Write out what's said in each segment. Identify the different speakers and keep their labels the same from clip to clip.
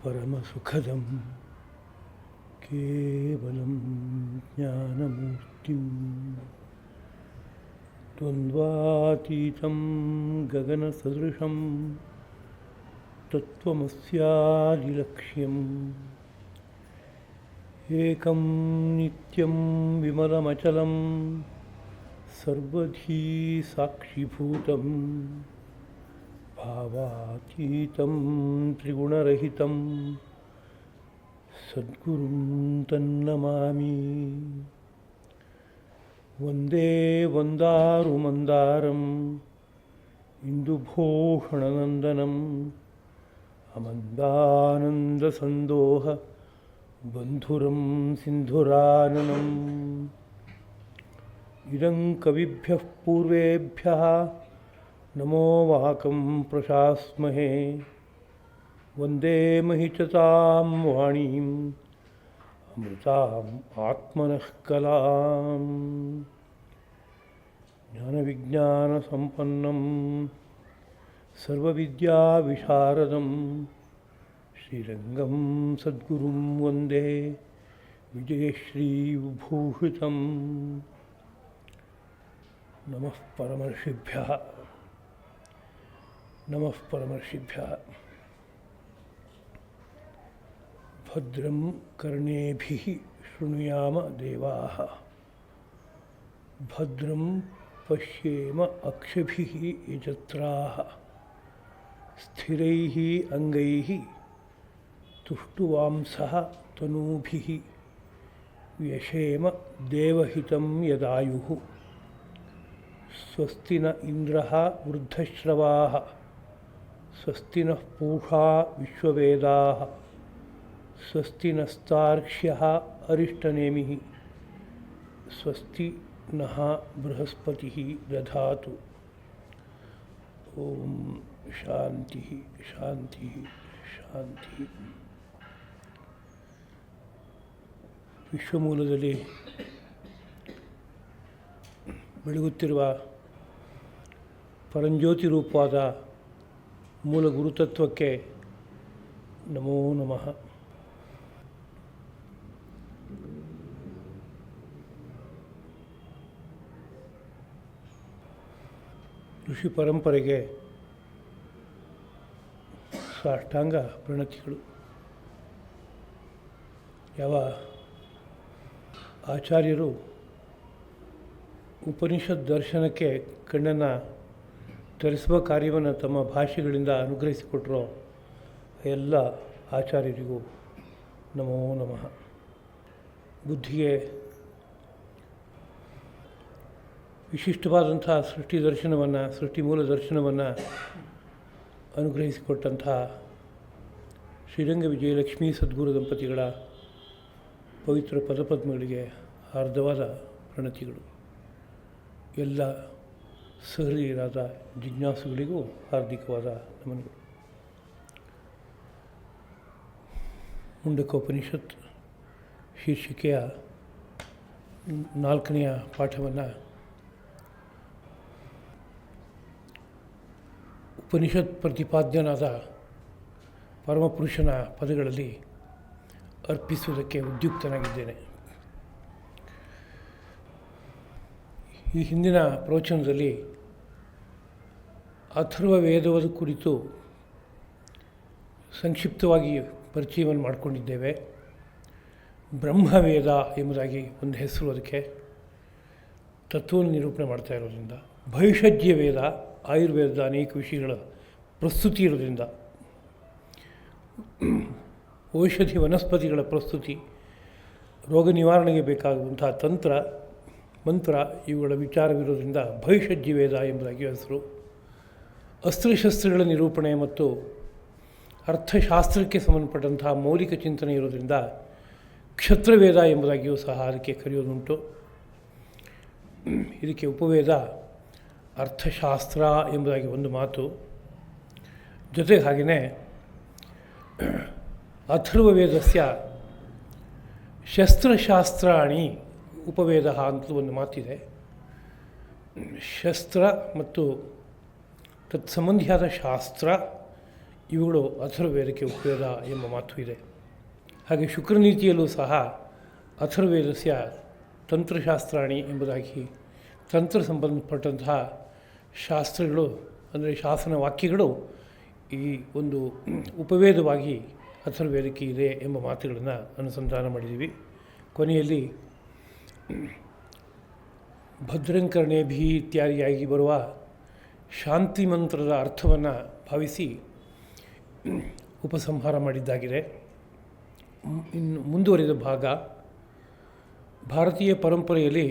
Speaker 1: परमसुखदं केवलं ज्ञानमूर्तिं द्वन्द्वातीतं गगनसदृशं तत्त्वमस्यादिलक्ष्यम् एकं नित्यं विमलमचलं सर्वधी साक्षिभूतं भावातीतं त्रिगुणरहितं सद्गुरुं तन्नमामि वन्दे वन्दारुमन्दारम् इन्दुभूषणनन्दनम् अमन्दानन्दसन्दोह बन्धुरं सिन्धुराननम् इदं कविभ्यः पूर्वेभ्यः नमो वाकं प्रशास्महे वन्दे महिषतां वाणीम् अमृताम् आत्मनः कलाम् ज्ञानविज्ञानसम्पन्नं सर्वविद्याविशारदं श्रीरङ्गं सद्गुरुं वन्दे विजयश्रीविभूषितं नमः परमर्षिभ्यः नमः परमर्षिभ्यः भद्रं कर्णेभिः शृणुयाम देवाः भद्रं पश्येम अक्षभिः यजत्राः स्थिरैः अङ्गैः तुष्टुवांसः तनूभिः व्यशेम देवहितं यदायुः स्वस्ति न इन्द्रः वृद्धश्रवाः स्वस्ति नः पूषा विश्ववेदाः स्वस्ति नस्तार्क्ष्यः अरिष्टनेमिः स्वस्ति नः बृहस्पतिः दधातु। ओम शांति शांति शांति। ವಿಶ್ವಮೂಲದಲ್ಲಿ ಬೆಳಗುತ್ತಿರುವ ಪರಂಜ್ಯೋತಿ ರೂಪವಾದ ಮೂಲ ಗುರುತತ್ವಕ್ಕೆ ನಮೋ ನಮಃ. ಋಷಿ ಪರಂಪರೆಗೆ ಸಾಷ್ಟಾಂಗ ಪ್ರಣತಿಗಳು. ಯಾವ ಆಚಾರ್ಯರು ಉಪನಿಷತ್ ದರ್ಶನಕ್ಕೆ ಕಣ್ಣನ್ನು ತೆರೆಸುವ ಕಾರ್ಯವನ್ನು ತಮ್ಮ ಭಾಷೆಗಳಿಂದ ಅನುಗ್ರಹಿಸಿಕೊಟ್ರೋ ಎಲ್ಲ ಆಚಾರ್ಯರಿಗೂ ನಮೋ ನಮಃ. ಬುದ್ಧಿಗೆ ವಿಶಿಷ್ಟವಾದಂಥ ಸೃಷ್ಟಿ ದರ್ಶನವನ್ನು, ಸೃಷ್ಟಿ ಮೂಲ ದರ್ಶನವನ್ನು ಅನುಗ್ರಹಿಸಿಕೊಟ್ಟಂಥ ಶ್ರೀರಂಗ ವಿಜಯಲಕ್ಷ್ಮೀ ಸದ್ಗುರು ದಂಪತಿಗಳ ಪವಿತ್ರ ಪದಪದ್ಮಗಳಿಗೆ ಹಾರ್ದವಾದ ಪ್ರಣತಿಗಳು. ಎಲ್ಲ ಸಹೃದಯರಾದ ಜಿಜ್ಞಾಸುಗಳಿಗೂ ಹಾರ್ದಿಕವಾದ ನಮನಗಳು. ಮುಂಡಕೋಪನಿಷತ್ ಶೀರ್ಷಿಕೆಯ 4ನೆಯ ಪಾಠವನ್ನು ಉಪನಿಷತ್ ಪ್ರತಿಪಾದ್ಯನಾದ ಪರಮಪುರುಷನ ಪದಗಳಲ್ಲಿ ಅರ್ಪಿಸುವುದಕ್ಕೆ ಉದ್ಯುಕ್ತನಾಗಿದ್ದೇನೆ. ಈ ಹಿಂದಿನ ಪ್ರವಚನದಲ್ಲಿ ಅಥರ್ವ ವೇದದ ಕುರಿತು ಸಂಕ್ಷಿಪ್ತವಾಗಿ ಪರಿಚಯವನ್ನು ಮಾಡಿಕೊಂಡಿದ್ದೇವೆ. ಬ್ರಹ್ಮವೇದ ಎಂಬುದಾಗಿ ಒಂದು ಹೆಸರು ಅದಕ್ಕೆ ತತ್ವವನ್ನು ನಿರೂಪಣೆ ಮಾಡ್ತಾ ಇರೋದ್ರಿಂದ, ಭೈಷಜ್ಯ ವೇದ ಆಯುರ್ವೇದದ ಅನೇಕ ವಿಷಯಗಳ ಪ್ರಸ್ತುತಿ ಇರೋದ್ರಿಂದ, ಔಷಧಿ ವನಸ್ಪತಿಗಳ ಪ್ರಸ್ತುತಿ, ರೋಗ ನಿವಾರಣೆಗೆ ಬೇಕಾಗುವಂಥ ತಂತ್ರ ಮಂತ್ರ ಇವುಗಳ ವಿಚಾರವಿರೋದ್ರಿಂದ ಭೈಷಜ್ಯ ವೇದ ಎಂಬುದಾಗಿ ಹೆಸರು. ಅಸ್ತ್ರಶಸ್ತ್ರಗಳ ನಿರೂಪಣೆ ಮತ್ತು ಅರ್ಥಶಾಸ್ತ್ರಕ್ಕೆ ಸಂಬಂಧಪಟ್ಟಂತಹ ಮೌಲಿಕ ಚಿಂತನೆ ಇರೋದರಿಂದ ಕ್ಷತ್ರವೇದ ಎಂಬುದಾಗಿಯೂ ಸಹ ಅದಕ್ಕೆ ಕರೆಯೋದುಂಟು. ಇದಕ್ಕೆ ಉಪವೇದ ಅರ್ಥಶಾಸ್ತ್ರ ಎಂಬುದಾಗಿ ಒಂದು ಮಾತು. ಜೊತೆಗೆ ಹಾಗೆಯೇ ಅಥರ್ವವೇದಸ್ಯ ಶಸ್ತ್ರಶಾಸ್ತ್ರಾಣಿ ಉಪವೇದ ಅಂತ ಒಂದು ಮಾತಿದೆ. ಶಸ್ತ್ರ ಮತ್ತು ತತ್ಸಂಬಂಧಿಯಾದ ಶಾಸ್ತ್ರ ಇವುಗಳು ಅಥರ್ವವೇದಕ್ಕೆ ಉಪವೇದ ಎಂಬ ಮಾತು ಇದೆ. ಹಾಗೆ ಶುಕ್ರನೀತಿಯಲ್ಲೂ ಸಹ ಅಥರ್ವವೇದಸ್ಯ ತಂತ್ರಶಾಸ್ತ್ರಾಣಿ ಎಂಬುದಾಗಿ ತಂತ್ರ ಸಂಬಂಧಪಟ್ಟಂತಹ ಶಾಸ್ತ್ರಗಳು ಅಂದರೆ ಶಾಸನ ವಾಕ್ಯಗಳು ಈ ಒಂದು ಉಪವೇದವಾಗಿ ಅಥರ್ವವೇದಕ್ಕೆ ಇದೆ ಎಂಬ ಮಾತುಗಳನ್ನು ಅನುಸಂಧಾನ ಮಾಡಿದ್ದೀವಿ. ಕೊನೆಯಲ್ಲಿ ಭದ್ರಂಕರ್ಣೇಭಿ ಇತ್ಯಾದಿಯಾಗಿ ಬರುವ ಶಾಂತಿ ಮಂತ್ರದ ಅರ್ಥವನ್ನು ಭಾವಿಸಿ ಉಪಸಂಹಾರ ಮಾಡಿದ್ದಾಗಿದೆ. ಇನ್ನು ಮುಂದುವರಿದ ಭಾಗ, ಭಾರತೀಯ ಪರಂಪರೆಯಲ್ಲಿ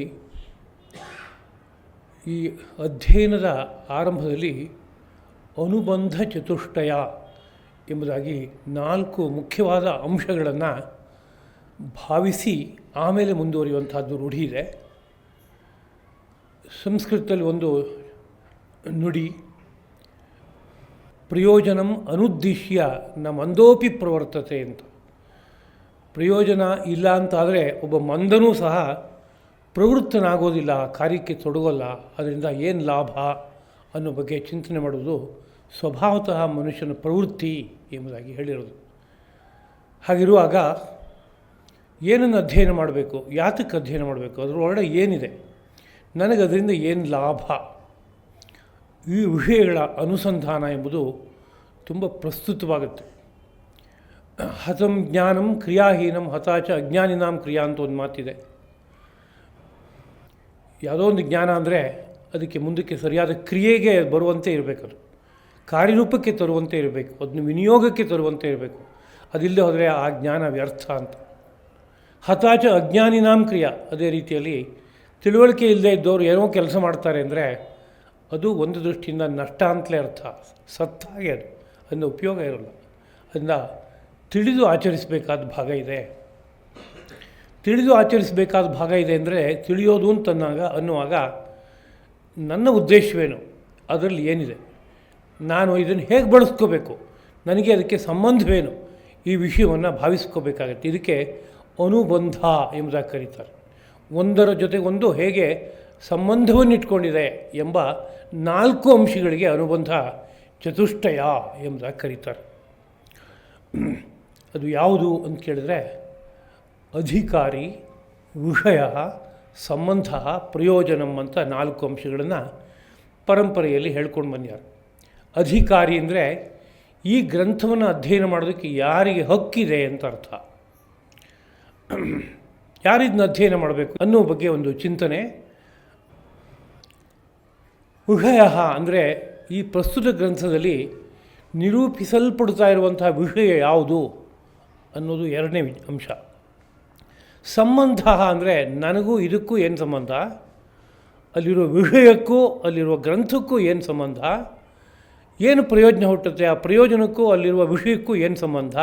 Speaker 1: ಈ ಅಧ್ಯಯನದ ಆರಂಭದಲ್ಲಿ ಅನುಬಂಧ ಚತುಷ್ಟಯ ಎಂಬುದಾಗಿ 4 ಮುಖ್ಯವಾದ ಅಂಶಗಳನ್ನು ಭಾವಿಸಿ ಆಮೇಲೆ ಮುಂದುವರಿಯುವಂಥದ್ದು ರೂಢಿ ಇದೆ. ಸಂಸ್ಕೃತದಲ್ಲಿ ಒಂದು ನುಡಿ, ಪ್ರಯೋಜನಂ ಅನುದ್ದೇಶ್ಯ ನ ಮಂದೋಪಿ ಪ್ರವರ್ತತೆ ಅಂತ. ಪ್ರಯೋಜನ ಇಲ್ಲ ಅಂತಾದರೆ ಒಬ್ಬ ಮಂದನೂ ಸಹ ಪ್ರವೃತ್ತನಾಗೋದಿಲ್ಲ, ಕಾರ್ಯಕ್ಕೆ ತೊಡಗೋಲ್ಲ. ಅದರಿಂದ ಏನು ಲಾಭ ಅನ್ನೋ ಬಗ್ಗೆ ಚಿಂತನೆ ಮಾಡೋದು ಸ್ವಭಾವತಃ ಮನುಷ್ಯನ ಪ್ರವೃತ್ತಿ ಎಂಬುದಾಗಿ ಹೇಳಿರೋದು. ಹಾಗಿರುವಾಗ ಏನನ್ನು ಅಧ್ಯಯನ ಮಾಡಬೇಕು, ಯಾತಕ್ಕೆ ಅಧ್ಯಯನ ಮಾಡಬೇಕು, ಅದರೊಳಗಡೆ ಏನಿದೆ, ನನಗೆ ಅದರಿಂದ ಏನು ಲಾಭ, ಈ ವಿಷಯಗಳ ಅನುಸಂಧಾನ ಎಂಬುದು ತುಂಬ ಪ್ರಸ್ತುತವಾಗುತ್ತೆ. ಹತಂ ಜ್ಞಾನಂ ಕ್ರಿಯಾಹೀನಂ ಹತಾಚ ಅಜ್ಞಾನಿನಾಂ ಕ್ರಿಯಾ ಅಂತ ಒಂದು ಮಾತಿದೆ. ಯಾವುದೋ ಒಂದು ಜ್ಞಾನ ಅಂದರೆ ಅದಕ್ಕೆ ಮುಂದಕ್ಕೆ ಸರಿಯಾದ ಕ್ರಿಯೆಗೆ ಬರುವಂತೆ ಇರಬೇಕದು, ಕಾರ್ಯರೂಪಕ್ಕೆ ತರುವಂತೆ ಇರಬೇಕು, ಅದನ್ನು ವಿನಿಯೋಗಕ್ಕೆ ತರುವಂತೆ ಇರಬೇಕು. ಅದಿಲ್ಲದೆ ಹೋದರೆ ಆ ಜ್ಞಾನ ವ್ಯರ್ಥ ಅಂತ. ಹತಾಚ ಅಜ್ಞಾನಿನಾಂ ಕ್ರಿಯಾ, ಅದೇ ರೀತಿಯಲ್ಲಿ ತಿಳುವಳಿಕೆ ಇಲ್ಲದೆ ಇದ್ದವರು ಏನೋ ಕೆಲಸ ಮಾಡ್ತಾರೆ ಅಂದರೆ ಅದು ಒಂದು ದೃಷ್ಟಿಯಿಂದ ನಷ್ಟ ಅಂತಲೇ ಅರ್ಥ, ಸತ್ತಾಗೆ ಅದು, ಅದರಿಂದ ಉಪಯೋಗ ಇರೋಲ್ಲ. ಅದರಿಂದ ತಿಳಿದು ಆಚರಿಸಬೇಕಾದ ಭಾಗ ಇದೆ. ತಿಳಿದು ಆಚರಿಸಬೇಕಾದ ಭಾಗ ಇದೆ ಅಂದರೆ ತಿಳಿಯೋದು ಅನ್ನುವಾಗ ನನ್ನ ಉದ್ದೇಶವೇನು, ಅದರಲ್ಲಿ ಏನಿದೆ, ನಾನು ಇದನ್ನು ಹೇಗೆ ಬಳಸ್ಕೋಬೇಕು, ನನಗೆ ಅದಕ್ಕೆ ಸಂಬಂಧವೇನು, ಈ ವಿಷಯವನ್ನು ಭಾವಿಸ್ಕೋಬೇಕಾಗತ್ತೆ. ಇದಕ್ಕೆ ಅನುಬಂಧ ಎಂಬುದಾಗಿ ಕರೀತಾರೆ. ಒಂದರ ಜೊತೆಗೊಂದು ಹೇಗೆ ಸಂಬಂಧವನ್ನು ಇಟ್ಕೊಂಡಿದೆ ಎಂಬ 4 ಅಂಶಗಳಿಗೆ ಅನುಬಂಧ ಚತುಷ್ಟಯ ಎಂಬುದಾಗಿ ಕರೀತಾರೆ. ಅದು ಯಾವುದು ಅಂತ ಕೇಳಿದ್ರೆ ಅಧಿಕಾರಿ, ವಿಷಯ, ಸಂಬಂಧ, ಪ್ರಯೋಜನಂ ಅಂತ 4 ಅಂಶಗಳನ್ನು ಪರಂಪರೆಯಲ್ಲಿ ಹೇಳ್ಕೊಂಡು ಬಂದ್ಯಾರ. ಅಧಿಕಾರಿ ಅಂದರೆ ಈ ಗ್ರಂಥವನ್ನು ಅಧ್ಯಯನ ಮಾಡೋದಕ್ಕೆ ಯಾರಿಗೆ ಹಕ್ಕಿದೆ ಅಂತ ಅರ್ಥ. ಯಾರಿದನ್ನ ಅಧ್ಯಯನ ಮಾಡಬೇಕು ಅನ್ನೋ ಬಗ್ಗೆ ಒಂದು ಚಿಂತನೆ. ವಿಷಯ ಅಂದರೆ ಈ ಪ್ರಸ್ತುತ ಗ್ರಂಥದಲ್ಲಿ ನಿರೂಪಿಸಲ್ಪಡ್ತಾ ಇರುವಂತಹ ವಿಷಯ ಯಾವುದು ಅನ್ನೋದು 2ನೇ ಅಂಶ. ಸಂಬಂಧ ಅಂದರೆ ನನಗೂ ಇದಕ್ಕೂ ಏನು ಸಂಬಂಧ, ಅಲ್ಲಿರೋ ವಿಷಯಕ್ಕೂ ಅಲ್ಲಿರುವ ಗ್ರಂಥಕ್ಕೂ ಏನು ಸಂಬಂಧ, ಏನು ಪ್ರಯೋಜನ ಹುಟ್ಟುತ್ತೆ, ಆ ಪ್ರಯೋಜನಕ್ಕೂ ಅಲ್ಲಿರುವ ವಿಷಯಕ್ಕೂ ಏನು ಸಂಬಂಧ,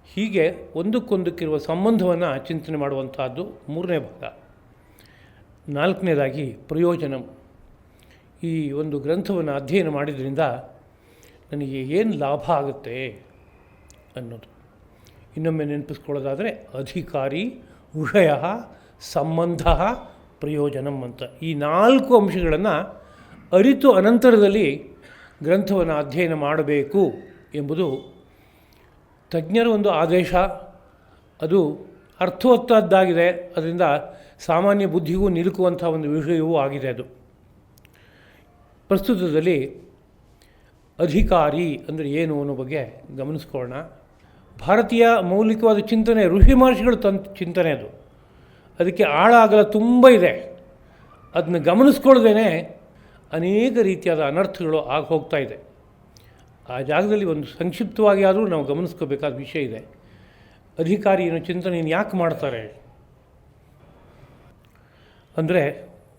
Speaker 1: ಹೀಗೆ ಒಂದಕ್ಕೊಂದಕ್ಕಿರುವ ಸಂಬಂಧವನ್ನು ಚಿಂತನೆ ಮಾಡುವಂತಹದ್ದು 3ನೇ ಭಾಗ. 4ನೇದಾಗಿ ಪ್ರಯೋಜನ. ಈ ಒಂದು ಗ್ರಂಥವನ್ನು ಅಧ್ಯಯನ ಮಾಡಿದ್ರಿಂದ ನನಗೆ ಏನು ಲಾಭ ಆಗುತ್ತೆ ಅನ್ನೋದು. ಇನ್ನೊಮ್ಮೆ ನೆನಪಿಸ್ಕೊಳ್ಳೋದಾದರೆ ಅಧಿಕಾರಿ, ವಿಷಯ, ಸಂಬಂಧ, ಪ್ರಯೋಜನಂ ಅಂತ ಈ 4 ಅಂಶಗಳನ್ನು ಅರಿತು ಅನಂತರದಲ್ಲಿ ಗ್ರಂಥವನ್ನು ಅಧ್ಯಯನ ಮಾಡಬೇಕು ಎಂಬುದು ತಜ್ಞರ ಒಂದು ಆದೇಶ. ಅದು ಅರ್ಥವತ್ತಾದ್ದಾಗಿದೆ. ಅದರಿಂದ ಸಾಮಾನ್ಯ ಬುದ್ಧಿಗೂ ನಿಲುಕುವಂಥ ಒಂದು ವಿಷಯವೂ ಆಗಿದೆ. ಅದು ಪ್ರಸ್ತುತದಲ್ಲಿ ಅಧಿಕಾರಿ ಅಂದರೆ ಏನು ಅನ್ನೋ ಬಗ್ಗೆ ಗಮನಿಸ್ಕೊಳ್ಳೋಣ. ಭಾರತೀಯ ಮೌಲಿಕವಾದ ಚಿಂತನೆ ಋಷಿ ಮಹರ್ಷಿಗಳು ಚಿಂತನೆ ಅದು. ಅದಕ್ಕೆ ಆಳ ಅಗಲ ತುಂಬ ಇದೆ. ಅದನ್ನ ಗಮನಿಸ್ಕೊಳ್ಳದೇನೆ ಅನೇಕ ರೀತಿಯಾದ ಅನರ್ಥಗಳು ಆಗಿ ಹೋಗ್ತಾ ಇದೆ. ಆ ಜಾಗದಲ್ಲಿ ಒಂದು ಸಂಕ್ಷಿಪ್ತವಾಗಿ ಆದರೂ ನಾವು ಗಮನಿಸ್ಕೋಬೇಕಾದ ವಿಷಯ ಇದೆ. ಅಧಿಕಾರಿಯನ್ನು ಚಿಂತನೆಯನ್ನು ಯಾಕೆ ಮಾಡ್ತಾರೆ ಅಂದರೆ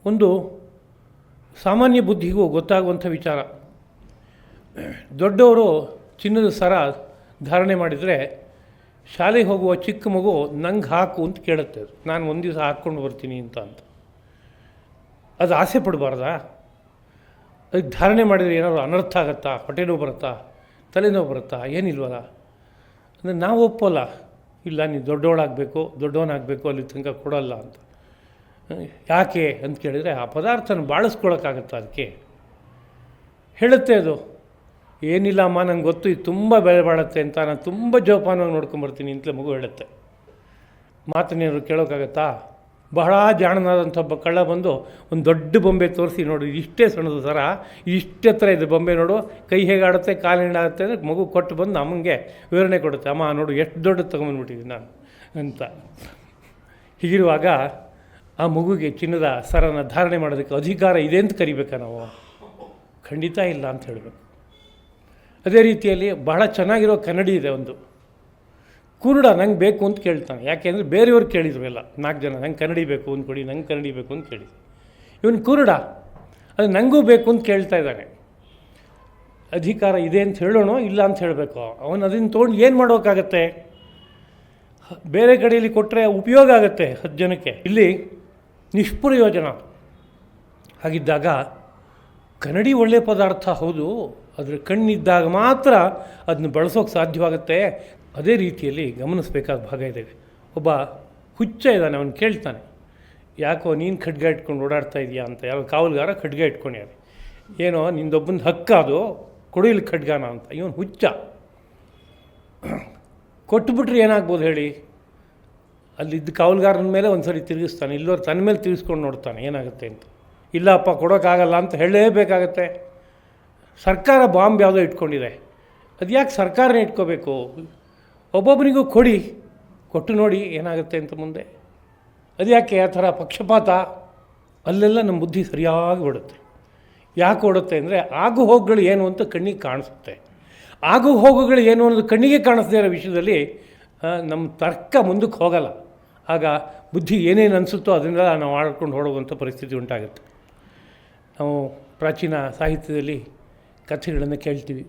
Speaker 1: ಒಂದು ಸಾಮಾನ್ಯ ಬುದ್ಧಿಗೂ ಗೊತ್ತಾಗುವಂಥ ವಿಚಾರ. ದೊಡ್ಡವರು ಚಿನ್ನದ ಸರ ಧಾರಣೆ ಮಾಡಿದರೆ ಶಾಲೆಗೆ ಹೋಗುವ ಚಿಕ್ಕ ಮಗು ನಂಗೆ ಹಾಕು ಅಂತ ಕೇಳುತ್ತೆ. ನಾನು ಒಂದು ದಿವಸ ಹಾಕ್ಕೊಂಡು ಬರ್ತೀನಿ ಅಂತ ಅದು ಆಸೆ ಪಡಬಾರ್ದಾ? ಅದಕ್ಕೆ ಧಾರಣೆ ಮಾಡಿದರೆ ಏನಾದ್ರು ಅನರ್ಥ ಆಗುತ್ತಾ? ಹೊಟ್ಟೆ ನೋವು ಬರುತ್ತಾ? ತಲೆನೋವು ಬರುತ್ತಾ? ಏನಿಲ್ವಲ್ಲ. ಅಂದರೆ ನಾವು ಒಪ್ಪೋಲ್ಲ. ಇಲ್ಲ, ನೀವು ದೊಡ್ಡವನಾಗಬೇಕು, ಅಲ್ಲಿ ತನಕ ಕೊಡೋಲ್ಲ ಅಂತ. ಯಾಕೆ ಅಂತ ಕೇಳಿದರೆ ಆ ಪದಾರ್ಥನ ಬಾಳಿಸ್ಕೊಳಕ್ಕಾಗತ್ತಾ? ಅದಕ್ಕೆ ಹೇಳುತ್ತೆ ಅದು. ಏನಿಲ್ಲ ಅಮ್ಮ, ನಂಗೆ ಗೊತ್ತು ಇದು ತುಂಬ ಬೆಲೆ ಬಾಳುತ್ತೆ ಅಂತ, ನಾನು ತುಂಬ ಜೋಪಾನವಾಗಿ ನೋಡ್ಕೊಂಬರ್ತೀನಿ ಅಂತಲೇ ಮಗು ಹೇಳುತ್ತೆ. ಮಾತನ್ನೇನಾದ್ರು ಕೇಳೋಕ್ಕಾಗತ್ತಾ? ಬಹಳ ಜಾಣನಾದಂಥ ಒಬ್ಬ ಕಳ್ಳ ಬಂದು ಒಂದು ದೊಡ್ಡ ಬೊಂಬೆ ತೋರಿಸಿ, ನೋಡು ಇಷ್ಟೇ ಸಣ್ಣದು ಸರ, ಇಷ್ಟೇ ಥರ ಇದೆ ಬೊಂಬೆ, ನೋಡು ಕೈ ಹೇಗಾಡುತ್ತೆ, ಕಾಲು ಹೆಂಗಾಗುತ್ತೆ ಅಂದರೆ ಮಗು ಕೊಟ್ಟು ಬಂದು ಅಮ್ಮಂಗೆ ವಿವರಣೆ ಕೊಡುತ್ತೆ. ಅಮ್ಮ ನೋಡು ಎಷ್ಟು ದೊಡ್ಡದು ತೊಗೊಂಬಂದ್ಬಿಟ್ಟಿದ್ದೀನಿ ನಾನು ಅಂತ. ಹೀಗಿರುವಾಗ ಆ ಮಗುಗೆ ಚಿನ್ನದ ಸರನ ಧಾರಣೆ ಮಾಡೋದಕ್ಕೆ ಅಧಿಕಾರ ಇದೆ ಅಂತ ಕರಿಬೇಕಾ ನಾವು? ಖಂಡಿತ ಇಲ್ಲ ಅಂತ ಹೇಳಬೇಕು. ಅದೇ ರೀತಿಯಲ್ಲಿ ಬಹಳ ಚೆನ್ನಾಗಿರೋ ಕನ್ನಡಿ ಇದೆ ಒಂದು, ಕುರುಡ ನಂಗೆ ಬೇಕು ಅಂತ ಕೇಳ್ತಾನೆ. ಯಾಕೆಂದರೆ ಬೇರೆಯವ್ರು ಕೇಳಿದ್ರು ಎಲ್ಲ 4 ಜನ, ನಂಗೆ ಕನ್ನಡಿ ಬೇಕು ಅಂತ ಕೊಡಿ, ನಂಗೆ ಕನ್ನಡಿ ಬೇಕು ಅಂತ ಕೇಳಿದ್ರು. ಇವನು ಕುರುಡ ಅದು ನನಗೂ ಬೇಕು ಅಂತ ಕೇಳ್ತಾ ಇದ್ದಾನೆ. ಅಧಿಕಾರ ಇದೆ ಅಂತ ಹೇಳೋಣ, ಇಲ್ಲ ಅಂತ ಹೇಳಬೇಕು. ಅವನು ಅದನ್ನು ತೊಗೊಂಡು ಏನು ಮಾಡೋಕ್ಕಾಗತ್ತೆ? ಬೇರೆ ಕಡೆಯಲ್ಲಿ ಕೊಟ್ಟರೆ ಉಪಯೋಗ ಆಗುತ್ತೆ 10 ಜನಕ್ಕೆ, ಇಲ್ಲಿ ನಿಷ್ಪ್ರಯೋಜನ. ಹಾಗಿದ್ದಾಗ ಕನ್ನಡಿ ಒಳ್ಳೆಯ ಪದಾರ್ಥ ಹೌದು, ಅದರ ಕಣ್ಣಿದ್ದಾಗ ಮಾತ್ರ ಅದನ್ನು ಬಳಸೋಕೆ ಸಾಧ್ಯವಾಗುತ್ತೆ. ಅದೇ ರೀತಿಯಲ್ಲಿ ಗಮನಿಸಬೇಕಾದ ಭಾಗ ಇದೆ. ಒಬ್ಬ ಹುಚ್ಚ ಇದ್ದಾನೆ, ಅವನು ಕೇಳ್ತಾನೆ, ಯಾಕೋ ನೀನು ಖಡ್ಗ ಇಟ್ಕೊಂಡು ಓಡಾಡ್ತಾ ಇದೆಯಾ ಅಂತ. ಯಾವ ಕಾವಲುಗಾರ ಖಡ್ಗ ಇಟ್ಕೊಂಡಿಯಾನೆ. ಏನೋ ನಿಂದೊಬ್ಬಂದು ಹಕ್ಕಾದು, ಕೊಡು ಇಲ್ಲಿ ಖಡ್ಗಾನ ಅಂತ. ಇವನು ಹುಚ್ಚ. ಕೊಟ್ಟುಬಿಟ್ರೆ ಏನಾಗ್ಬೋದು ಹೇಳಿ? ಅಲ್ಲಿದ್ದ ಕಾವಲುಗಾರನ ಮೇಲೆ ಒಂದು ಸರಿ ತಿರುಗಿಸ್ತಾನೆ, ಇಲ್ಲೋರು ತನ್ನ ಮೇಲೆ ತಿರುಗಿಸ್ಕೊಂಡು ನೋಡ್ತಾನೆ ಏನಾಗುತ್ತೆ ಅಂತ. ಇಲ್ಲಪ್ಪ ಕೊಡೋಕ್ಕಾಗಲ್ಲ ಅಂತ ಹೇಳಲೇಬೇಕಾಗತ್ತೆ. ಸರ್ಕಾರ ಬಾಂಬ್ ಯಾವುದೋ ಇಟ್ಕೊಂಡಿದೆ, ಅದು ಯಾಕೆ ಸರ್ಕಾರನೇ ಇಟ್ಕೋಬೇಕು? ಒಬ್ಬೊಬ್ಬನಿಗೂ ಕೊಟ್ಟು ನೋಡಿ ಏನಾಗುತ್ತೆ ಅಂತ ಮುಂದೆ. ಅದು ಯಾಕೆ ಆ ಥರ ಪಕ್ಷಪಾತ? ಅಲ್ಲೆಲ್ಲ ನಮ್ಮ ಬುದ್ಧಿ ಸರಿಯಾಗಿ ಓಡುತ್ತೆ. ಯಾಕೆ ಓಡುತ್ತೆ ಅಂದರೆ ಆಗು ಹೋಗುಗಳು ಏನು ಅಂತ ಕಣ್ಣಿಗೆ ಕಾಣಿಸುತ್ತೆ. ಆಗು ಹೋಗುಗಳು ಏನು ಅನ್ನೋದು ಕಣ್ಣಿಗೆ ಕಾಣಿಸದೇ ಇರೋ ವಿಷಯದಲ್ಲಿ ನಮ್ಮ ತರ್ಕ ಮುಂದಕ್ಕೆ ಹೋಗಲ್ಲ. ಆಗ ಬುದ್ಧಿ ಏನೇನು ಅನಿಸುತ್ತೋ ಅದನ್ನೆಲ್ಲ ನಾವು ಆಡ್ಕೊಂಡು ಹೊರಡುವಂಥ ಪರಿಸ್ಥಿತಿ ಉಂಟಾಗುತ್ತೆ. ನಾವು ಪ್ರಾಚೀನ ಸಾಹಿತ್ಯದಲ್ಲಿ ಕಥೆಗಳನ್ನು ಕೇಳ್ತೀವಿ.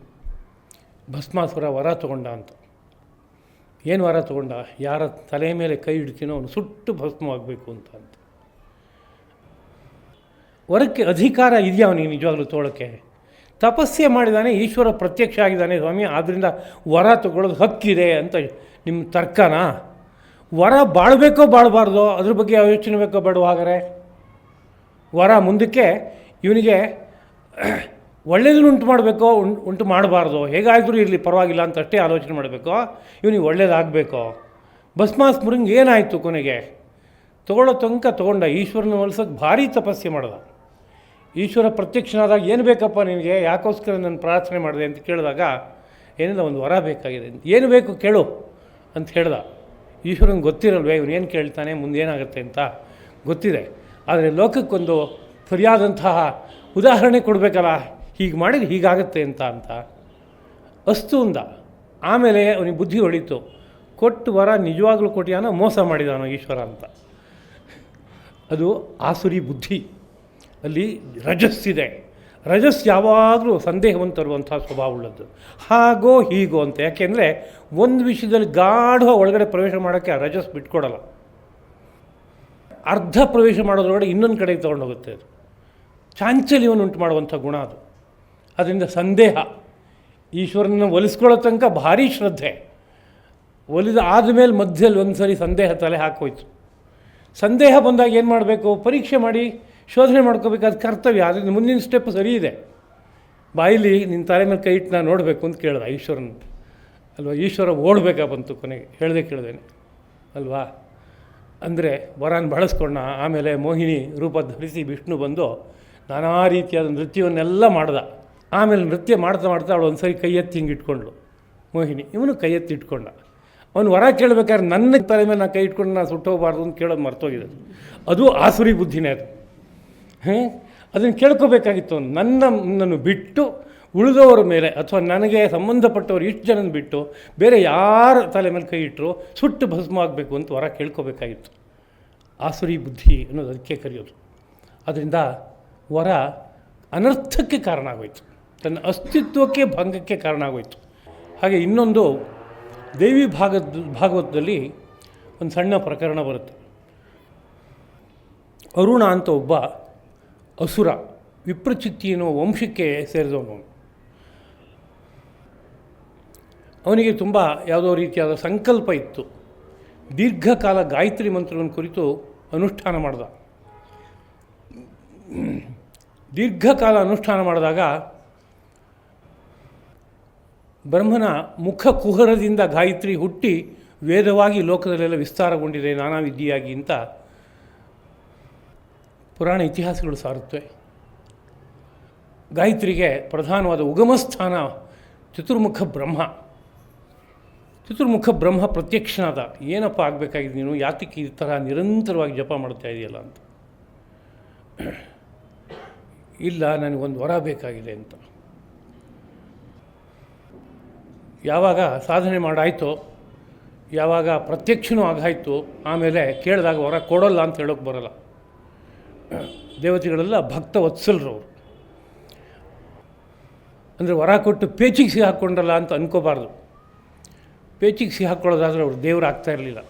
Speaker 1: ಭಸ್ಮಾಸುರ ವರ ತಗೊಂಡ ಅಂತ. ಏನು ವರ ತಗೊಂಡ? ಯಾರ ತಲೆ ಮೇಲೆ ಕೈ ಇಡ್ತೀನೋ ಅವನು ಸುಟ್ಟು ಭಸ್ಮವಾಗಬೇಕು ಅಂತ. ವರಕ್ಕೆ ಅಧಿಕಾರ ಇದೆಯಾ ಅವನಿಗೆ ನಿಜವಾಗ್ಲೂ ತೋಳಕ್ಕೆ? ತಪಸ್ಸೆ ಮಾಡಿದ್ದಾನೆ, ಈಶ್ವರ ಪ್ರತ್ಯಕ್ಷ ಆಗಿದ್ದಾನೆ ಸ್ವಾಮಿ, ಆದ್ದರಿಂದ ವರ ತಗೊಳ್ಳೋದು ಹಕ್ಕಿದೆ ಅಂತ ನಿಮ್ಮ ತರ್ಕನಾ? ವರ ಬಾಳಬೇಕೋ ಬಾಳಬಾರ್ದೋ ಅದ್ರ ಬಗ್ಗೆ ಯೋಚನೆ ಬೇಕೋ ಬೇಡೋ? ಹಾಗಾದರೆ ವರ ಮುಂದಕ್ಕೆ ಇವನಿಗೆ ಒಳ್ಳೆಯದನ್ನು ಉಂಟು ಮಾಡಬೇಕೋ ಉಂಟು ಮಾಡಬಾರ್ದು, ಹೇಗಾದರೂ ಇರಲಿ ಪರವಾಗಿಲ್ಲ ಅಂತ ಅಷ್ಟೇ ಆಲೋಚನೆ ಮಾಡಬೇಕೋ? ಇವನಿಗೆ ಒಳ್ಳೇದಾಗಬೇಕೋ? ಭಸ್ಮಾಸುರಂಗೆ ಏನಾಯಿತು ಕೊನೆಗೆ? ತೊಗೊಳ್ಳೋ ತನಕ ತೊಗೊಂಡ, ಈಶ್ವರನ ಒಲಿಸೋಕ್ಕೆ ಭಾರಿ ತಪಸ್ಸೆ ಮಾಡ್ದ. ಈಶ್ವರ ಪ್ರತ್ಯಕ್ಷನಾದಾಗ ಏನು ಬೇಕಪ್ಪ ನಿನಗೆ, ಯಾಕೋಸ್ಕರ ನಾನು ಪ್ರಾರ್ಥನೆ ಮಾಡಿದೆ ಅಂತ ಕೇಳಿದಾಗ, ಏನಿಲ್ಲ ಒಂದು ವರ ಬೇಕಾಗಿದೆ. ಏನು ಬೇಕು ಕೇಳು ಅಂತ ಹೇಳ್ದ. ಈಶ್ವರನಿಗೆ ಗೊತ್ತಿರಲ್ವೇ ಇವನೇನು ಕೇಳ್ತಾನೆ, ಮುಂದೇನಾಗುತ್ತೆ ಅಂತ ಗೊತ್ತಿದೆ. ಆದರೆ ಲೋಕಕ್ಕೊಂದು ಸರಿಯಾದಂತಹ ಉದಾಹರಣೆ ಕೊಡಬೇಕಲ್ಲ, ಹೀಗೆ ಮಾಡಿದ್ರೆ ಹೀಗಾಗುತ್ತೆ ಅಂತ ಅಸ್ತು ಅಂದ. ಆಮೇಲೆ ಅವನಿಗೆ ಬುದ್ಧಿ ಹೊಳಿತು, ಕೊಟ್ಟು ವರ ನಿಜವಾಗ್ಲೂ ಕೊಟ್ಟಿಯಾನೋ ಮೋಸ ಮಾಡಿದಾನೋ ಈಶ್ವರ ಅಂತ. ಅದು ಆಸುರಿ ಬುದ್ಧಿ. ಅಲ್ಲಿ ರಜಸ್ಸಿದೆ. ರಜಸ್ ಯಾವಾಗಲೂ ಸಂದೇಹವನ್ನು ತರುವಂಥ ಸ್ವಭಾವ ಉಳ್ಳದ್ದು. ಹಾಗೋ ಹೀಗೋ ಅಂತ. ಯಾಕೆಂದರೆ ಒಂದು ವಿಷಯದಲ್ಲಿ ಗಾಢ ಒಳಗಡೆ ಪ್ರವೇಶ ಮಾಡೋಕ್ಕೆ ಆ ರಜಸ್ ಬಿಟ್ಕೊಡಲ್ಲ. ಅರ್ಧ ಪ್ರವೇಶ ಮಾಡೋದ್ರೊಳಗಡೆ ಇನ್ನೊಂದು ಕಡೆಗೆ ತೊಗೊಂಡೋಗುತ್ತೆ. ಅದು ಚಾಂಚಲ್ಯವನ್ನು ಉಂಟು ಮಾಡುವಂಥ ಗುಣ ಅದು. ಅದರಿಂದ ಸಂದೇಹ. ಈಶ್ವರನ ಒಲಿಸ್ಕೊಳ್ಳೋ ತನಕ ಭಾರಿ ಶ್ರದ್ಧೆ. ಒಲಿದ ಆದಮೇಲೆ ಮಧ್ಯದಲ್ಲಿ ಒಂದು ಸರಿ ಸಂದೇಹ ತಲೆ ಹಾಕೋಯ್ತು. ಸಂದೇಹ ಬಂದಾಗ ಏನು ಮಾಡಬೇಕು? ಪರೀಕ್ಷೆ ಮಾಡಿ ಶೋಧನೆ ಮಾಡ್ಕೋಬೇಕಾದ ಕರ್ತವ್ಯ. ಅದರಿಂದ ಮುಂದಿನ ಸ್ಟೆಪ್ ಸರಿ ಇದೆ. ಬಾಯಿಲಿ ನಿನ್ನ ತಲೆ ಮೇಲೆ ಕೈ ಇಟ್ಟು ನಾನು ನೋಡಬೇಕು ಅಂತ ಕೇಳ್ದ ಈಶ್ವರನ ಅಲ್ವಾ. ಈಶ್ವರ ಓಡಬೇಕಾ ಬಂತು ಕೊನೆಗೆ, ಹೇಳ್ದೆ ಕೇಳ್ದೇನೆ ಅಲ್ವಾ. ಅಂದರೆ ವರನ ಬಳಸ್ಕೊಂಡ. ಆಮೇಲೆ ಮೋಹಿನಿ ರೂಪ ಧರಿಸಿ ವಿಷ್ಣು ಬಂದು ನಾನಾ ರೀತಿಯಾದ ನೃತ್ಯವನ್ನೆಲ್ಲ ಮಾಡ್ದ. ಆಮೇಲೆ ನೃತ್ಯ ಮಾಡ್ತಾ ಮಾಡ್ತಾ ಅವಳು ಒಂದು ಸರಿ ಕೈ ಎತ್ತಿ ಹಿಂಗೆ ಇಟ್ಕೊಂಡ್ಳು ಮೋಹಿನಿ. ಇವನು ಕೈ ಎತ್ತಿ ಇಟ್ಕೊಂಡ. ಅವನು ವರ ಕೇಳಬೇಕಾದ್ರೆ ನನ್ನ ತಲೆ ಮೇಲೆ ನಾನು ಕೈ ಇಟ್ಕೊಂಡು ನಾನು ಸುಟ್ಟೋಗಬಾರ್ದು ಅಂತ ಕೇಳೋದು ಮರ್ತೋಗಿದೆ. ಅದು ಆಸುರಿ ಬುದ್ಧಿನೇ ಅದು. ಅದನ್ನು ಕೇಳ್ಕೋಬೇಕಾಗಿತ್ತು. ನನ್ನನ್ನು ಬಿಟ್ಟು ಉಳಿದವರ ಮೇಲೆ ಅಥವಾ ನನಗೆ ಸಂಬಂಧಪಟ್ಟವರು ಇಷ್ಟು ಜನನ ಬಿಟ್ಟು ಬೇರೆ ಯಾರ ತಲೆ ಮೇಲೆ ಕೈ ಇಟ್ಟರು ಸುಟ್ಟು ಭಸ್ಮ ಆಗಬೇಕು ಅಂತ ವರ ಕೇಳ್ಕೋಬೇಕಾಗಿತ್ತು. ಆಸುರಿ ಬುದ್ಧಿ ಅನ್ನೋದು ಅದಕ್ಕೆ ಕರೆಯೋದು. ಅದರಿಂದ ವರ ಅನರ್ಥಕ್ಕೆ ಕಾರಣ ಆಗೋಯ್ತು, ತನ್ನ ಅಸ್ತಿತ್ವಕ್ಕೆ ಭಂಗಕ್ಕೆ ಕಾರಣ ಆಗೋಯ್ತು. ಹಾಗೆ ಇನ್ನೊಂದು ದೇವಿ ಭಾಗವತದಲ್ಲಿ ಒಂದು ಸಣ್ಣ ಪ್ರಕರಣ ಬರುತ್ತೆ. ಅರುಣ ಅಂತ ಒಬ್ಬ ಅಸುರ, ವಿಪ್ರಚಿತ್ತಿ ಎನ್ನುವ ವಂಶಕ್ಕೆ ಸೇರಿದವನು. ಅವನಿಗೆ ತುಂಬ ಯಾವುದೋ ರೀತಿಯಾದ ಸಂಕಲ್ಪ ಇತ್ತು. ದೀರ್ಘಕಾಲ ಗಾಯತ್ರಿ ಮಂತ್ರವನ್ನು ಕುರಿತು ಅನುಷ್ಠಾನ ಮಾಡ್ದ. ದೀರ್ಘಕಾಲ ಅನುಷ್ಠಾನ ಮಾಡಿದಾಗ ಬ್ರಹ್ಮನ ಮುಖ ಕುಹರದಿಂದ ಗಾಯತ್ರಿ ಹುಟ್ಟಿ ವೇದವಾಗಿ ಲೋಕದಲ್ಲೆಲ್ಲ ವಿಸ್ತಾರಗೊಂಡಿದೆ ನಾನಾ ವಿದ್ಯೆಯಾಗಿ ಅಂತ ಪುರಾಣ ಇತಿಹಾಸಗಳು ಸಾರುತ್ತವೆ. ಗಾಯತ್ರಿಗೆ ಪ್ರಧಾನವಾದ ಉಗಮಸ್ಥಾನ ಚತುರ್ಮುಖ ಬ್ರಹ್ಮ. ಚತುರ್ಮುಖ ಬ್ರಹ್ಮ ಪ್ರತ್ಯಕ್ಷನಾದ. ಏನಪ್ಪ ಆಗಬೇಕಾಗಿದೆ ನೀನು, ಯಾತಕ್ಕೆ ಈ ಥರ ನಿರಂತರವಾಗಿ ಜಪ ಮಾಡ್ತಾ ಇದೆಯಲ್ಲ ಅಂತ. ಇಲ್ಲ, ನನಗೊಂದು ವರ ಬೇಕಾಗಿದೆ ಅಂತ. ಯಾವಾಗ ಸಾಧನೆ ಮಾಡಾಯಿತೋ, ಯಾವಾಗ ಪ್ರತ್ಯಕ್ಷನೂ ಆಗಾಯಿತು, ಆಮೇಲೆ ಕೇಳಿದಾಗ ವರ ಕೊಡೋಲ್ಲ ಅಂತ ಹೇಳೋಕ್ಕೆ ಬರೋಲ್ಲ. ದೇವತೆಗಳೆಲ್ಲ ಭಕ್ತ ವತ್ಸಲರು ಅವರು. ಅಂದರೆ ವರ ಕೊಟ್ಟು ಪೇಚಿಗೆ ಸಿಹಾಕ್ಕೊಂಡಲ್ಲ ಅಂತ ಅಂದ್ಕೋಬಾರ್ದು. ಪೇಚಿಗೆ ಸಿಹಾಕ್ಕೊಳ್ಳೋದಾದರೆ ಅವರು ದೇವರು ಆಗ್ತಾ ಇರಲಿಲ್ಲ.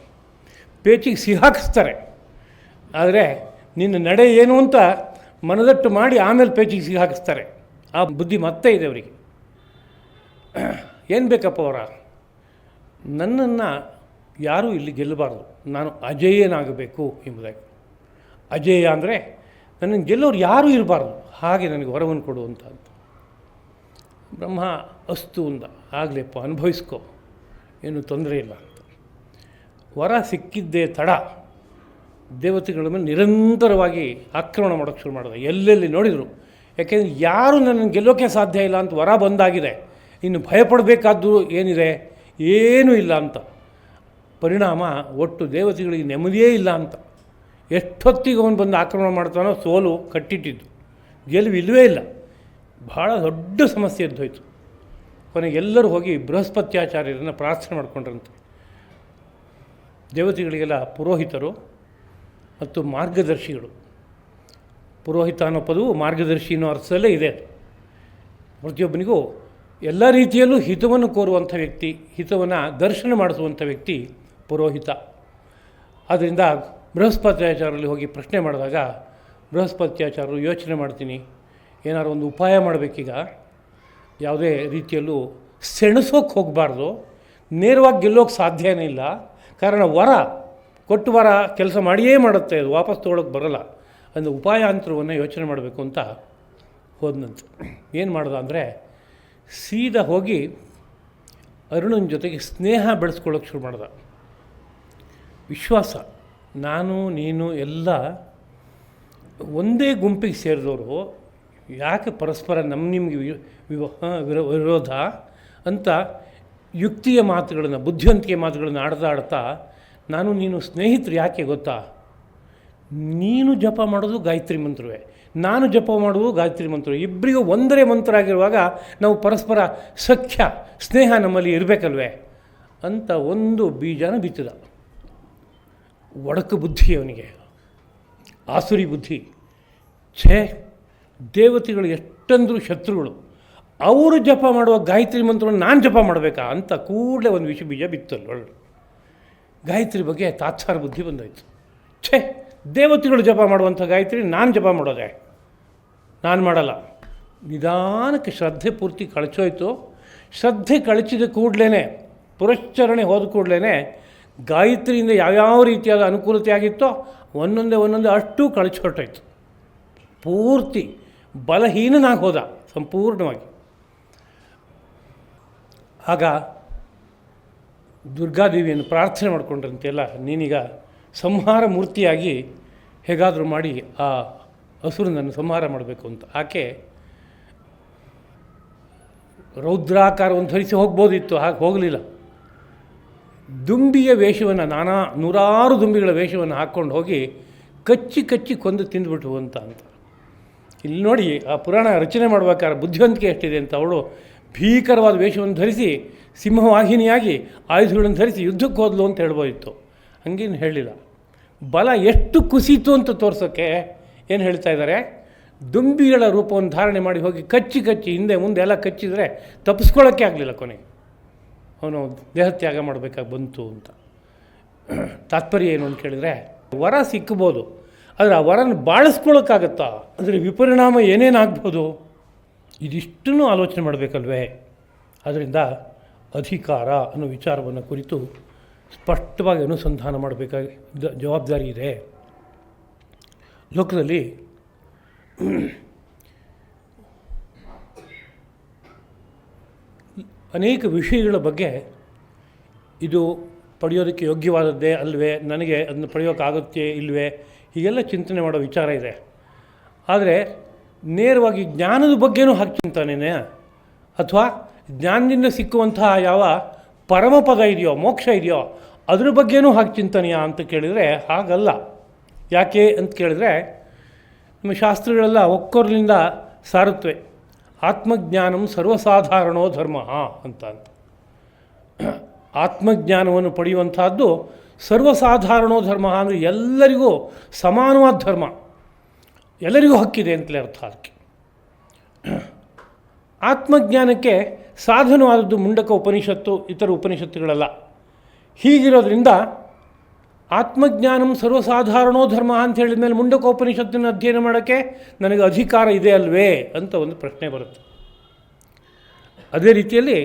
Speaker 1: ಪೇಚಿಗೆ ಸಿಹಾಕಿಸ್ತಾರೆ, ಆದರೆ ನಿನ್ನ ನಡೆ ಏನು ಅಂತ ಮನದಟ್ಟು ಮಾಡಿ ಆಮೇಲೆ ಪೇಚಿಗೆ ಸಿಹಾಕಿಸ್ತಾರೆ. ಆ ಬುದ್ಧಿ ಮತ್ತೆ ಇದೆ ಅವರಿಗೆ. ಏನು ಬೇಕಪ್ಪ ಅವರ, ನನ್ನನ್ನು ಯಾರೂ ಇಲ್ಲಿ ಗೆಲ್ಲಬಾರ್ದು, ನಾನು ಅಜೇಯನಾಗಬೇಕು ಎಂಬುದಾಗಿ. ಅಜೇಯ ಅಂದರೆ ನನ್ನನ್ನು ಗೆಲ್ಲೋರು ಯಾರೂ ಇರಬಾರ್ದು, ಹಾಗೆ ನನಗೆ ವರವನ್ನು ಕೊಡುವಂಥ ಅಂತ. ಬ್ರಹ್ಮ ಅಸ್ತು ಅಂದ. ಆಗಲೇಪ್ಪ, ಅನುಭವಿಸ್ಕೋ, ಏನೂ ತೊಂದರೆ ಇಲ್ಲ ಅಂತ. ವರ ಸಿಕ್ಕಿದ್ದೇ ತಡ ದೇವತೆಗಳ ಮೇಲೆ ನಿರಂತರವಾಗಿ ಆಕ್ರಮಣ ಮಾಡೋಕ್ಕೆ ಶುರು ಮಾಡಿದೆ. ಎಲ್ಲೆಲ್ಲಿ ನೋಡಿದರು. ಯಾಕೆಂದರೆ ಯಾರೂ ನನ್ನನ್ನು ಗೆಲ್ಲೋಕ್ಕೆ ಸಾಧ್ಯ ಇಲ್ಲ ಅಂತ ವರ ಬಂದಾಗಿದೆ. ಇನ್ನು ಭಯಪಡಬೇಕಾದ್ದು ಏನಿದೆ, ಏನೂ ಇಲ್ಲ ಅಂತ. ಪರಿಣಾಮ ಒಟ್ಟು ದೇವತೆಗಳಿಗೆ ನೆಮ್ಮದಿಯೇ ಇಲ್ಲ ಅಂತ. ಎಷ್ಟೊತ್ತಿಗೆ ಅವನು ಬಂದು ಆಕ್ರಮಣ ಮಾಡ್ತಾನೋ ಸೋಲು ಕಟ್ಟಿಟ್ಟಿದ್ದು, ಗೆಲುವು ಇಲ್ಲವೇ ಇಲ್ಲ. ಭಾಳ ದೊಡ್ಡ ಸಮಸ್ಯೆ ಎದ್ದೋಯ್ತು. ಕೊನೆಗೆ ಎಲ್ಲರೂ ಹೋಗಿ ಬೃಹಸ್ಪತ್ಯಾಚಾರ್ಯರನ್ನು ಪ್ರಾರ್ಥನೆ ಮಾಡಿಕೊಂಡ್ರಂತೆ. ದೇವತೆಗಳಿಗೆಲ್ಲ ಪುರೋಹಿತರು ಮತ್ತು ಮಾರ್ಗದರ್ಶಿಗಳು. ಪುರೋಹಿತ ಅನ್ನೋ ಪದವು ಮಾರ್ಗದರ್ಶಿ ಅನ್ನೋ ಅರ್ಥದಲ್ಲೇ ಇದೆ. ಪ್ರತಿಯೊಬ್ಬನಿಗೂ ಎಲ್ಲ ರೀತಿಯಲ್ಲೂ ಹಿತವನ್ನು ಕೋರುವಂಥ ವ್ಯಕ್ತಿ, ಹಿತವನ್ನು ದರ್ಶನ ಮಾಡಿಸುವಂಥ ವ್ಯಕ್ತಿ ಪುರೋಹಿತ. ಆದ್ದರಿಂದ ಬೃಹಸ್ಪತ್ಯಾಚಾರ್ಯರಲ್ಲಿ ಹೋಗಿ ಪ್ರಶ್ನೆ ಮಾಡಿದಾಗ ಬೃಹಸ್ಪತ್ಯಾಚಾರ್ಯರು ಯೋಚನೆ ಮಾಡ್ತೀನಿ, ಏನಾದ್ರು ಒಂದು ಉಪಾಯ ಮಾಡಬೇಕೀಗ. ಯಾವುದೇ ರೀತಿಯಲ್ಲೂ ಸೆಣಸೋಕ್ಕೆ ಹೋಗಬಾರ್ದು, ನೇರವಾಗಿ ಗೆಲ್ಲೋಕ್ಕೆ ಸಾಧ್ಯನೇ ಇಲ್ಲ. ಕಾರಣ ವರ ಕೊಟ್ಟು ವರ ಕೆಲಸ ಮಾಡಿಯೇ ಮಾಡುತ್ತೆ, ಅದು ವಾಪಸ್ ತೊಗೊಳಕ್ಕೆ ಬರೋಲ್ಲ. ಅಂದರೆ ಉಪಾಯಾಂತರವನ್ನು ಯೋಚನೆ ಮಾಡಬೇಕು ಅಂತ ಹೋದನಂತೆ. ಏನು ಮಾಡ್ದ ಅಂದರೆ ಸೀದಾ ಹೋಗಿ ಅರುಣನ ಜೊತೆಗೆ ಸ್ನೇಹ ಬೆಳೆಸ್ಕೊಳ್ಳೋಕೆ ಶುರು ಮಾಡ್ದ. ವಿಶ್ವಾಸ, ನಾನು ನೀನು ಎಲ್ಲ ಒಂದೇ ಗುಂಪಿಗೆ ಸೇರಿದವರು, ಯಾಕೆ ಪರಸ್ಪರ ನಿಮಗೆ ವಿರೋಧ ಅಂತ ಯುಕ್ತಿಯ ಮಾತುಗಳನ್ನು, ಬುದ್ಧಿವಂತಿಕೆ ಮಾತುಗಳನ್ನು ಆಡ್ತಾ ನಾನು ನೀನು ಸ್ನೇಹಿತರು. ಯಾಕೆ ಗೊತ್ತಾ, ನೀನು ಜಪ ಮಾಡೋದು ಗಾಯತ್ರಿ ಮಂತ್ರವೇ, ನಾನು ಜಪ ಮಾಡುವುದು ಗಾಯತ್ರಿ ಮಂತ್ರ. ಇಬ್ಬರಿಗೂ ಒಂದರೇ ಮಂತ್ರ ಆಗಿರುವಾಗ ನಾವು ಪರಸ್ಪರ ಸಖ್ಯ ಸ್ನೇಹ ನಮ್ಮಲ್ಲಿ ಇರಬೇಕಲ್ವೇ ಅಂತ ಒಂದು ಬೀಜನ ಬಿತ್ತಿದ. ಒಡಕು ಬುದ್ಧಿ ಅವನಿಗೆ, ಆಸುರಿ ಬುದ್ಧಿ. ದೇವತೆಗಳು ಎಷ್ಟಂದರೂ ಶತ್ರುಗಳು, ಅವರು ಜಪ ಮಾಡುವ ಗಾಯತ್ರಿ ಮಂತ್ರವನ್ನು ನಾನು ಜಪ ಮಾಡಬೇಕಾ ಅಂತ ಕೂಡಲೇ ಒಂದು ವಿಷ ಬೀಜ ಬಿತ್ತಲ್ಲ ಒಳ್ಳೆ. ಗಾಯತ್ರಿ ಬಗ್ಗೆ ತಾತ್ಸಾರ ಬುದ್ಧಿ ಬಂದಾಯಿತು. ದೇವತೆಗಳು ಜಪ ಮಾಡುವಂಥ ಗಾಯತ್ರಿ ನಾನು ಜಪ ಮಾಡೋದೆ, ನಾನು ಮಾಡಲ್ಲ. ನಿಧಾನಕ್ಕೆ ಶ್ರದ್ಧೆ ಪೂರ್ತಿ ಕಳಚೋಯ್ತು. ಶ್ರದ್ಧೆ ಕಳಚಿದ ಕೂಡಲೇ, ಪುರಶ್ಚರಣೆ ಹೋದ ಕೂಡಲೇ ಗಾಯತ್ರಿಯಿಂದ ಯಾವ್ಯಾವ ರೀತಿಯಾದ ಅನುಕೂಲತೆ ಆಗಿತ್ತೋ ಒಂದೊಂದೇ ಅಷ್ಟು ಕಳಚಿ ಹೊರಟೋಯ್ತು. ಪೂರ್ತಿ ಬಲಹೀನನಾಗಿ ಹೋದ ಸಂಪೂರ್ಣವಾಗಿ. ಆಗ ದುರ್ಗಾದೇವಿಯನ್ನು ಪ್ರಾರ್ಥನೆ ಮಾಡಿಕೊಂಡ್ರಂತೆಲ್ಲ, ನೀನೀಗ ಸಂಹಾರ ಮೂರ್ತಿಯಾಗಿ ಹೇಗಾದರೂ ಮಾಡಿ ಆ ಹಸುರನನ್ನು ಸಂಹಾರ ಮಾಡಬೇಕು ಅಂತ. ಆಕೆ ರೌದ್ರಾಕಾರವನ್ನು ಧರಿಸಿ ಹೋಗ್ಬೋದಿತ್ತು, ಹಾಗೆ ಹೋಗಲಿಲ್ಲ. ದುಂಬಿಯ ವೇಷವನ್ನು, ನೂರಾರು ದುಂಬಿಗಳ ವೇಷವನ್ನು ಹಾಕ್ಕೊಂಡು ಹೋಗಿ ಕಚ್ಚಿ ಕೊಂದು ತಿಂದುಬಿಟ್ಟು ಅಂತ. ಇಲ್ಲಿ ನೋಡಿ, ಆ ಪುರಾಣ ರಚನೆ ಮಾಡಬೇಕಾದ್ರೆ ಬುದ್ಧಿವಂತಿಕೆ ಎಷ್ಟಿದೆ ಅಂತ. ಅವಳು ಭೀಕರವಾದ ವೇಷವನ್ನು ಧರಿಸಿ ಸಿಂಹವಾಹಿನಿಯಾಗಿ ಆಯುಧಗಳನ್ನು ಧರಿಸಿ ಯುದ್ಧಕ್ಕೆ ಹೋದ್ಲು ಅಂತ ಹೇಳ್ಬೋದಿತ್ತು. ಹಂಗೇನು ಹೇಳಲಿಲ್ಲ. ಬಲ ಎಷ್ಟು ಕುಸಿತು ಅಂತ ತೋರ್ಸೋಕ್ಕೆ ಏನು ಹೇಳ್ತಾ ಇದ್ದಾರೆ, ದುಂಬಿಗಳ ರೂಪವನ್ನು ಧಾರಣೆ ಮಾಡಿ ಹೋಗಿ ಕಚ್ಚಿ ಹಿಂದೆ ಮುಂದೆ ಎಲ್ಲ ಕಚ್ಚಿದರೆ ತಪ್ಪಿಸ್ಕೊಳ್ಳೋಕ್ಕೆ ಆಗಲಿಲ್ಲ. ಕೊನೆಗೆ ಅವನು ದೇಹತ್ಯಾಗ ಮಾಡಬೇಕಾಗಿ ಬಂತು ಅಂತ. ತಾತ್ಪರ್ಯ ಏನು ಅಂತ ಕೇಳಿದರೆ, ವರ ಸಿಕ್ಕಬೋದು, ಆದರೆ ಆ ವರನ ಬಾಳಿಸ್ಕೊಳ್ಳೋಕ್ಕಾಗತ್ತಾ, ಅದರ ವಿಪರಿಣಾಮ ಏನೇನಾಗ್ಬೋದು, ಇದಿಷ್ಟನ್ನು ಆಲೋಚನೆ ಮಾಡಬೇಕಲ್ವೇ. ಅದರಿಂದ ಅಧಿಕಾರ ಅನ್ನೋ ವಿಚಾರವನ್ನು ಕುರಿತು ಸ್ಪಷ್ಟವಾಗಿ ಅನುಸಂಧಾನ ಮಾಡಬೇಕಾಗಿ ಜವಾಬ್ದಾರಿ ಇದೆ. ಲೋಕದಲ್ಲಿ ಅನೇಕ ವಿಷಯಗಳ ಬಗ್ಗೆ ಇದು ಪಡೆಯೋದಕ್ಕೆ ಯೋಗ್ಯವಾದದ್ದೇ ಅಲ್ವೇ, ನನಗೆ ಅದನ್ನು ಪಡೆಯೋಕ್ಕಾಗುತ್ತೆ ಇಲ್ವೇ, ಹೀಗೆಲ್ಲ ಚಿಂತನೆ ಮಾಡೋ ವಿಚಾರ ಇದೆ. ಆದರೆ ನೇರವಾಗಿ ಜ್ಞಾನದ ಬಗ್ಗೆನೂ ಹಾಕಿ ಚಿಂತನೆಯೇ, ಅಥವಾ ಜ್ಞಾನದಿಂದ ಸಿಕ್ಕುವಂತಹ ಯಾವ ಪರಮಪದ ಇದೆಯೋ, ಮೋಕ್ಷ ಇದೆಯೋ, ಅದ್ರ ಬಗ್ಗೆನೂ ಹಾಕಿ ಚಿಂತನೆಯಾ ಅಂತ ಕೇಳಿದರೆ ಹಾಗಲ್ಲ. ಯಾಕೆ ಅಂತ ಕೇಳಿದರೆ, ನಮ್ಮ ಶಾಸ್ತ್ರಗಳೆಲ್ಲ ಒಕ್ಕೊರಲಿಂದ ಸಾರುತ್ತವೆ. ಆತ್ಮಜ್ಞಾನಂ ಸರ್ವಸಾಧಾರಣೋ ಧರ್ಮ ಅಂತ. ಆತ್ಮಜ್ಞಾನವನ್ನು ಪಡೆಯುವಂತಹದ್ದು ಸರ್ವಸಾಧಾರಣೋ ಧರ್ಮ ಅಂದರೆ ಎಲ್ಲರಿಗೂ ಸಮಾನವಾದ ಧರ್ಮ, ಎಲ್ಲರಿಗೂ ಹಕ್ಕಿದೆ ಅಂತಲೇ ಅರ್ಥ. ಅದಕ್ಕೆ ಆತ್ಮಜ್ಞಾನಕ್ಕೆ ಸಾಧನವಾದದ್ದು ಮುಂಡಕ ಉಪನಿಷತ್ತು, ಇತರ ಉಪನಿಷತ್ತುಗಳೆಲ್ಲ. ಹೀಗಿರೋದ್ರಿಂದ ಆತ್ಮಜ್ಞಾನಂ ಸರ್ವಸಾಧಾರಣೋ ಧರ್ಮ ಅಂತ ಹೇಳಿದ ಮೇಲೆ ಮುಂಡಕೋಪನಿಷತ್ತನ್ನು ಅಧ್ಯಯನ ಮಾಡೋಕ್ಕೆ ನನಗೆ ಅಧಿಕಾರ ಇದೆ ಅಲ್ವೇ ಅಂತ ಒಂದು ಪ್ರಶ್ನೆ ಬರುತ್ತೆ. ಅದೇ ರೀತಿಯಲ್ಲಿ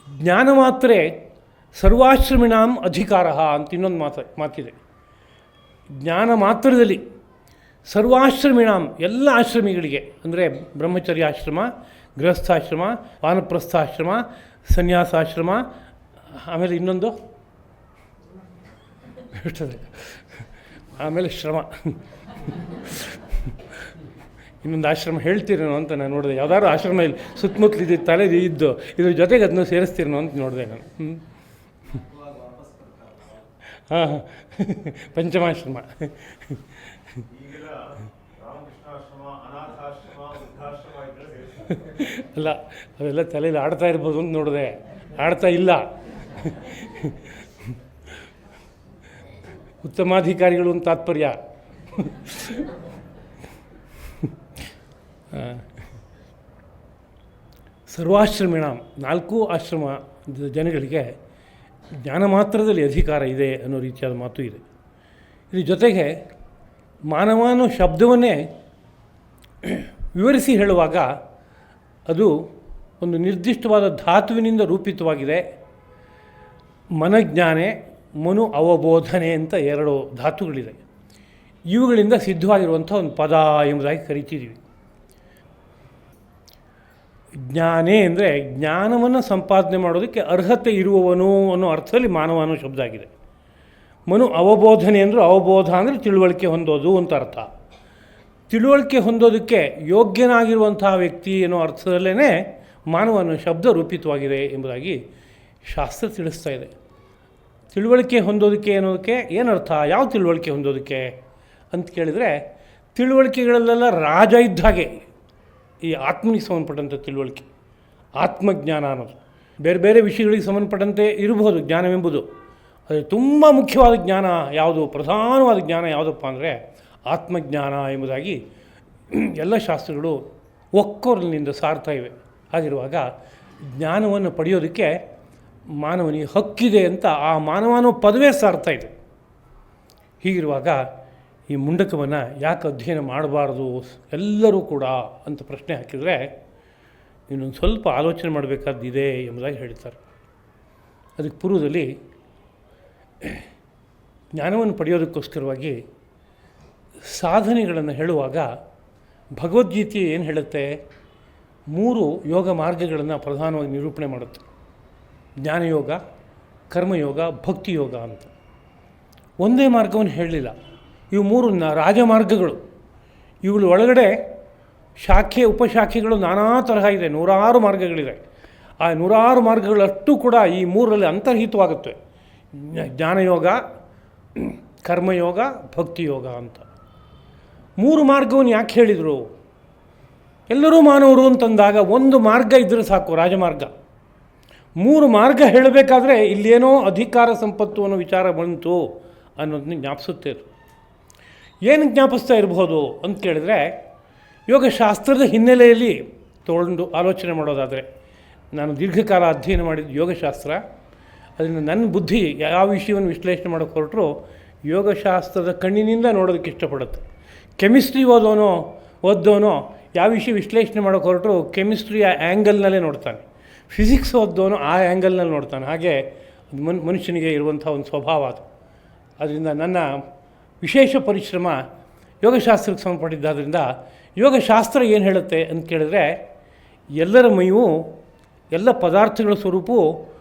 Speaker 1: ಜ್ಞಾನ ಮಾತ್ರ ಸರ್ವಾಶ್ರಮಿಣಾಂ ಅಧಿಕಾರ ಅಂತ ಇನ್ನೊಂದು ಮಾತಿದೆ. ಜ್ಞಾನ ಮಾತ್ರದಲ್ಲಿ ಸರ್ವಾಶ್ರಮಿಣಾಂ ಎಲ್ಲ ಆಶ್ರಮಿಗಳಿಗೆ, ಅಂದರೆ ಬ್ರಹ್ಮಚರ್ಯಾಶ್ರಮ, ಗೃಹಸ್ಥಾಶ್ರಮ, ವಾನಪ್ರಸ್ಥಾಶ್ರಮ, ಸನ್ಯಾಸಾಶ್ರಮ, ಆಮೇಲೆ ಇನ್ನೊಂದು ಆಮೇಲೆ ಶ್ರಮ, ಇನ್ನೊಂದು ಆಶ್ರಮ ಹೇಳ್ತೀರೇನೋ ಅಂತ ನಾನು ನೋಡಿದೆ. ಯಾವುದಾದ್ರು ಆಶ್ರಮ ಇಲ್ಲಿ ಸುತ್ತಮುತ್ತಲಿದ್ದು ತಲೆ ಇದ್ದು ಇದ್ರ ಜೊತೆಗೆ ಅದನ್ನು ಸೇರಿಸ್ತೀರೇನೋ ಅಂತ ನೋಡಿದೆ ನಾನು. ಹಾಂ, ಪಂಚಮಾಶ್ರಮ. ಅಲ್ಲ, ಅವೆಲ್ಲ ತಲೆಯಲ್ಲಿ ಆಡ್ತಾ ಇರ್ಬೋದು ಅಂತ ನೋಡಿದೆ, ಆಡ್ತಾ ಇಲ್ಲ. ಉತ್ತಮಾಧಿಕಾರಿಗಳು ಅಂತ ತಾತ್ಪರ್ಯ. ಸರ್ವಾಶ್ರಮಿಣ 4 ಆಶ್ರಮ ಜನಗಳಿಗೆ ಜ್ಞಾನ ಮಾತ್ರದಲ್ಲಿ ಅಧಿಕಾರ ಇದೆ ಅನ್ನೋ ರೀತಿಯಾದ ಮಾತು ಇದೆ. ಇದ್ರ ಜೊತೆಗೆ ಮಾನವ ಅನ್ನೋ ಶಬ್ದವನ್ನೇ ವಿವರಿಸಿ ಹೇಳುವಾಗ ಅದು ಒಂದು ನಿರ್ದಿಷ್ಟವಾದ ಧಾತುವಿನಿಂದ ರೂಪಿತವಾಗಿದೆ. ಮನಜ್ಞಾನೆ, ಮನು ಅವಬೋಧನೆ ಅಂತ 2 ಧಾತುಗಳಿದೆ. ಇವುಗಳಿಂದ ಸಿದ್ಧವಾಗಿರುವಂಥ ಒಂದು ಪದ ಎಂಬುದಾಗಿ ಕರಿತಿದ್ದೀವಿ. ಜ್ಞಾನೇ ಅಂದರೆ ಜ್ಞಾನವನ್ನು ಸಂಪಾದನೆ ಮಾಡೋದಕ್ಕೆ ಅರ್ಹತೆ ಇರುವವನು ಅನ್ನೋ ಅರ್ಥದಲ್ಲಿ ಮಾನವ ಅನ್ನೋ ಶಬ್ದ ಆಗಿದೆ. ಮನು ಅವಬೋಧನೆ ಅಂದರೆ, ಅವಬೋಧ ಅಂದರೆ ತಿಳುವಳಿಕೆ ಹೊಂದೋದು ಅಂತ ಅರ್ಥ. ತಿಳುವಳಿಕೆ ಹೊಂದೋದಕ್ಕೆ ಯೋಗ್ಯನಾಗಿರುವಂತಹ ವ್ಯಕ್ತಿ ಅನ್ನೋ ಅರ್ಥದಲ್ಲೇ ಮಾನವ ಅನ್ನೋ ಶಬ್ದ ರೂಪಿತವಾಗಿದೆ ಎಂಬುದಾಗಿ ಶಾಸ್ತ್ರ ತಿಳಿಸ್ತಾ ಇದೆ. ತಿಳುವಳಿಕೆ ಹೊಂದೋದಕ್ಕೆ ಅನ್ನೋದಕ್ಕೆ ಏನರ್ಥ, ಯಾವ ತಿಳುವಳಿಕೆ ಹೊಂದೋದಕ್ಕೆ ಅಂತ ಕೇಳಿದರೆ, ತಿಳುವಳಿಕೆಗಳಲ್ಲೆಲ್ಲ ರಾಜ ಇದ್ದ ಹಾಗೆ ಈ ಆತ್ಮನಿಗೆ ಸಂಬಂಧಪಟ್ಟಂಥ ತಿಳುವಳಿಕೆ, ಆತ್ಮಜ್ಞಾನ ಅನ್ನೋದು. ಬೇರೆ ಬೇರೆ ವಿಷಯಗಳಿಗೆ ಸಂಬಂಧಪಟ್ಟಂತೆ ಇರಬಹುದು ಜ್ಞಾನವೆಂಬುದು. ಅದು ತುಂಬ ಮುಖ್ಯವಾದ ಜ್ಞಾನ ಯಾವುದು, ಪ್ರಧಾನವಾದ ಜ್ಞಾನ ಯಾವುದಪ್ಪ ಅಂದರೆ ಆತ್ಮಜ್ಞಾನ ಎಂಬುದಾಗಿ ಎಲ್ಲ ಶಾಸ್ತ್ರಗಳು ಒಕ್ಕೊರಲಿನಿಂದ ಸಾರ್ತಾ ಇವೆ. ಹಾಗಿರುವಾಗ ಜ್ಞಾನವನ್ನು ಪಡೆಯೋದಕ್ಕೆ ಮಾನವನಿಗೆ ಹಕ್ಕಿದೆ ಅಂತ ಆ ಮಾನವನೋ ಪದವೇ ಸಾರ್ತಾ ಇದೆ. ಹೀಗಿರುವಾಗ ಈ ಮುಂಡಕವನ್ನು ಯಾಕೆ ಅಧ್ಯಯನ ಮಾಡಬಾರ್ದು ಎಲ್ಲರೂ ಕೂಡ ಅಂತ ಪ್ರಶ್ನೆ ಹಾಕಿದರೆ, ಇನ್ನೊಂದು ಸ್ವಲ್ಪ ಆಲೋಚನೆ ಮಾಡಬೇಕಾದ್ದಿದೆ ಎಂಬುದಾಗಿ ಹೇಳ್ತಾರೆ. ಅದಕ್ಕೆ ಪೂರ್ವದಲ್ಲಿ ಜ್ಞಾನವನ್ನು ಪಡೆಯೋದಕ್ಕೋಸ್ಕರವಾಗಿ ಸಾಧನೆಗಳನ್ನು ಹೇಳುವಾಗ ಭಗವದ್ಗೀತೆ ಏನು ಹೇಳುತ್ತೆ, 3 ಯೋಗ ಮಾರ್ಗಗಳನ್ನು ಪ್ರಧಾನವಾಗಿ ನಿರೂಪಣೆ ಮಾಡುತ್ತೆ. ಜ್ಞಾನಯೋಗ, ಕರ್ಮಯೋಗ, ಭಕ್ತಿಯೋಗ ಅಂತ. ಒಂದೇ ಮಾರ್ಗವನ್ನು ಹೇಳಲಿಲ್ಲ. ಇವು 3 ರಾಜಮಾರ್ಗಗಳು. ಇವುಗಳ ಒಳಗಡೆ ಶಾಖೆ ಉಪಶಾಖೆಗಳು ನಾನಾ ತರಹ ಇದೆ, 100 ಮಾರ್ಗಗಳಿದೆ. ಆ 100 ಮಾರ್ಗಗಳಷ್ಟು ಕೂಡ ಈ 3ರಲ್ಲಿ ಅಂತರ್ಹಿತವಾಗುತ್ತೆ. ಜ್ಞಾನಯೋಗ, ಕರ್ಮಯೋಗ, ಭಕ್ತಿಯೋಗ ಅಂತ 3 ಮಾರ್ಗವನ್ನು ಯಾಕೆ ಹೇಳಿದರು? ಎಲ್ಲರೂ ಮಾನವರು ಅಂತಂದಾಗ ಒಂದು ಮಾರ್ಗ ಇದ್ದರೆ ಸಾಕು, ರಾಜಮಾರ್ಗ. 3 ಮಾರ್ಗ ಹೇಳಬೇಕಾದ್ರೆ ಇಲ್ಲೇನೋ ಅಧಿಕಾರ ಸಂಪತ್ತು ಅನ್ನೋ ವಿಚಾರ ಬಂತು ಅನ್ನೋದನ್ನ ಜ್ಞಾಪಿಸುತ್ತೆ. ಏನು ಜ್ಞಾಪಿಸ್ತಾ ಇರಬಹುದು ಅಂತ ಕೇಳಿದರೆ, ಯೋಗಶಾಸ್ತ್ರದ ಹಿನ್ನೆಲೆಯಲ್ಲಿ ತೊಗೊಂಡು ಆಲೋಚನೆ ಮಾಡೋದಾದರೆ, ನಾನು ದೀರ್ಘಕಾಲ ಅಧ್ಯಯನ ಮಾಡಿದ ಯೋಗಶಾಸ್ತ್ರ, ಅದರಿಂದ ನನ್ನ ಬುದ್ಧಿ ಯಾವ ವಿಷಯವನ್ನು ವಿಶ್ಲೇಷಣೆ ಮಾಡೋಕ್ಕೆ ಹೊರಟರು ಯೋಗಶಾಸ್ತ್ರದ ಕಣ್ಣಿನಿಂದ ನೋಡೋದಕ್ಕೆ ಇಷ್ಟಪಡುತ್ತೆ. ಕೆಮಿಸ್ಟ್ರಿ ಓದೋನೋ ಯಾವ ವಿಷಯ ವಿಶ್ಲೇಷಣೆ ಮಾಡೋಕ್ಕೆ ಹೊರಟರು ಕೆಮಿಸ್ಟ್ರಿಯ ಆ್ಯಂಗಲ್ನಲ್ಲೇ ನೋಡ್ತಾನೆ. ಫಿಸಿಕ್ಸ್ ಓದೋನು ಆ ಆ್ಯಂಗಲ್ನಲ್ಲಿ ನೋಡ್ತಾನೆ. ಹಾಗೆ ಮನುಷ್ಯನಿಗೆ ಇರುವಂಥ ಒಂದು ಸ್ವಭಾವ ಅದು. ಅದರಿಂದ ನನ್ನ ವಿಶೇಷ ಪರಿಶ್ರಮ ಯೋಗಶಾಸ್ತ್ರಕ್ಕೆ ಸಂಬಂಧಪಟ್ಟಿದ್ದಾದ್ರಿಂದ ಯೋಗಶಾಸ್ತ್ರ ಏನು ಹೇಳುತ್ತೆ ಅಂತ ಕೇಳಿದ್ರೆ, ಎಲ್ಲರ ಮೈಯೂ ಎಲ್ಲ ಪದಾರ್ಥಗಳ ಸ್ವರೂಪವು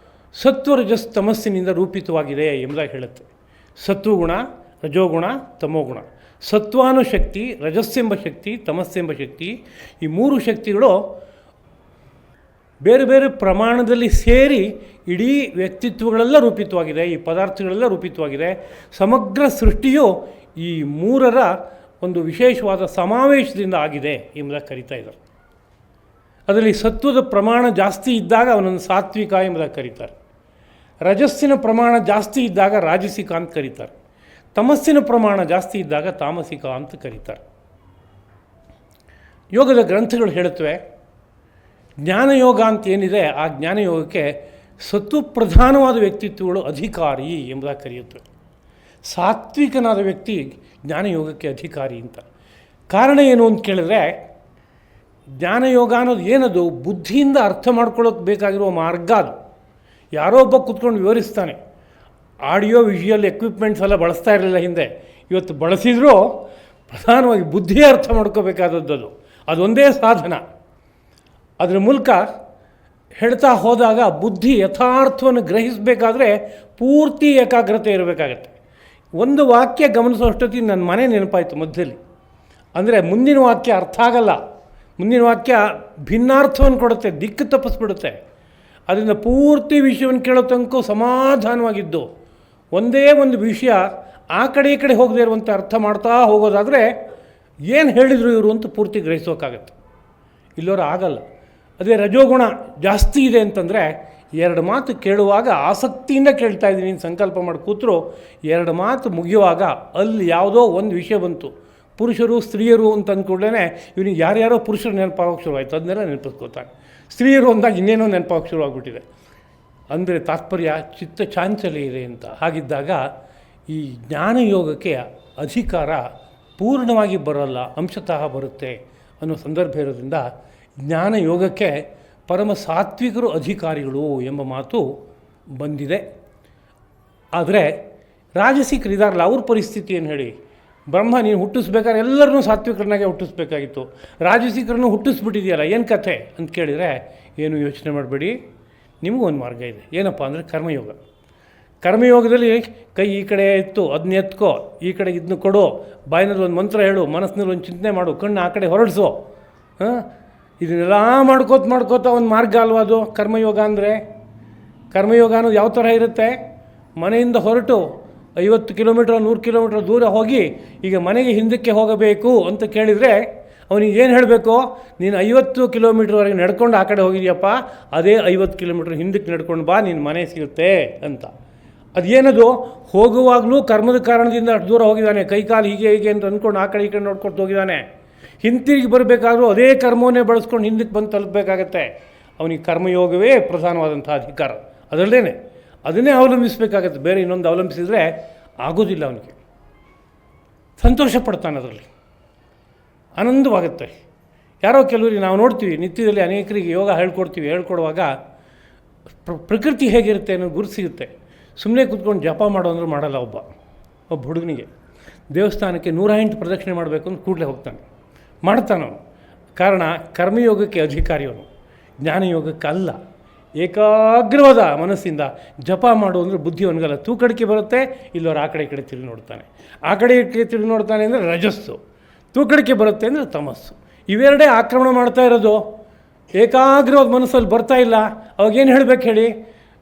Speaker 1: ಸತ್ವರಜಸ್ ತಮಸ್ಸಿನಿಂದ ರೂಪಿತವಾಗಿದೆ ಎಂಬುದಾಗಿ ಹೇಳುತ್ತೆ. ಸತ್ವಗುಣ, ರಜೋಗುಣ, ತಮೋಗುಣ. ಸತ್ವಾನು ಶಕ್ತಿ, ರಜಸ್ಸೆಂಬ ಶಕ್ತಿ, ತಮಸ್ಸೆಂಬ ಶಕ್ತಿ, ಈ ಮೂರು ಶಕ್ತಿಗಳು ಬೇರೆ ಬೇರೆ ಪ್ರಮಾಣದಲ್ಲಿ ಸೇರಿ ಇಡೀ ವ್ಯಕ್ತಿತ್ವಗಳೆಲ್ಲ ರೂಪಿತವಾಗಿದೆ, ಈ ಪದಾರ್ಥಗಳೆಲ್ಲ ರೂಪಿತವಾಗಿದೆ. ಸಮಗ್ರ ಸೃಷ್ಟಿಯು ಈ ಮೂರರ ಒಂದು ವಿಶೇಷವಾದ ಸಮಾವೇಶದಿಂದ ಆಗಿದೆ ಎಂಬುದಾಗಿ ಕರೀತಾ ಇದ್ದಾರೆ. ಅದರಲ್ಲಿ ಸತ್ವದ ಪ್ರಮಾಣ ಜಾಸ್ತಿ ಇದ್ದಾಗ ಅವನನ್ನು ಸಾತ್ವಿಕ ಎಂಬುದಾಗಿ ಕರೀತಾರೆ. ರಜಸ್ಸಿನ ಪ್ರಮಾಣ ಜಾಸ್ತಿ ಇದ್ದಾಗ ರಾಜಸಿಕ ಅಂತ ಕರೀತಾರೆ. ತಮಸ್ಸಿನ ಪ್ರಮಾಣ ಜಾಸ್ತಿ ಇದ್ದಾಗ ತಾಮಸಿಕ ಅಂತ ಕರೀತಾರೆ. ಯೋಗದ ಗ್ರಂಥಗಳು ಹೇಳುತ್ತವೆ, ಜ್ಞಾನಯೋಗ ಅಂತ ಏನಿದೆ ಆ ಜ್ಞಾನಯೋಗಕ್ಕೆ ಸತ್ವಪ್ರಧಾನವಾದ ವ್ಯಕ್ತಿತ್ವಗಳು ಅಧಿಕಾರಿ ಎಂಬುದಾಗಿ ಕರೆಯುತ್ತವೆ. ಸಾತ್ವಿಕನಾದ ವ್ಯಕ್ತಿ ಜ್ಞಾನಯೋಗಕ್ಕೆ ಅಧಿಕಾರಿ ಅಂತ. ಕಾರಣ ಏನು ಅಂತ ಕೇಳಿದ್ರೆ, ಜ್ಞಾನಯೋಗ ಅನ್ನೋದು ಏನದು? ಬುದ್ಧಿಯಿಂದ ಅರ್ಥ ಮಾಡ್ಕೊಳ್ಳೋಕೆ ಬೇಕಾಗಿರುವ ಮಾರ್ಗ ಅದು. ಯಾರೋ ಒಬ್ಬ ಕೂತ್ಕೊಂಡು ವಿವರಿಸ್ತಾನೆ. ಆಡಿಯೋ ವಿಷುವಲ್ ಎಕ್ವಿಪ್ಮೆಂಟ್ಸ್ ಎಲ್ಲ ಬಳಸ್ತಾ ಇರಲಿಲ್ಲ ಹಿಂದೆ, ಇವತ್ತು ಬಳಸಿದರೂ ಪ್ರಧಾನವಾಗಿ ಬುದ್ಧಿಯೇ ಅರ್ಥ ಮಾಡ್ಕೋಬೇಕಾದದ್ದು. ಅದೊಂದೇ ಸಾಧನ. ಅದರ ಮೂಲಕ ಹೇಳ್ತಾ ಹೋದಾಗ ಬುದ್ಧಿ ಯಥಾರ್ಥವನ್ನು ಗ್ರಹಿಸಬೇಕಾದ್ರೆ ಪೂರ್ತಿ ಏಕಾಗ್ರತೆ ಇರಬೇಕಾಗತ್ತೆ. ಒಂದು ವಾಕ್ಯ ಗಮನಿಸೋಷ್ಟೊತ್ತಿಗೆ ನನ್ನ ಮನೆ ನೆನಪಾಯಿತು ಮಧ್ಯದಲ್ಲಿ. ಅಂದರೆ ಮುಂದಿನ ವಾಕ್ಯ ಅರ್ಥ ಆಗಲ್ಲ, ಮುಂದಿನ ವಾಕ್ಯ ಭಿನ್ನಾರ್ಥವನ್ನು ಕೊಡುತ್ತೆ, ದಿಕ್ಕು ತಪ್ಪಿಸ್ಬಿಡುತ್ತೆ. ಅದರಿಂದ ಪೂರ್ತಿ ವಿಷಯವನ್ನು ಕೇಳೋ ತನಕ ಸಮಾಧಾನವಾಗಿದ್ದು ಒಂದೇ ಒಂದು ವಿಷಯ ಆ ಕಡೆ ಈ ಕಡೆ ಹೋಗದೇ ಇರುವಂಥ ಅರ್ಥ ಮಾಡ್ತಾ ಹೋಗೋದಾದರೆ ಏನು ಹೇಳಿದರು ಇವರು ಅಂತ ಪೂರ್ತಿ ಗ್ರಹಿಸೋಕ್ಕಾಗತ್ತೆ. ಇಲ್ಲೋರು ಆಗಲ್ಲ. ಅದೇ ರಜೋಗುಣ ಜಾಸ್ತಿ ಇದೆ ಅಂತಂದರೆ ಎರಡು ಮಾತು ಕೇಳುವಾಗ ಆಸಕ್ತಿಯಿಂದ ಕೇಳ್ತಾ ಇದ್ದೀನಿ ಅಂತ ಸಂಕಲ್ಪ ಮಾಡಿ ಕೂತರು, ಎರಡು ಮಾತು ಮುಗಿಯುವಾಗ ಅಲ್ಲಿ ಯಾವುದೋ ಒಂದು ವಿಷಯ ಬಂತು. ಪುರುಷರು ಸ್ತ್ರೀಯರು ಅಂತ ಅಂದ್ಕೂಡಲೇ ಇವನಿಗೆ ಯಾರ್ಯಾರೋ ಪುರುಷರು ನೆನಪಾಗೋಕ್ಕೆ ಶುರುವಾಯಿತು, ಅದನ್ನೆಲ್ಲ ನೆನಪಿಸ್ಕೋತಾನೆ. ಸ್ತ್ರೀಯರು ಅಂದಾಗ ಇನ್ನೇನೋ ನೆನಪಾಗೋಕ್ಕೆ ಶುರುವಾಗ್ಬಿಟ್ಟಿದೆ. ಅಂದರೆ ತಾತ್ಪರ್ಯ ಚಿತ್ತ ಚಾಂಚಲ್ಯ ಇದೆ ಅಂತ. ಹಾಗಿದ್ದಾಗ ಈ ಜ್ಞಾನಯೋಗಕ್ಕೆ ಅಧಿಕಾರ ಪೂರ್ಣವಾಗಿ ಬರೋಲ್ಲ, ಅಂಶತಃ ಬರುತ್ತೆ ಅನ್ನೋ ಸಂದರ್ಭ ಇರೋದ್ರಿಂದ ಜ್ಞಾನಯೋಗಕ್ಕೆ ಪರಮ ಸಾತ್ವಿಕರು ಅಧಿಕಾರಿಗಳು ಎಂಬ ಮಾತು ಬಂದಿದೆ. ಆದರೆ ರಾಜಸಿಕರಿದಾರಲ್ಲ, ಅವ್ರ ಪರಿಸ್ಥಿತಿ ಏನು ಹೇಳಿ? ಬ್ರಹ್ಮ ನೀನು ಹುಟ್ಟಿಸ್ಬೇಕಾದ್ರೆ ಎಲ್ಲರನ್ನೂ ಸಾತ್ವಿಕರನ್ನಾಗೆ ಹುಟ್ಟಿಸ್ಬೇಕಾಗಿತ್ತು, ರಾಜಸಿಕರನ್ನು ಹುಟ್ಟಿಸ್ಬಿಟ್ಟಿದೆಯಲ್ಲ, ಏನು ಕಥೆ ಅಂತ ಕೇಳಿದರೆ ಏನು ಯೋಚನೆ ಮಾಡಬೇಡಿ, ನಿಮಗೂ ಒಂದು ಮಾರ್ಗ ಇದೆ. ಏನಪ್ಪ ಅಂದರೆ ಕರ್ಮಯೋಗ. ಕರ್ಮಯೋಗದಲ್ಲಿ ಕೈ ಈ ಕಡೆ ಎತ್ತು, ಅದನ್ನ ಎತ್ಕೋ, ಈ ಕಡೆ ಇದನ್ನ ಕೊಡು, ಬಾಯಿನಲ್ಲಿ ಒಂದು ಮಂತ್ರ ಹೇಳು, ಮನಸ್ಸಿನಲ್ಲಿ ಒಂದು ಚಿಂತನೆ ಮಾಡು, ಕಣ್ಣು ಆ ಕಡೆ ಹೊರಡಿಸು. ಇದನ್ನೆಲ್ಲ ಮಾಡ್ಕೋತ ಒಂದು ಮಾರ್ಗ ಅಲ್ವಾ ಅದು ಕರ್ಮಯೋಗ ಅಂದರೆ? ಕರ್ಮಯೋಗ ಅನ್ನೋದು ಯಾವ ಥರ ಇರುತ್ತೆ? ಮನೆಯಿಂದ ಹೊರಟು 50 ಕಿಲೋಮೀಟ್ರ್ 100 ಕಿಲೋಮೀಟ್ರ್ ದೂರ ಹೋಗಿ ಈಗ ಮನೆಗೆ ಹಿಂದಕ್ಕೆ ಹೋಗಬೇಕು ಅಂತ ಕೇಳಿದರೆ ಅವನಿಗೆ ಏನು ಹೇಳಬೇಕು? ನೀನು 50 ಕಿಲೋಮೀಟ್ರ್ವರೆಗೆ ನಡ್ಕೊಂಡು ಆ ಕಡೆ ಹೋಗಿದ್ಯಪ್ಪ, ಅದೇ 50 ಕಿಲೋಮೀಟ್ರ್ ಹಿಂದಕ್ಕೆ ನಡ್ಕೊಂಡು ಬಾ, ನಿನ್ನ ಮನೆ ಸಿಗುತ್ತೆ ಅಂತ. ಅದೇನದು? ಹೋಗುವಾಗಲೂ ಕರ್ಮದ ಕಾರಣದಿಂದ ಅಷ್ಟು ದೂರ ಹೋಗಿದ್ದಾನೆ, ಕೈಕಾಲು ಹೀಗೆ ಅಂತ ಅಂದ್ಕೊಂಡು ಆ ಕಡೆ ಈ ಕಡೆ ನೋಡ್ಕೊಟ್ಟು ಹೋಗಿದ್ದಾನೆ. ಹಿಂತಿರುಗಿ ಬರಬೇಕಾದ್ರೂ ಅದೇ ಕರ್ಮವನ್ನೇ ಬಳಸ್ಕೊಂಡು ಹಿಂದಕ್ಕೆ ಬಂದು ತಲುಪಬೇಕಾಗತ್ತೆ. ಅವನಿಗೆ ಕರ್ಮಯೋಗವೇ ಪ್ರಧಾನವಾದಂಥ ಅಧಿಕಾರ. ಅದನ್ನೇ ಅವಲಂಬಿಸಬೇಕಾಗತ್ತೆ. ಬೇರೆ ಇನ್ನೊಂದು ಅವಲಂಬಿಸಿದರೆ ಆಗೋದಿಲ್ಲ. ಅವನಿಗೆ ಸಂತೋಷ ಪಡ್ತಾನೆ, ಅದರಲ್ಲಿ ಆನಂದವಾಗುತ್ತೆ. ಯಾರೋ ಕೆಲವರಿಗೆ ನಾವು ನೋಡ್ತೀವಿ, ನಿತ್ಯದಲ್ಲಿ ಅನೇಕರಿಗೆ ಯೋಗ ಹೇಳ್ಕೊಡುವಾಗ ಪ್ರಕೃತಿ ಹೇಗಿರುತ್ತೆ ಅನ್ನೋದು ಗುರು ಸಿಗುತ್ತೆ. ಸುಮ್ಮನೆ ಕೂತ್ಕೊಂಡು ಜಪ ಮಾಡೋ ಅಂದರೂ ಮಾಡಲ್ಲ. ಒಬ್ಬ ಹುಡುಗನಿಗೆ ದೇವಸ್ಥಾನಕ್ಕೆ 108 ಪ್ರದಕ್ಷಿಣೆ ಮಾಡಬೇಕು ಅಂತ ಕೂಡಲೇ ಹೋಗ್ತಾನೆ, ಮಾಡ್ತಾನವನು. ಕಾರಣ ಕರ್ಮಯೋಗಕ್ಕೆ ಅಧಿಕಾರಿಯವನು, ಜ್ಞಾನಯೋಗಕ್ಕೆ ಅಲ್ಲ. ಏಕಾಗ್ರವಾದ ಮನಸ್ಸಿಂದ ಜಪ ಮಾಡು ಅಂದರೆ ಬುದ್ಧಿ ಅವನಿಗಲ್ಲ, ತೂಕಡಿಕೆ ಬರುತ್ತೆ. ಇಲ್ಲವ್ರು ಆ ಕಡೆ ಈ ಕಡೆ ತಿರುಗಿ ನೋಡ್ತಾನೆ. ಆ ಕಡೆ ಈ ಕಡೆ ತಿರುಗಿ ನೋಡ್ತಾನೆ ಅಂದರೆ ರಜಸ್ಸು, ತೂಕಡಿಕೆ ಬರುತ್ತೆ ಅಂದರೆ ತಮಸ್ಸು. ಇವೆರಡೇ ಆಕ್ರಮಣ ಮಾಡ್ತಾ ಇರೋದು. ಏಕಾಗ್ರವಾದ ಮನಸ್ಸಲ್ಲಿ ಬರ್ತಾ ಇಲ್ಲ. ಅವಾಗೇನು ಹೇಳಬೇಕು ಹೇಳಿ?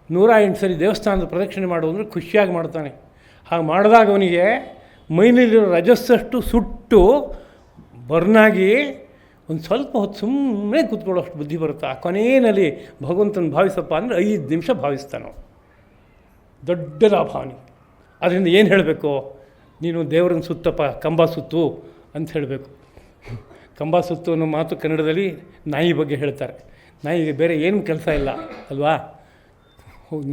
Speaker 1: 108 ಸರಿ ದೇವಸ್ಥಾನದ ಪ್ರದಕ್ಷಿಣೆ ಮಾಡು ಅಂದರೆ ಖುಷಿಯಾಗಿ ಮಾಡ್ತಾನೆ. ಹಾಗೆ ಮಾಡಿದಾಗ ಅವನಿಗೆ ಮೈನಲ್ಲಿರೋ ರಜಸ್ಸಷ್ಟು ಸುಟ್ಟು ಬರ್ನಾಗಿ ಒಂದು ಸ್ವಲ್ಪ ಹೊತ್ತು ಸುಮ್ಮನೆ ಕೂತ್ಕೊಳ್ಳೋಷ್ಟು ಬುದ್ಧಿ ಬರುತ್ತೆ. ಆ ಕೊನೆಯಲ್ಲಿ ಭಗವಂತನ ಭಾವಿಸಪ್ಪ ಅಂದರೆ 5 ನಿಮಿಷ ಭಾವಿಸ್ತಾನೆ. ದೊಡ್ಡ ಲಾಭ ಅವನಿಗೆ. ಅದರಿಂದ ಏನು ಹೇಳಬೇಕು? ನೀನು ದೇವರನ್ನ ಸುತ್ತಪ್ಪ, ಕಂಬ ಸುತ್ತು ಅಂತ ಹೇಳಬೇಕು. ಕಂಬ ಸುತ್ತು ಅನ್ನೋ ಮಾತು ಕನ್ನಡದಲ್ಲಿ ನಾಯಿ ಬಗ್ಗೆ ಹೇಳ್ತಾರೆ. ನಾಯಿಗೆ ಬೇರೆ ಏನು ಕೆಲಸ ಇಲ್ಲ ಅಲ್ವಾ?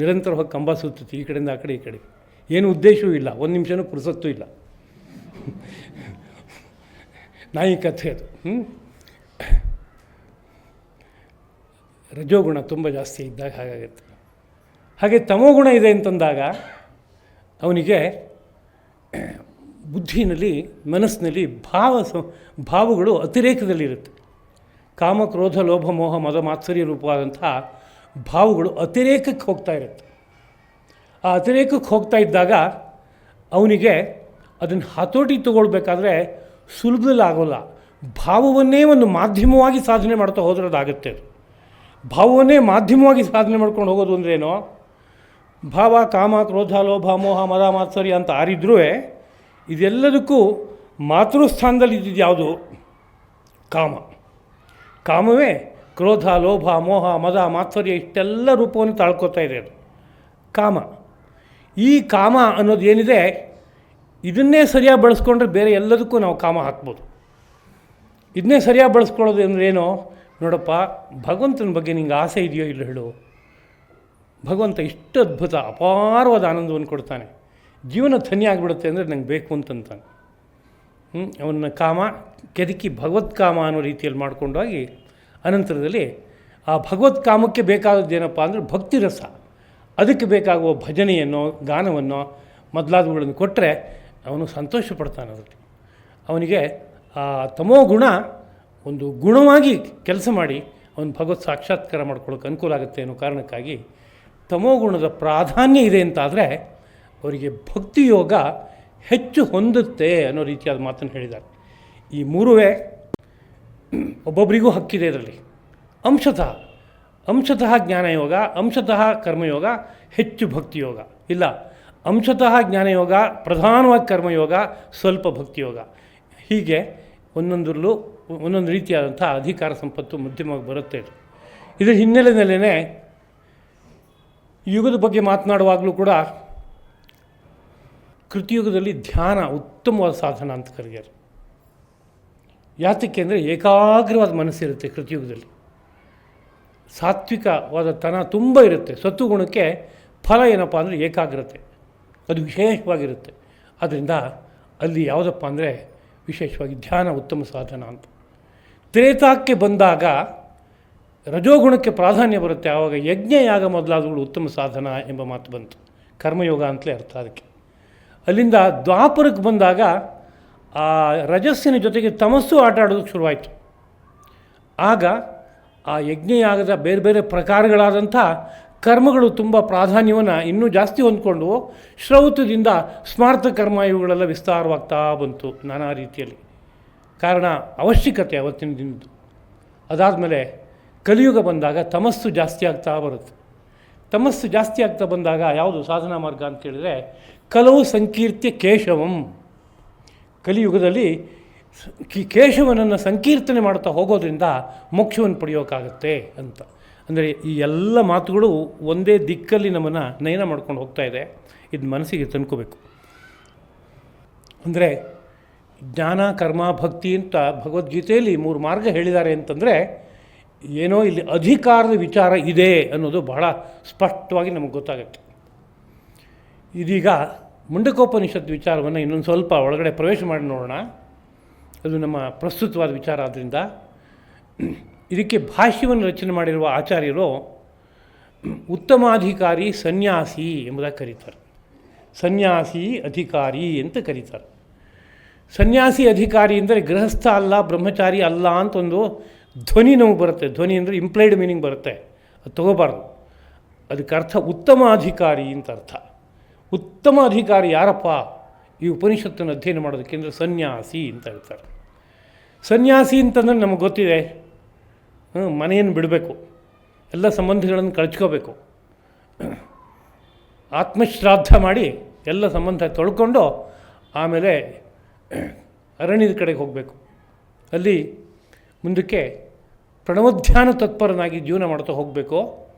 Speaker 1: ನಿರಂತರ ಹೋಗಿ ಕಂಬ ಸುತ್ತುತ್ತೆ, ಈ ಕಡೆಯಿಂದ ಆ ಕಡೆ ಈ ಕಡೆ. ಏನು ಉದ್ದೇಶವೂ ಇಲ್ಲ, 1 ನಿಮಿಷನೂ ಪುರುಸತ್ತೂ ಇಲ್ಲ. ನಾಯಿ ಕಥೆ ಅದು. ರಜೋಗುಣ ತುಂಬ ಜಾಸ್ತಿ ಇದ್ದಾಗ ಹಾಗಾಗುತ್ತೆ. ಹಾಗೆ ತಮೋಗುಣ ಇದೆ ಅಂತಂದಾಗ ಅವನಿಗೆ ಬುದ್ಧಿನಲ್ಲಿ, ಮನಸ್ಸಿನಲ್ಲಿ ಭಾವಗಳು ಅತಿರೇಕದಲ್ಲಿರುತ್ತೆ. ಕಾಮ, ಕ್ರೋಧ, ಲೋಭ, ಮೋಹ, ಮದ, ಮಾತ್ಸರ್ಯ ರೂಪವಾದಂಥ ಭಾವಗಳು ಅತಿರೇಕಕ್ಕೆ ಹೋಗ್ತಾ ಇರುತ್ತೆ. ಆ ಅತಿರೇಕಕ್ಕೆ ಹೋಗ್ತಾ ಇದ್ದಾಗ ಅವನಿಗೆ ಅದನ್ನು ಹತೋಟಿ ತಗೊಳ್ಬೇಕಾದ್ರೆ ಸುಲಭದಲ್ಲಿ ಆಗೋಲ್ಲ. ಭಾವವನ್ನೇ ಒಂದು ಮಾಧ್ಯಮವಾಗಿ ಸಾಧನೆ ಮಾಡ್ತಾ ಹೋದ್ರೆ ಅದಾಗುತ್ತೆ. ಅದು ಭಾವವನ್ನೇ ಮಾಧ್ಯಮವಾಗಿ ಸಾಧನೆ ಮಾಡ್ಕೊಂಡು ಹೋಗೋದು ಅಂದ್ರೇನೋ, ಭಾವ, ಕಾಮ, ಕ್ರೋಧ, ಲೋಭ, ಮೋಹ, ಮದ, ಮಾತ್ಸರ್ಯ ಅಂತ ಆರಿದ್ರೂ ಇದೆಲ್ಲದಕ್ಕೂ ಮಾತೃಸ್ಥಾನದಲ್ಲಿ ಇದ್ದಿದ್ದು ಯಾವುದು? ಕಾಮ. ಕಾಮವೇ ಕ್ರೋಧ, ಲೋಭ, ಮೋಹ, ಮದ, ಮಾತ್ಸರ್ಯ ಇಷ್ಟೆಲ್ಲ ರೂಪವನ್ನು ತಾಳ್ಕೊತಾ ಇದೆ. ಅದು ಕಾಮ. ಈ ಕಾಮ ಅನ್ನೋದು ಏನಿದೆ, ಇದನ್ನೇ ಸರಿಯಾಗಿ ಬಳಸ್ಕೊಂಡ್ರೆ ಬೇರೆ ಎಲ್ಲದಕ್ಕೂ ನಾವು ಕಾಮ ಹಾಕ್ಬೋದು. ಇದನ್ನೇ ಸರಿಯಾಗಿ ಬಳಸ್ಕೊಳ್ಳೋದು ಅಂದರೆ ಏನೋ, ನೋಡಪ್ಪ ಭಗವಂತನ ಬಗ್ಗೆ ನಿಂಗೆ ಆಸೆ ಇದೆಯೋ ಇಲ್ಲ ಹೇಳು. ಭಗವಂತ ಇಷ್ಟು ಅದ್ಭುತ ಅಪಾರವಾದ ಆನಂದವನ್ನು ಕೊಡ್ತಾನೆ, ಜೀವನ ಧನ್ಯ ಆಗಿಬಿಡುತ್ತೆ ಅಂದರೆ ನಂಗೆ ಬೇಕು ಅಂತಂತಾನೆ. ಅವನ್ನ ಕಾಮ ಕೆದಕಿ ಭಗವತ್ ಕಾಮ ಅನ್ನೋ ರೀತಿಯಲ್ಲಿ ಮಾಡ್ಕೊಂಡೋಗಿ ಅನಂತರದಲ್ಲಿ ಆ ಭಗವತ್ ಕಾಮಕ್ಕೆ ಬೇಕಾದದ್ದೇನಪ್ಪ ಅಂದರೆ ಭಕ್ತಿ ರಸ. ಅದಕ್ಕೆ ಬೇಕಾಗುವ ಭಜನೆಯನ್ನು, ಗಾನವನ್ನು ಮೊದಲಾದವುಗಳನ್ನು ಕೊಟ್ಟರೆ ಅವನು ಸಂತೋಷ ಪಡ್ತಾನೆ. ಅದಕ್ಕೆ ಅವನಿಗೆ ಆ ತಮೋ ಗುಣ ಒಂದು ಗುಣವಾಗಿ ಕೆಲಸ ಮಾಡಿ ಅವನು ಭಗವತ್ ಸಾಕ್ಷಾತ್ಕಾರ ಮಾಡ್ಕೊಳ್ಳೋಕೆ ಅನುಕೂಲ ಆಗುತ್ತೆ ಅನ್ನೋ ಕಾರಣಕ್ಕಾಗಿ ತಮೋಗುಣದ ಪ್ರಾಧಾನ್ಯ ಇದೆ ಅಂತಾದರೆ ಅವರಿಗೆ ಭಕ್ತಿಯೋಗ ಹೆಚ್ಚು ಹೊಂದುತ್ತೆ ಅನ್ನೋ ರೀತಿಯಾದ ಮಾತನ್ನು ಹೇಳಿದ್ದಾರೆ. ಈ ಮೂರೂ ಒಬ್ಬೊಬ್ಬರಿಗೂ ಹಕ್ಕಿದೆ ಇದರಲ್ಲಿ. ಅಂಶತಃ ಜ್ಞಾನಯೋಗ, ಅಂಶತಃ ಕರ್ಮಯೋಗ, ಹೆಚ್ಚು ಭಕ್ತಿಯೋಗ. ಇಲ್ಲ, ಅಂಶತಃ ಜ್ಞಾನಯೋಗ, ಪ್ರಧಾನವಾಗಿ ಕರ್ಮಯೋಗ, ಸ್ವಲ್ಪ ಭಕ್ತಿಯೋಗ. ಹೀಗೆ ಒಂದೊಂದರಲ್ಲೂ ಒಂದೊಂದು ರೀತಿಯಾದಂಥ ಅಧಿಕಾರ ಸಂಪತ್ತು ಮಧ್ಯಮವಾಗಿ ಬರುತ್ತೆ. ಇದರ ಹಿನ್ನೆಲೆಯಲ್ಲೇ ಯುಗದ ಬಗ್ಗೆ ಮಾತನಾಡುವಾಗಲೂ ಕೂಡ ಕೃತಿಯುಗದಲ್ಲಿ ಧ್ಯಾನ ಉತ್ತಮವಾದ ಸಾಧನ ಅಂತ ಕರೆಯಾರೆ. ಯಾತಕ್ಕೆ ಅಂದರೆ ಏಕಾಗ್ರವಾದ ಮನಸ್ಸಿರುತ್ತೆ ಕೃತಿಯುಗದಲ್ಲಿ. ಸಾತ್ವಿಕವಾದ ತನ ತುಂಬ ಇರುತ್ತೆ. ಸತ್ವಗುಣಕ್ಕೆ ಫಲ ಏನಪ್ಪ ಅಂದರೆ ಏಕಾಗ್ರತೆ, ಅದು ವಿಶೇಷವಾಗಿರುತ್ತೆ. ಆದ್ದರಿಂದ ಅಲ್ಲಿ ಯಾವುದಪ್ಪ ಅಂದರೆ ವಿಶೇಷವಾಗಿ ಧ್ಯಾನ ಉತ್ತಮ ಸಾಧನ ಅಂತ. ತ್ರೇತಾಕ್ಕೆ ಬಂದಾಗ ರಜೋಗುಣಕ್ಕೆ ಪ್ರಾಧಾನ್ಯ ಬರುತ್ತೆ. ಆವಾಗ ಯಜ್ಞ, ಯಾಗ ಮೊದಲಾದವುಗಳು ಉತ್ತಮ ಸಾಧನ ಎಂಬ ಮಾತು ಬಂತು. ಕರ್ಮಯೋಗ ಅಂತಲೇ ಅರ್ಥ ಅದಕ್ಕೆ. ಅಲ್ಲಿಂದ ದ್ವಾಪರಕ್ಕೆ ಬಂದಾಗ ಆ ರಜಸ್ಸಿನ ಜೊತೆಗೆ ತಮಸ್ಸು ಆಟ ಆಡೋದಕ್ಕೆ ಶುರುವಾಯಿತು. ಆಗ ಆ ಯಜ್ಞಯಾಗದ ಬೇರೆ ಬೇರೆ ಪ್ರಕಾರಗಳಾದಂಥ ಕರ್ಮಗಳು ತುಂಬ ಪ್ರಾಧಾನ್ಯವನ್ನು ಇನ್ನೂ ಜಾಸ್ತಿ ಹೊಂದ್ಕೊಂಡು ಶ್ರೌತದಿಂದ ಸ್ಮಾರ್ಥ ಕರ್ಮ ಇವುಗಳೆಲ್ಲ ವಿಸ್ತಾರವಾಗ್ತಾ ಬಂತು ನಾನಾ ರೀತಿಯಲ್ಲಿ. ಕಾರಣ ಅವಶ್ಯಕತೆ ಅವತ್ತಿನ ದಿನದ್ದು. ಅದಾದಮೇಲೆ ಕಲಿಯುಗ ಬಂದಾಗ ತಮಸ್ಸು ಜಾಸ್ತಿ ಆಗ್ತಾ ಬರುತ್ತೆ. ತಮಸ್ಸು ಜಾಸ್ತಿ ಆಗ್ತಾ ಬಂದಾಗ ಯಾವುದು ಸಾಧನಾ ಮಾರ್ಗ ಅಂತ ಕೇಳಿದರೆ ಕಲವು ಸಂಕೀರ್ತ್ಯ ಕೇಶವಂ. ಕಲಿಯುಗದಲ್ಲಿ ಕೇಶವನನ್ನು ಸಂಕೀರ್ತನೆ ಮಾಡ್ತಾ ಹೋಗೋದ್ರಿಂದ ಮೋಕ್ಷವನ್ನು ಪಡೆಯೋಕ್ಕಾಗತ್ತೆ ಅಂತ. ಅಂದರೆ ಈ ಎಲ್ಲ ಮಾತುಗಳು ಒಂದೇ ದಿಕ್ಕಲ್ಲಿ ನಮ್ಮನ್ನು ನಯನ ಮಾಡ್ಕೊಂಡು ಹೋಗ್ತಾ ಇದೆ. ಇದು ಮನಸ್ಸಿಗೆ ತಂದ್ಕೋಬೇಕು. ಅಂದರೆ ಜ್ಞಾನ, ಕರ್ಮ, ಭಕ್ತಿ ಅಂತ ಭಗವದ್ಗೀತೆಯಲ್ಲಿ 3 ಮಾರ್ಗ ಹೇಳಿದ್ದಾರೆ ಅಂತಂದರೆ ಏನೋ ಇಲ್ಲಿ ಅಧಿಕಾರದ ವಿಚಾರ ಇದೆ ಅನ್ನೋದು ಬಹಳ ಸ್ಪಷ್ಟವಾಗಿ ನಮಗೆ ಗೊತ್ತಾಗುತ್ತೆ. ಇದೀಗ ಮುಂಡಕೋಪನಿಷತ್ ವಿಚಾರವನ್ನು ಇನ್ನೊಂದು ಸ್ವಲ್ಪ ಒಳಗಡೆ ಪ್ರವೇಶ ಮಾಡಿ ನೋಡೋಣ. ಅದು ನಮ್ಮ ಪ್ರಸ್ತುತವಾದ ವಿಚಾರ. ಆದ್ದರಿಂದ ಇದಕ್ಕೆ ಭಾಷ್ಯವನ್ನು ರಚನೆ ಮಾಡಿರುವ ಆಚಾರ್ಯರು ಉತ್ತಮಾಧಿಕಾರಿ ಸನ್ಯಾಸಿ ಎಂಬುದಾಗಿ ಕರೀತಾರೆ. ಸನ್ಯಾಸಿ ಅಧಿಕಾರಿ ಅಂತ ಕರೀತಾರೆ. ಸನ್ಯಾಸಿ ಅಧಿಕಾರಿ ಅಂದರೆ ಗೃಹಸ್ಥ ಅಲ್ಲ, ಬ್ರಹ್ಮಚಾರಿ ಅಲ್ಲ ಅಂತ ಒಂದು ಧ್ವನಿ ನಮಗೆ ಬರುತ್ತೆ. ಧ್ವನಿ ಅಂದರೆ ಇಂಪ್ಲೈಡ್ ಮೀನಿಂಗ್ ಬರುತ್ತೆ, ಅದು ತಗೋಬಾರ್ದು. ಅದಕ್ಕೆ ಅರ್ಥ ಉತ್ತಮ ಅಧಿಕಾರಿ ಅಂತ ಅರ್ಥ. ಉತ್ತಮ ಅಧಿಕಾರಿ ಯಾರಪ್ಪ ಈ ಉಪನಿಷತ್ತನ್ನು ಅಧ್ಯಯನ ಮಾಡೋದಕ್ಕೆ ಅಂದರೆ ಸನ್ಯಾಸಿ ಅಂತ ಹೇಳ್ತಾರೆ. ಸನ್ಯಾಸಿ ಅಂತಂದರೆ ನಮಗೆ ಗೊತ್ತಿದೆ, ಮನೆಯನ್ನು ಬಿಡಬೇಕು, ಎಲ್ಲ ಸಂಬಂಧಗಳನ್ನು ಕಳ್ಚ್ಕೋಬೇಕು, ಆತ್ಮಶ್ರಾದ್ದ ಮಾಡಿ ಎಲ್ಲ ಸಂಬಂಧ ತೊಳ್ಕೊಂಡು ಆಮೇಲೆ ಅರಣ್ಯದ ಕಡೆಗೆ ಹೋಗಬೇಕು. ಅಲ್ಲಿ ಮುಂದಕ್ಕೆ ಪ್ರಣವಧ್ಯಾನ ತತ್ಪರನಾಗಿ ಜೀವನ ಮಾಡ್ತಾ ಹೋಗಬೇಕು,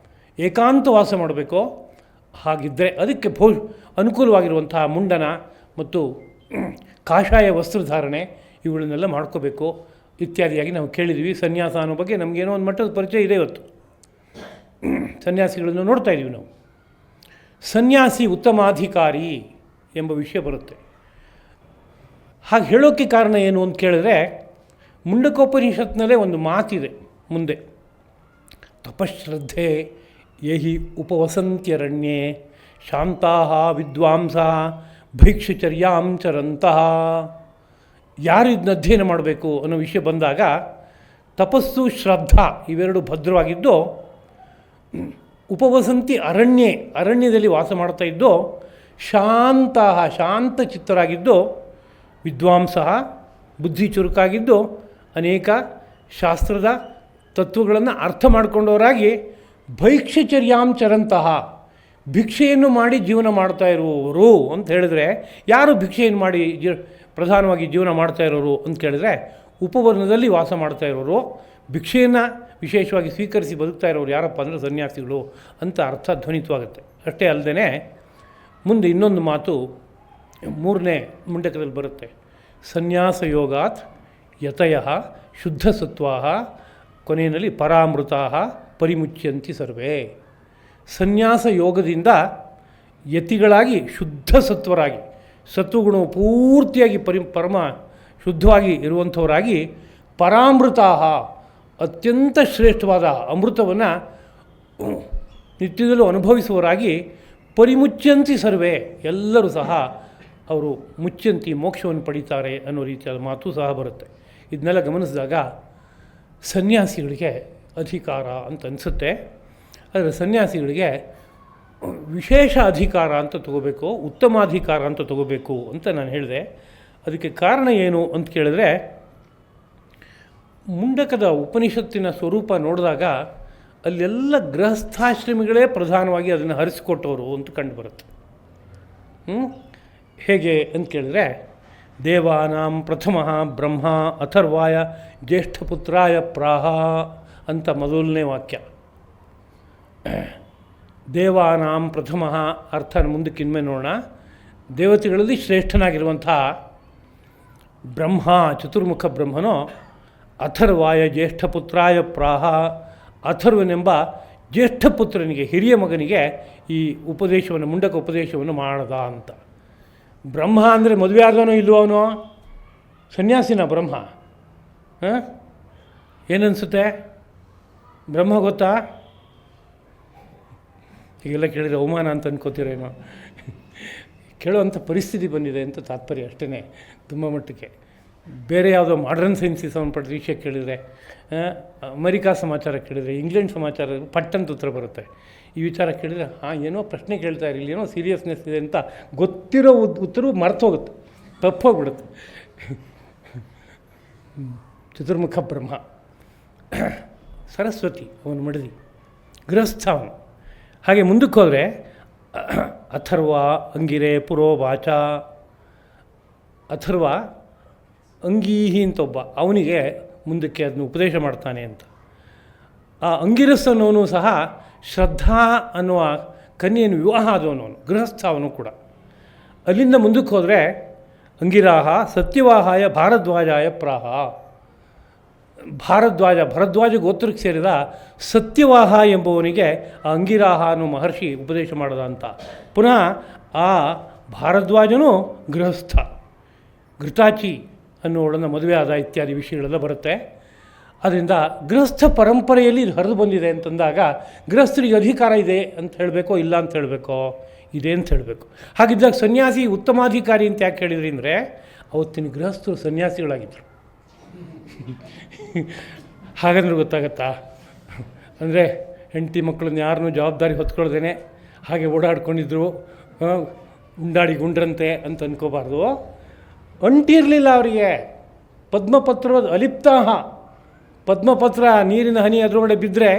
Speaker 1: ಏಕಾಂತ ವಾಸ ಮಾಡಬೇಕು. ಹಾಗಿದ್ದರೆ ಅದಕ್ಕೆ ಅನುಕೂಲವಾಗಿರುವಂತಹ ಮುಂಡನ ಮತ್ತು ಕಾಷಾಯ ವಸ್ತ್ರಧಾರಣೆ ಇವುಗಳನ್ನೆಲ್ಲ ಮಾಡ್ಕೋಬೇಕು ಇತ್ಯಾದಿಯಾಗಿ ನಾವು ಕೇಳಿದ್ವಿ. ಸನ್ಯಾಸ ಅನ್ನೋ ಬಗ್ಗೆ ನಮಗೇನೋ ಒಂದು ಮಟ್ಟದ ಪರಿಚಯ ಇದೆ. ಇವತ್ತು ಸನ್ಯಾಸಿಗಳನ್ನು ನೋಡ್ತಾ ಇದ್ದೀವಿ ನಾವು. ಸನ್ಯಾಸಿ ಉತ್ತಮಾಧಿಕಾರಿ ಎಂಬ ವಿಷಯ ಬರುತ್ತೆ. ಹಾಗೆ ಹೇಳೋಕ್ಕೆ ಕಾರಣ ಏನು ಅಂತ ಕೇಳಿದ್ರೆ ಮುಂಡಕೋಪನಿಷತ್ನಲ್ಲೇ ಒಂದು ಮಾತಿದೆ ಮುಂದೆ. ತಪಶ್ರದ್ಧೆ ಯಹಿ ಉಪವಸಂತ್ಯರಣ್ಯೇ ಶಾಂತಾಃ ವಿದ್ವಾಂಸಃ ಭೈಕ್ಷಚರ್ಯಾಂ ಚರಂತಃ. ಯಾರು ಇದನ್ನ ಅಧ್ಯಯನ ಮಾಡಬೇಕು ಅನ್ನೋ ವಿಷಯ ಬಂದಾಗ ತಪಸ್ಸು, ಶ್ರದ್ಧಾ ಇವೆರಡು ಭದ್ರವಾಗಿದ್ದು ಉಪವಸಂತಿ ಅರಣ್ಯೇ, ಅರಣ್ಯದಲ್ಲಿ ವಾಸ ಮಾಡ್ತಾ ಇದ್ದು ಶಾಂತಃ, ಶಾಂತಚಿತ್ತರಾಗಿದ್ದು ವಿದ್ವಾಂಸಃ, ಬುದ್ಧಿ ಚುರುಕಾಗಿದ್ದು ಅನೇಕ ಶಾಸ್ತ್ರದ ತತ್ವಗಳನ್ನು ಅರ್ಥ ಮಾಡಿಕೊಂಡವರಾಗಿ ಭೈಕ್ಷಚರ್ಯಾಂಚರಂತಹ, ಭಿಕ್ಷೆಯನ್ನು ಮಾಡಿ ಜೀವನ ಮಾಡ್ತಾ ಇರುವವರು ಅಂತ ಹೇಳಿದ್ರೆ, ಯಾರು ಭಿಕ್ಷೆಯನ್ನು ಮಾಡಿ ಪ್ರಧಾನವಾಗಿ ಜೀವನ ಮಾಡ್ತಾ ಇರೋರು ಅಂತ ಕೇಳಿದ್ರೆ ಉಪವನದಲ್ಲಿ ವಾಸ ಮಾಡ್ತಾ ಇರೋರು, ಭಿಕ್ಷೆಯನ್ನು ವಿಶೇಷವಾಗಿ ಸ್ವೀಕರಿಸಿ ಬದುಕ್ತಾ ಇರೋರು ಯಾರಪ್ಪ ಅಂದರೆ ಸನ್ಯಾಸಿಗಳು ಅಂತ ಅರ್ಥ ಧ್ವನಿತವಾಗುತ್ತೆ. ಅಷ್ಟೇ ಅಲ್ಲದೆ ಮುಂದೆ ಇನ್ನೊಂದು ಮಾತು 3ನೇ ಮುಂಡಕದಲ್ಲಿ ಬರುತ್ತೆ. ಸನ್ಯಾಸ ಯೋಗಾತ್ ಯತಯಃ ಶುದ್ಧ ಸತ್ವಾಹ, ಕೊನೆಯಲ್ಲಿ ಪರಾಮೃತಾ ಪರಿಮುಚ್ಯಂತಿ ಸರ್ವೇ. ಸನ್ಯಾಸ ಯೋಗದಿಂದ ಯತಿಗಳಾಗಿ ಶುದ್ಧ ಸತ್ವರಾಗಿ, ಸತ್ವಗುಣವು ಪೂರ್ತಿಯಾಗಿ ಪರಮ ಶುದ್ಧವಾಗಿ ಇರುವಂಥವರಾಗಿ, ಪರಾಮೃತಾ ಅತ್ಯಂತ ಶ್ರೇಷ್ಠವಾದ ಅಮೃತವನ್ನು ನಿತ್ಯದಲ್ಲೂ ಅನುಭವಿಸುವವರಾಗಿ, ಪರಿಮುಚ್ಯಂತಿ ಸರ್ವೇ, ಎಲ್ಲರೂ ಸಹ ಅವರು ಮುಚ್ಚಂತಿ ಮೋಕ್ಷವನ್ನು ಪಡೀತಾರೆ ಅನ್ನೋ ರೀತಿಯಾದ ಮಾತು ಸಹ ಬರುತ್ತೆ. ಇದನ್ನೆಲ್ಲ ಗಮನಿಸಿದಾಗ ಸನ್ಯಾಸಿಗಳಿಗೆ ಅಧಿಕಾರ ಅಂತ ಅನಿಸುತ್ತೆ. ಆದರೆ ಸನ್ಯಾಸಿಗಳಿಗೆ ವಿಶೇಷ ಅಧಿಕಾರ ಅಂತ ತಗೋಬೇಕು, ಉತ್ತಮಾಧಿಕಾರ ಅಂತ ತಗೋಬೇಕು ಅಂತ ನಾನು ಹೇಳಿದೆ. ಅದಕ್ಕೆ ಕಾರಣ ಏನು ಅಂತ ಕೇಳಿದ್ರೆ, ಮುಂಡಕದ ಉಪನಿಷತ್ತಿನ ಸ್ವರೂಪ ನೋಡಿದಾಗ ಅಲ್ಲೆಲ್ಲ ಗೃಹಸ್ಥಾಶ್ರಮಿಗಳೇ ಪ್ರಧಾನವಾಗಿ ಅದನ್ನು ಹರಿಸಿಕೊಟ್ಟವರು ಅಂತ ಕಂಡುಬರುತ್ತೆ. ಹೇಗೆ ಅಂತ ಕೇಳಿದ್ರೆ, ದೇವಾನಾಂ ಪ್ರಥಮಃ ಬ್ರಹ್ಮ ಅಥರ್ವಾಯ ಜ್ಯೇಷ್ಠಪುತ್ರಾಯ ಪ್ರಾಹ ಅಂತ ಮೊದಲನೇ ವಾಕ್ಯ. ದೇವಾನಾಂ ಪ್ರಥಮಃ ಅರ್ಥ ಮುಂದಕ್ಕಿನ್ಮೆ ನೋಡೋಣ. ದೇವತೆಗಳಲ್ಲಿ ಶ್ರೇಷ್ಠನಾಗಿರುವಂಥ ಬ್ರಹ್ಮ, ಚತುರ್ಮುಖ ಬ್ರಹ್ಮನೋ ಅಥರ್ವಾಯ ಜ್ಯೇಷ್ಠಪುತ್ರಾಯ ಪ್ರಾಹ, ಅಥರ್ವನೆಂಬ ಜ್ಯೇಷ್ಠಪುತ್ರನಿಗೆ, ಹಿರಿಯ ಮಗನಿಗೆ ಈ ಉಪದೇಶವನ್ನು, ಮುಂಡಕ ಉಪದೇಶವನ್ನು ಮಾಡದ ಅಂತ. ಬ್ರಹ್ಮ ಅಂದರೆ ಮದುವೆ ಆದವನೋ ಇಲ್ಲವೋ ಅವನು? ಸನ್ಯಾಸಿನ ಬ್ರಹ್ಮ? ಏನನ್ಸುತ್ತೆ? ಬ್ರಹ್ಮ ಗೊತ್ತಾ? ಹೀಗೆಲ್ಲ ಕೇಳಿದರೆ ಅವಮಾನ ಅಂತ ಅನ್ಕೋತೀರೇನೋ. ಕೇಳುವಂಥ ಪರಿಸ್ಥಿತಿ ಬಂದಿದೆ ಅಂತ ತಾತ್ಪರ್ಯ ಅಷ್ಟೇ. ತುಂಬ ಮಟ್ಟಕ್ಕೆ ಬೇರೆ ಯಾವುದೋ ಮಾಡ್ರನ್ ಸೈನ್ಸಿಗೆ ಸಂಬಂಧಪಟ್ಟ ವಿಷಯ ಕೇಳಿದರೆ, ಅಮೆರಿಕಾ ಸಮಾಚಾರ ಕೇಳಿದರೆ, ಇಂಗ್ಲೆಂಡ್ ಸಮಾಚಾರ ಪಟ್ಟಂತ ಉತ್ತರ ಬರುತ್ತೆ. ಈ ವಿಚಾರ ಕೇಳಿದರೆ ಏನೋ ಪ್ರಶ್ನೆ ಕೇಳ್ತಾ ಇರಲಿಲ್ಲ, ಏನೋ ಸೀರಿಯಸ್ನೆಸ್ ಇದೆ ಅಂತ ಗೊತ್ತಿರೋ ಉತ್ತರವು ಮರ್ತೋಗುತ್ತೆ, ತಪ್ಪೋಗ್ಬಿಡುತ್ತೆ. ಚತುರ್ಮುಖ ಬ್ರಹ್ಮ, ಸರಸ್ವತಿ ಅವನು ಮಡದಿ, ಗೃಹಸ್ಥ ಅವನು. ಹಾಗೆ ಮುಂದಕ್ಕೆ ಹೋದರೆ ಅಥರ್ವ ಅಂಗಿರೆ ಪುರೋವಾಚ, ಅಥರ್ವ ಅಂಗೀಹಿ ಅಂತ ಒಬ್ಬ, ಅವನಿಗೆ ಮುಂದಕ್ಕೆ ಅದನ್ನು ಉಪದೇಶ ಮಾಡ್ತಾನೆ ಅಂತ. ಆ ಅಂಗಿರಸ್ ಅನ್ನೋನು ಸಹ ಶ್ರದ್ಧಾ ಅನ್ನುವ ಕನ್ಯೆಯನ್ನು ವಿವಾಹ ಆದವನು, ಗೃಹಸ್ಥ ಅವನು ಕೂಡ. ಅಲ್ಲಿಂದ ಮುಂದಕ್ಕೆ ಹೋದರೆ ಅಂಗಿರಾಹ ಸತ್ಯವಾಹಾಯ ಭಾರದ್ವಾಜಾಯ ಪ್ರಾಹ, ಭರದ್ವಾಜ ಗೋತ್ರಕ್ಕೆ ಸೇರಿದ ಸತ್ಯವಾಹ ಎಂಬುವನಿಗೆ ಆ ಅಂಗಿರಾಹ ಅನ್ನೋ ಮಹರ್ಷಿ ಉಪದೇಶ ಮಾಡೋದ ಅಂತ. ಪುನಃ ಆ ಭಾರದ್ವಾಜನೂ ಗೃಹಸ್ಥ, ಘೃತಾಚಿ ಅನ್ನೋಳನ್ನು ಮದುವೆ ಆದ ಇತ್ಯಾದಿ ವಿಷಯಗಳೆಲ್ಲ ಬರುತ್ತೆ. ಅದರಿಂದ ಗೃಹಸ್ಥ ಪರಂಪರೆಯಲ್ಲಿ ಇದು ಹರಿದು ಬಂದಿದೆ ಅಂತಂದಾಗ ಗೃಹಸ್ಥರಿಗೆ ಅಧಿಕಾರ ಇದೆ ಅಂತ ಹೇಳಬೇಕೋ ಇಲ್ಲ ಅಂತ ಹೇಳಬೇಕೋ? ಇದೆ ಅಂತ ಹೇಳಬೇಕು. ಹಾಗಿದ್ದಾಗ ಸನ್ಯಾಸಿ ಉತ್ತಮಾಧಿಕಾರಿ ಅಂತ ಯಾಕೆ ಹೇಳಿದ್ರಿ ಅಂದರೆ, ಅವತ್ತಿನ ಗೃಹಸ್ಥರು ಸನ್ಯಾಸಿಗಳಾಗಿದ್ದರು. ಹಾಗಂದ್ರೆ ಗೊತ್ತಾಗತ್ತಾ? ಅಂದರೆ ಹೆಂಡತಿ ಮಕ್ಕಳನ್ನ ಯಾರನ್ನೂ ಜವಾಬ್ದಾರಿ ಹೊತ್ಕೊಳ್ದೇನೆ ಹಾಗೆ ಓಡಾಡ್ಕೊಂಡಿದ್ರು, ಉಂಡಾಡಿ ಗುಂಡ್ರಂತೆ ಅಂತ ಅನ್ಕೋಬಾರ್ದು. ಅಂಟಿರಲಿಲ್ಲ ಅವರಿಗೆ. ಪದ್ಮಪತ್ರ ಅಲಿಪ್ತಾಹ, ಪದ್ಮಪತ್ರ ನೀರಿನ ಹನಿ ಅದರೊಳಗಡೆ ಬಿದ್ದರೆ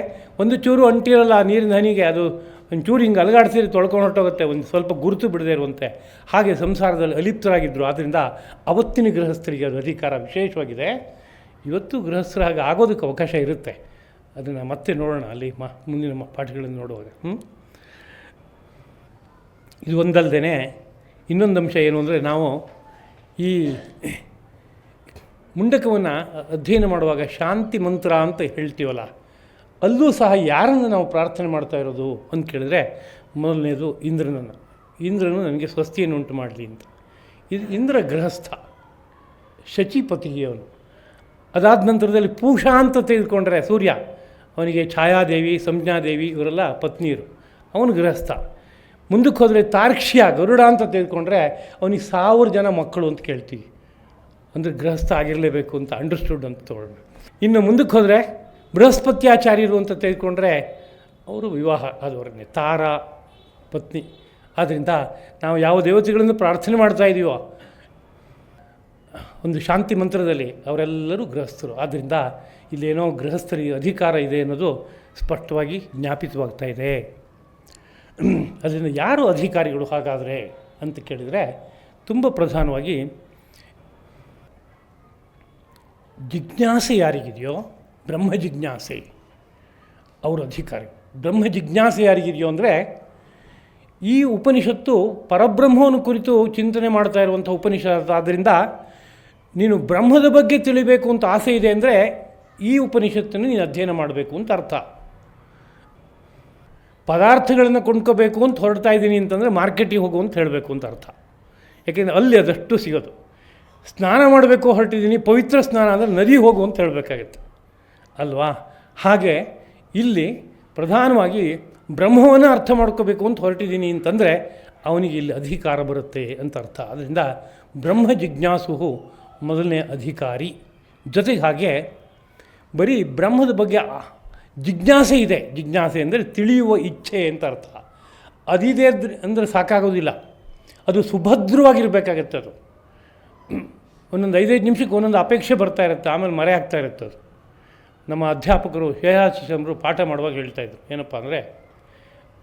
Speaker 1: ಒಂದು ಚೂರು ಅಂಟಿರಲ್ಲ ನೀರಿನ ಹನಿಗೆ, ಅದು ಒಂಚೂರು ಹಿಂಗೆ ಅಲಗಾಡಿಸಿ ತೊಳ್ಕೊಂಡು ಹೊರಟೋಗುತ್ತೆ, ಒಂದು ಸ್ವಲ್ಪ ಗುರುತು ಬಿಡದೇ ಇರುವಂತೆ. ಹಾಗೆ ಸಂಸಾರದಲ್ಲಿ ಅಲಿಪ್ತರಾಗಿದ್ದರು. ಆದ್ದರಿಂದ ಅವತ್ತಿನ ಗೃಹಸ್ಥರಿಗೆ ಅದು ಅಧಿಕಾರ ವಿಶೇಷವಾಗಿದೆ. ಇವತ್ತು ಗೃಹಸ್ಥರ ಹಾಗೆ ಆಗೋದಕ್ಕೆ ಅವಕಾಶ ಇರುತ್ತೆ. ಅದನ್ನು ಮತ್ತೆ ನೋಡೋಣ ಅಲ್ಲಿ ಮುಂದಿನ ಪಾಠಗಳನ್ನು ನೋಡುವಾಗ. ಇದು ಒಂದಲ್ಲದೆ ಇನ್ನೊಂದು ಅಂಶ ಏನು ಅಂದರೆ, ನಾವು ಈ ಮುಂಡಕವನ್ನು ಅಧ್ಯಯನ ಮಾಡುವಾಗ ಶಾಂತಿ ಮಂತ್ರ ಅಂತ ಹೇಳ್ತೀವಲ್ಲ, ಅಲ್ಲೂ ಸಹ ಯಾರನ್ನು ನಾವು ಪ್ರಾರ್ಥನೆ ಮಾಡ್ತಾ ಇರೋದು ಅಂತ ಕೇಳಿದ್ರೆ, ಮೊದಲನೇದು ಇಂದ್ರನನ್ನು. ಇಂದ್ರನು ನನಗೆ ಸ್ವಸ್ತಿಯನ್ನು ಉಂಟು ಮಾಡಲಿ ಅಂತ. ಇದು ಇಂದ್ರ ಗೃಹಸ್ಥ, ಶಚಿಪತಿ ಅವನು. ಅದಾದ ನಂತರದಲ್ಲಿ ಪೂಷಾ ಅಂತ ತೆಗೆದುಕೊಂಡ್ರೆ ಸೂರ್ಯ, ಅವನಿಗೆ ಛಾಯಾದೇವಿ, ಸಂಜ್ಞಾದೇವಿ ಇವರೆಲ್ಲ ಪತ್ನಿಯರು, ಅವನು ಗೃಹಸ್ಥ. ಮುಂದಕ್ಕೆ ಹೋದರೆ ತಾರ್ಕ್ಷ್ಯ, ಗರುಡ ಅಂತ ತೆಗೆದುಕೊಂಡ್ರೆ ಅವನಿಗೆ 1000 ಜನ ಮಕ್ಕಳು ಅಂತ ಕೇಳ್ತೀವಿ. ಅಂದರೆ ಗೃಹಸ್ಥ ಆಗಿರಲೇಬೇಕು ಅಂತ ಅಂಡರ್ಸ್ಟುಡ್ ಅಂತ ತೊಗೊಳ್ಬೇಕು. ಇನ್ನು ಮುಂದಕ್ಕೆ ಹೋದರೆ ಬೃಹಸ್ಪತ್ಯಾಚಾರ್ಯರು ಅಂತ ತೆಗೆದುಕೊಂಡ್ರೆ ಅವರು ವಿವಾಹ ಆದವರನ್ನೇ, ತಾರಾ ಪತ್ನಿ. ಆದ್ದರಿಂದ ನಾವು ಯಾವ ದೇವತೆಗಳನ್ನು ಪ್ರಾರ್ಥನೆ ಮಾಡ್ತಾ ಇದ್ದೀವೋ ಒಂದು ಶಾಂತಿ ಮಂತ್ರದಲ್ಲಿ ಅವರೆಲ್ಲರೂ ಗೃಹಸ್ಥರು. ಆದ್ದರಿಂದ ಇಲ್ಲೇನೋ ಗೃಹಸ್ಥರಿಗೆ ಅಧಿಕಾರ ಇದೆ ಅನ್ನೋದು ಸ್ಪಷ್ಟವಾಗಿ ಜ್ಞಾಪಿತವಾಗ್ತಾ ಇದೆ. ಅದರಿಂದ ಯಾರು ಅಧಿಕಾರಿಗಳು ಹಾಗಾದರೆ ಅಂತ ಕೇಳಿದರೆ, ತುಂಬ ಪ್ರಧಾನವಾಗಿ ಜಿಜ್ಞಾಸೆ ಯಾರಿಗಿದೆಯೋ, ಬ್ರಹ್ಮ ಜಿಜ್ಞಾಸೆ, ಅವರು ಅಧಿಕಾರಿ. ಬ್ರಹ್ಮ ಜಿಜ್ಞಾಸೆ ಯಾರಿಗಿದೆಯೋ ಅಂದರೆ, ಈ ಉಪನಿಷತ್ತು ಪರಬ್ರಹ್ಮವನ್ನು ಕುರಿತು ಚಿಂತನೆ ಮಾಡ್ತಾ ಇರುವಂಥ ಉಪನಿಷತ್ತು. ಆದ್ದರಿಂದ ನೀನು ಬ್ರಹ್ಮದ ಬಗ್ಗೆ ತಿಳಿಬೇಕು ಅಂತ ಆಸೆ ಇದೆ ಅಂದರೆ ಈ ಉಪನಿಷತ್ತನ್ನು ನೀನು ಅಧ್ಯಯನ ಮಾಡಬೇಕು ಅಂತ ಅರ್ಥ. ಪದಾರ್ಥಗಳನ್ನು ಕೊಂಡ್ಕೋಬೇಕು ಅಂತ ಹೊರಡ್ತಾ ಇದ್ದೀನಿ ಅಂತಂದರೆ ಮಾರ್ಕೆಟಿಗೆ ಹೋಗು ಅಂತ ಹೇಳಬೇಕು ಅಂತ ಅರ್ಥ. ಯಾಕೆಂದರೆ ಅಲ್ಲಿ ಅದಷ್ಟು ಸಿಗೋದು. ಸ್ನಾನ ಮಾಡಬೇಕು ಹೊರಟಿದ್ದೀನಿ, ಪವಿತ್ರ ಸ್ನಾನ ಅಂದರೆ ನದಿಗೆ ಹೋಗು ಅಂತ ಹೇಳಬೇಕಾಗತ್ತೆ ಅಲ್ವಾ? ಹಾಗೆ ಇಲ್ಲಿ ಪ್ರಧಾನವಾಗಿ ಬ್ರಹ್ಮವನ್ನು ಅರ್ಥ ಮಾಡ್ಕೋಬೇಕು ಅಂತ ಹೊರಟಿದ್ದೀನಿ ಅಂತಂದರೆ ಅವನಿಗೆ ಇಲ್ಲಿ ಅಧಿಕಾರ ಬರುತ್ತೆ ಅಂತ ಅರ್ಥ. ಅದರಿಂದ ಬ್ರಹ್ಮ ಜಿಜ್ಞಾಸು ಮೊದಲನೇ ಅಧಿಕಾರಿ. ಜೊತೆಗೆ ಹಾಗೆ ಬರೀ ಬ್ರಹ್ಮದ ಬಗ್ಗೆ ಜಿಜ್ಞಾಸೆ ಇದೆ. ಜಿಜ್ಞಾಸೆ ಅಂದರೆ ತಿಳಿಯುವ ಇಚ್ಛೆ ಅಂತ ಅರ್ಥ. ಅದಿದೆ ಅಂದರೆ ಸಾಕಾಗೋದಿಲ್ಲ, ಅದು ಸುಭದ್ರವಾಗಿರಬೇಕಾಗತ್ತೆ. ಅದು ಒಂದೊಂದು 5-5 ನಿಮಿಷಕ್ಕೆ ಒಂದೊಂದು ಅಪೇಕ್ಷೆ ಬರ್ತಾ ಇರುತ್ತೆ, ಆಮೇಲೆ ಮರೆ ಆಗ್ತಾ ಇರುತ್ತೆ. ಅದು ನಮ್ಮ ಅಧ್ಯಾಪಕರು ಶ್ರೇಯಾಶಿಷಮರು ಪಾಠ ಮಾಡುವಾಗ ಹೇಳ್ತಾಯಿದ್ರು, ಏನಪ್ಪ ಅಂದರೆ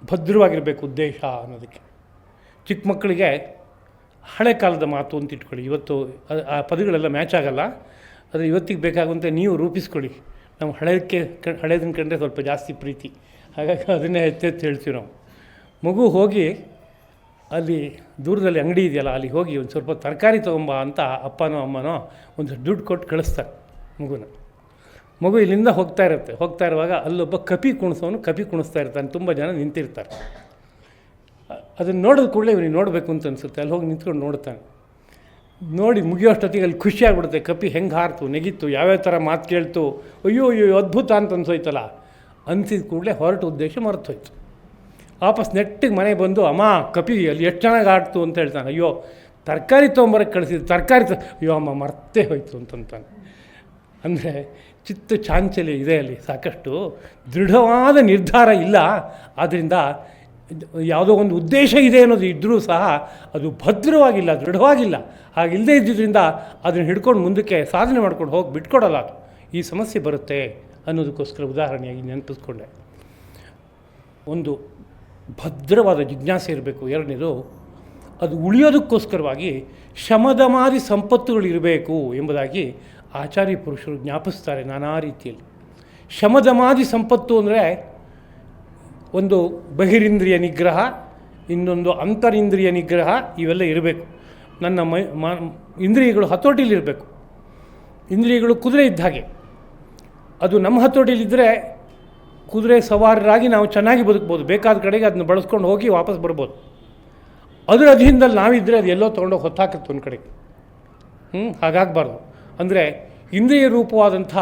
Speaker 1: ಭದ್ರವಾಗಿರಬೇಕು ಉದ್ದೇಶ ಅನ್ನೋದಕ್ಕೆ. ಚಿಕ್ಕ ಮಕ್ಕಳಿಗೆ ಹಳೆ ಕಾಲದ ಮಾತು ಅಂತ ಇಟ್ಕೊಳ್ಳಿ. ಇವತ್ತು ಆ ಪದಗಳೆಲ್ಲ ಮ್ಯಾಚ್ ಆಗೋಲ್ಲ, ಅದು ಇವತ್ತಿಗೆ ಬೇಕಾಗುವಂತೆ ನೀವು ರೂಪಿಸ್ಕೊಳ್ಳಿ. ನಾವು ಹಳೇದನ್ನು ಕಂಡ್ರೆ ಸ್ವಲ್ಪ ಜಾಸ್ತಿ ಪ್ರೀತಿ, ಹಾಗಾಗಿ ಅದನ್ನೇ ಎತ್ತೆತ್ತು ಹೇಳ್ತೀವಿ ನಾವು. ಮಗು ಹೋಗಿ ಅಲ್ಲಿ ದೂರದಲ್ಲಿ ಅಂಗಡಿ ಇದೆಯಲ್ಲ, ಅಲ್ಲಿ ಹೋಗಿ ಒಂದು ಸ್ವಲ್ಪ ತರಕಾರಿ ತೊಗೊಂಬ ಅಂತ ಅಪ್ಪನೋ ಅಮ್ಮನೋ ಒಂದು ದುಡ್ಡು ಕೊಟ್ಟು ಕಳಿಸ್ತಾರೆ ಮಗುನ. ಮಗು ಇಲ್ಲಿಂದ ಹೋಗ್ತಾ ಇರುವಾಗ ಅಲ್ಲೊಬ್ಬ ಕಪಿ ಕುಣಿಸ್ತಾ ಇರ್ತಾನೆ. ತುಂಬ ಜನ ನಿಂತಿರ್ತಾರೆ. ಅದನ್ನು ನೋಡಿದ ಕೂಡಲೇ ಇವನಿಗೆ ನೋಡಬೇಕು ಅಂತ ಅನಿಸುತ್ತೆ. ಅಲ್ಲಿ ಹೋಗಿ ನಿಂತ್ಕೊಂಡು ನೋಡ್ತಾನೆ. ನೋಡಿ ಮುಗಿಯೋಷ್ಟೊತ್ತಿಗೆ ಅಲ್ಲಿ ಖುಷಿಯಾಗ್ಬಿಡುತ್ತೆ. ಕಪಿ ಹೆಂಗೆ ಹಾರ್ತು, ನೆಗಿತ್ತು, ಯಾವ್ಯಾವ ಥರ ಮಾತು ಕೇಳ್ತು, ಅಯ್ಯೋ ಅದ್ಭುತ ಅಂತ ಅನ್ಸೋಯ್ತಲ್ಲ. ಅನಿಸಿದ ಕೂಡಲೇ ಹೊರಟು ಉದ್ದೇಶ ಮರೆತೋಯ್ತು. ವಾಪಸ್ ನೆಟ್ಟಿಗೆ ಮನೆಗೆ ಬಂದು, ಅಮ್ಮ ಕಪಿ ಅಲ್ಲಿ ಎಷ್ಟು ಚೆನ್ನಾಗಿ ಆಡ್ತು ಅಂತ ಹೇಳ್ತಾನೆ. ಅಯ್ಯೋ ತರಕಾರಿ ತೊಗೊಂಬರಕ್ಕೆ ಕಳಿಸಿದ್ದು, ಅಯ್ಯೋ ಅಮ್ಮ ಮರ್ತೇ ಹೋಯ್ತು ಅಂತಂತಾನೆ. ಅಂದರೆ ಚಿತ್ತ ಚಾಂಚಲ್ಯ ಇದೆ ಅಲ್ಲಿ, ಸಾಕಷ್ಟು ದೃಢವಾದ ನಿರ್ಧಾರ ಇಲ್ಲ. ಆದ್ದರಿಂದ ಯಾವುದೋ ಒಂದು ಉದ್ದೇಶ ಇದೆ ಅನ್ನೋದು ಇದ್ದರೂ ಸಹ ಅದು ಭದ್ರವಾಗಿಲ್ಲ, ದೃಢವಾಗಿಲ್ಲ. ಹಾಗಿಲ್ಲದೆ ಇದ್ದಿದ್ದರಿಂದ ಅದನ್ನು ಹಿಡ್ಕೊಂಡು ಮುಂದಕ್ಕೆ ಸಾಧನೆ ಮಾಡ್ಕೊಂಡು ಹೋಗಿ ಬಿಟ್ಕೊಡಲ್ಲ. ಅದು ಈ ಸಮಸ್ಯೆ ಬರುತ್ತೆ ಅನ್ನೋದಕ್ಕೋಸ್ಕರ ಉದಾಹರಣೆಯಾಗಿ ನೆನಪಿಸ್ಕೊಂಡೆ. ಒಂದು ಭದ್ರವಾದ ಜಿಜ್ಞಾಸೆ ಇರಬೇಕು. ಎರಡನೇದು, ಅದು ಉಳಿಯೋದಕ್ಕೋಸ್ಕರವಾಗಿ ಶಮದಮಾದಿ ಸಂಪತ್ತುಗಳಿರಬೇಕು ಎಂಬುದಾಗಿ ಆಚಾರ್ಯ ಪುರುಷರು ಜ್ಞಾಪಿಸ್ತಾರೆ ನಾನಾ ರೀತಿಯಲ್ಲಿ. ಶಮದಮಾದಿ ಸಂಪತ್ತು ಅಂದರೆ ಒಂದು ಬಹಿರಿಂದ್ರಿಯ ನಿಗ್ರಹ, ಇನ್ನೊಂದು ಅಂತರಿಂದ್ರಿಯ ನಿಗ್ರಹ, ಇವೆಲ್ಲ ಇರಬೇಕು. ನನ್ನ ಇಂದ್ರಿಯಗಳು ಹತೋಟಿಲಿರಬೇಕು. ಇಂದ್ರಿಯಗಳು ಕುದುರೆ ಇದ್ದ ಹಾಗೆ, ಅದು ನಮ್ಮ ಹತೋಟಿಲಿದ್ದರೆ ಕುದುರೆ ಸವಾರರಾಗಿ ನಾವು ಚೆನ್ನಾಗಿ ಬದುಕ್ಬೋದು. ಬೇಕಾದ ಕಡೆಗೆ ಅದನ್ನ ಬಳಸ್ಕೊಂಡು ಹೋಗಿ ವಾಪಸ್ ಬರ್ಬೋದು. ಅದರ ಅಧೀನದಲ್ಲಿ ನಾವಿದ್ದರೆ ಅದು ಎಲ್ಲೋ ತೊಗೊಂಡೋಗಿ ಹೊತ್ತಾಕತ್ತೆ ಒಂದು ಕಡೆಗೆ. ಹಾಗಾಗಬಾರ್ದು. ಅಂದರೆ ಇಂದ್ರಿಯ ರೂಪವಾದಂಥ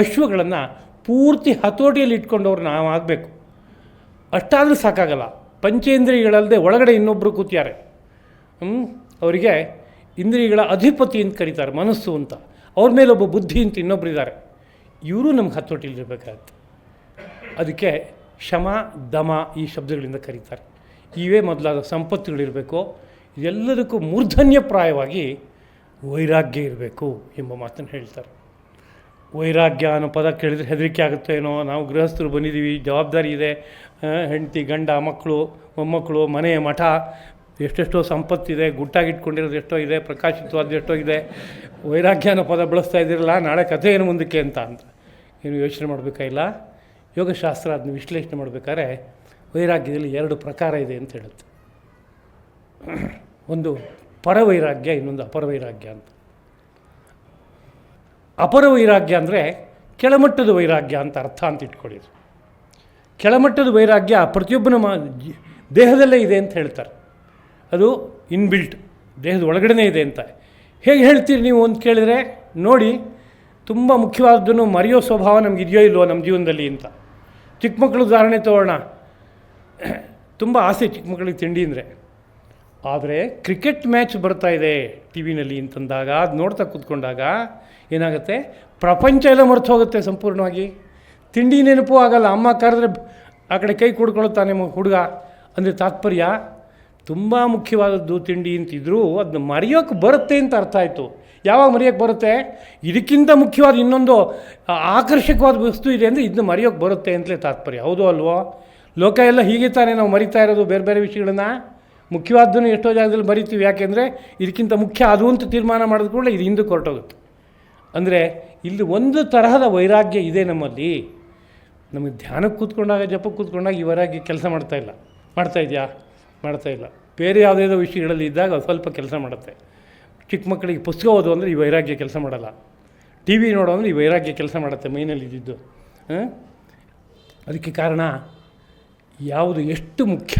Speaker 1: ಅಶ್ವಗಳನ್ನು ಪೂರ್ತಿ ಹತೋಟಿಯಲ್ಲಿ ಇಟ್ಕೊಂಡವ್ರು ನಾವು ಆಗಬೇಕು. ಅಷ್ಟಾದರೂ ಸಾಕಾಗಲ್ಲ. ಪಂಚೇಂದ್ರಿಯಗಳಲ್ಲದೆ ಒಳಗಡೆ ಇನ್ನೊಬ್ಬರು ಕೂತ್ಯಾರೆ. ಅವರಿಗೆ ಇಂದ್ರಿಯಗಳ ಅಧಿಪತಿ ಅಂತ ಕರೀತಾರೆ, ಮನಸ್ಸು ಅಂತ. ಅವ್ರ ಮೇಲೊಬ್ಬ ಬುದ್ಧಿ ಅಂತ ಇನ್ನೊಬ್ಬರಿದ್ದಾರೆ. ಇವರು ನಮ್ಗೆ ಹತೋಟಿಲಿರಬೇಕಾಗತ್ತೆ. ಅದಕ್ಕೆ ಶಮ ದಮ ಈ ಶಬ್ದಗಳಿಂದ ಕರೀತಾರೆ. ಇವೇ ಮೊದಲಾದ ಸಂಪತ್ತುಗಳಿರಬೇಕು. ಇದೆಲ್ಲದಕ್ಕೂ ಮೂರ್ಧನ್ಯಪ್ರಾಯವಾಗಿ ವೈರಾಗ್ಯ ಇರಬೇಕು ಎಂಬ ಮಾತನ್ನು ಹೇಳ್ತಾರೆ. ವೈರಾಗ್ಯ ಅನ್ನೋ ಪದ ಕೇಳಿದರೆ ಹೆದರಿಕೆ ಆಗುತ್ತೆ ಏನೋ. ನಾವು ಗೃಹಸ್ಥರು ಬಂದಿದ್ದೀವಿ, ಜವಾಬ್ದಾರಿ ಇದೆ, ಹೆಂಡತಿ ಗಂಡ ಮಕ್ಕಳು ಮೊಮ್ಮಕ್ಕಳು ಮನೆ ಮಠ, ಎಷ್ಟೆಷ್ಟೋ ಸಂಪತ್ತಿದೆ, ಗುಟ್ಟಾಗಿಟ್ಕೊಂಡಿರೋದು ಎಷ್ಟೋ ಇದೆ, ಪ್ರಕಾಶಿತವಾದ ಎಷ್ಟೋ ಇದೆ. ವೈರಾಗ್ಯ ಅನ್ನೋ ಪದ ಬಳಸ್ತಾ ಇದ್ದೀರಲ್ಲ, ನಾಳೆ ಕಥೆ ಏನು ಮುಂದಕ್ಕೆ ಅಂತ ಏನು ಯೋಚನೆ ಮಾಡಬೇಕಾಗಿಲ್ಲ. ಯೋಗಶಾಸ್ತ್ರ ಅದನ್ನ ವಿಶ್ಲೇಷಣೆ ಮಾಡಬೇಕಾದ್ರೆ ವೈರಾಗ್ಯದಲ್ಲಿ 2 ಪ್ರಕಾರ ಇದೆ ಅಂತ ಹೇಳುತ್ತೆ. ಒಂದು ಪರವೈರಾಗ್ಯ, ಇನ್ನೊಂದು ಅಪರವೈರಾಗ್ಯ ಅಂತ. ಅಪರವೈರಾಗ್ಯ ಅಂದರೆ ಕೆಳಮಟ್ಟದ ವೈರಾಗ್ಯ ಅಂತ ಅರ್ಥ ಅಂತ ಇಟ್ಕೊಳ್ಳಿದ್ರು. ಕೆಳಮಟ್ಟದ ವೈರಾಗ್ಯ ಪ್ರತಿಯೊಬ್ಬನ ದೇಹದಲ್ಲೇ ಇದೆ ಅಂತ ಹೇಳ್ತಾರೆ. ಅದು ಇನ್ಬಿಲ್ಟ್, ದೇಹದ ಒಳಗಡೆ ಇದೆ ಅಂತ. ಹೇಗೆ ಹೇಳ್ತೀರಿ ನೀವು ಅಂತ ಕೇಳಿದರೆ, ನೋಡಿ ತುಂಬ ಮುಖ್ಯವಾದದ್ದನ್ನು ಮರೆಯೋ ಸ್ವಭಾವ ನಮ್ಗೆ ಇದೆಯೋ ಇಲ್ವೋ ನಮ್ಮ ಜೀವನದಲ್ಲಿ ಅಂತ. ಚಿಕ್ಕ ಮಕ್ಕಳು ಉದಾಹರಣೆ ತೊಗೊಳ್ಳೋಣ. ತುಂಬ ಆಸೆ ಚಿಕ್ಕ ಮಕ್ಕಳಿಗೆ ತಿಂಡಿ ಅಂದರೆ. ಆದರೆ ಕ್ರಿಕೆಟ್ ಮ್ಯಾಚ್ ಬರ್ತಾ ಇದೆ ಟಿ ವಿನಲ್ಲಿ ಅಂತಂದಾಗ, ಅದು ನೋಡ್ತಾ ಕೂತ್ಕೊಂಡಾಗ ಏನಾಗುತ್ತೆ, ಪ್ರಪಂಚ ಎಲ್ಲ ಮರೆತು ಹೋಗುತ್ತೆ ಸಂಪೂರ್ಣವಾಗಿ. ತಿಂಡಿ ನೆನಪು ಆಗಲ್ಲ. ಅಮ್ಮ ಕರೆದ್ರೆ ಆ ಕಡೆ ಕೈ ಕೊಡ್ಕೊಳ್ತಾನೆ ಹುಡುಗ ಅಂದರೆ ತಾತ್ಪರ್ಯ ತುಂಬ ಮುಖ್ಯವಾದದ್ದು ತಿಂಡಿ ಅಂತಿದ್ರು ಅದನ್ನ ಮರೆಯೋಕ್ಕೆ ಬರುತ್ತೆ ಅಂತ ಅರ್ಥ ಆಯಿತು. ಯಾವಾಗ ಮರೆಯೋಕ್ಕೆ ಬರುತ್ತೆ? ಇದಕ್ಕಿಂತ ಮುಖ್ಯವಾದ ಇನ್ನೊಂದು ಆಕರ್ಷಕವಾದ ವಸ್ತು ಇದೆ ಅಂದರೆ ಇದನ್ನ ಮರೆಯೋಕ್ಕೆ ಬರುತ್ತೆ ಅಂತಲೇ ತಾತ್ಪರ್ಯ. ಹೌದು ಅಲ್ವೋ? ಲೋಕ ಎಲ್ಲ ಹೀಗೆ ತಾನೇ ನಾವು ಮರಿತಾ ಇರೋದು ಬೇರೆ ಬೇರೆ ವಿಷಯಗಳನ್ನ. ಮುಖ್ಯವಾದ್ದನ್ನು ಎಷ್ಟೋ ಜಾಗದಲ್ಲಿ ಮರಿತೀವಿ. ಯಾಕೆಂದರೆ ಇದಕ್ಕಿಂತ ಮುಖ್ಯ ಅದು ಅಂತ ತೀರ್ಮಾನ ಮಾಡಿದ ಕೂಡಲೇ ಇದು ಹಿಂದಕ್ಕೆ ಹೊರಟೋಗುತ್ತೆ. ಅಂದರೆ ಇಲ್ಲಿ ಒಂದು ತರಹದ ವೈರಾಗ್ಯ ಇದೆ ನಮ್ಮಲ್ಲಿ. ನಮಗೆ ಧ್ಯಾನಕ್ಕೆ ಕೂತ್ಕೊಂಡಾಗ ಜಪಕ್ಕೆ ಕೂತ್ಕೊಂಡಾಗ ಈ ವೈರಾಗ್ಯ ಕೆಲಸ ಮಾಡ್ತಾಯಿಲ್ಲ. ಮಾಡ್ತಾಯಿದೆಯಾ? ಮಾಡ್ತಾಯಿಲ್ಲ. ಬೇರೆ ಯಾವುದೇದೋ ವಿಷಯಗಳಲ್ಲಿ ಇದ್ದಾಗ ಸ್ವಲ್ಪ ಕೆಲಸ ಮಾಡುತ್ತೆ. ಚಿಕ್ಕ ಮಕ್ಕಳಿಗೆ ಪುಸ್ತಕ ಓದು ಅಂದರೆ ಈ ವೈರಾಗ್ಯ ಕೆಲಸ ಮಾಡಲ್ಲ. ಟಿ ವಿ ನೋಡೋ ಅಂದರೆ ಈ ವೈರಾಗ್ಯ ಕೆಲಸ ಮಾಡುತ್ತೆ ಮೈನಲ್ಲಿ ಇದ್ದಿದ್ದು. ಅದಕ್ಕೆ ಕಾರಣ ಯಾವುದು ಎಷ್ಟು ಮುಖ್ಯ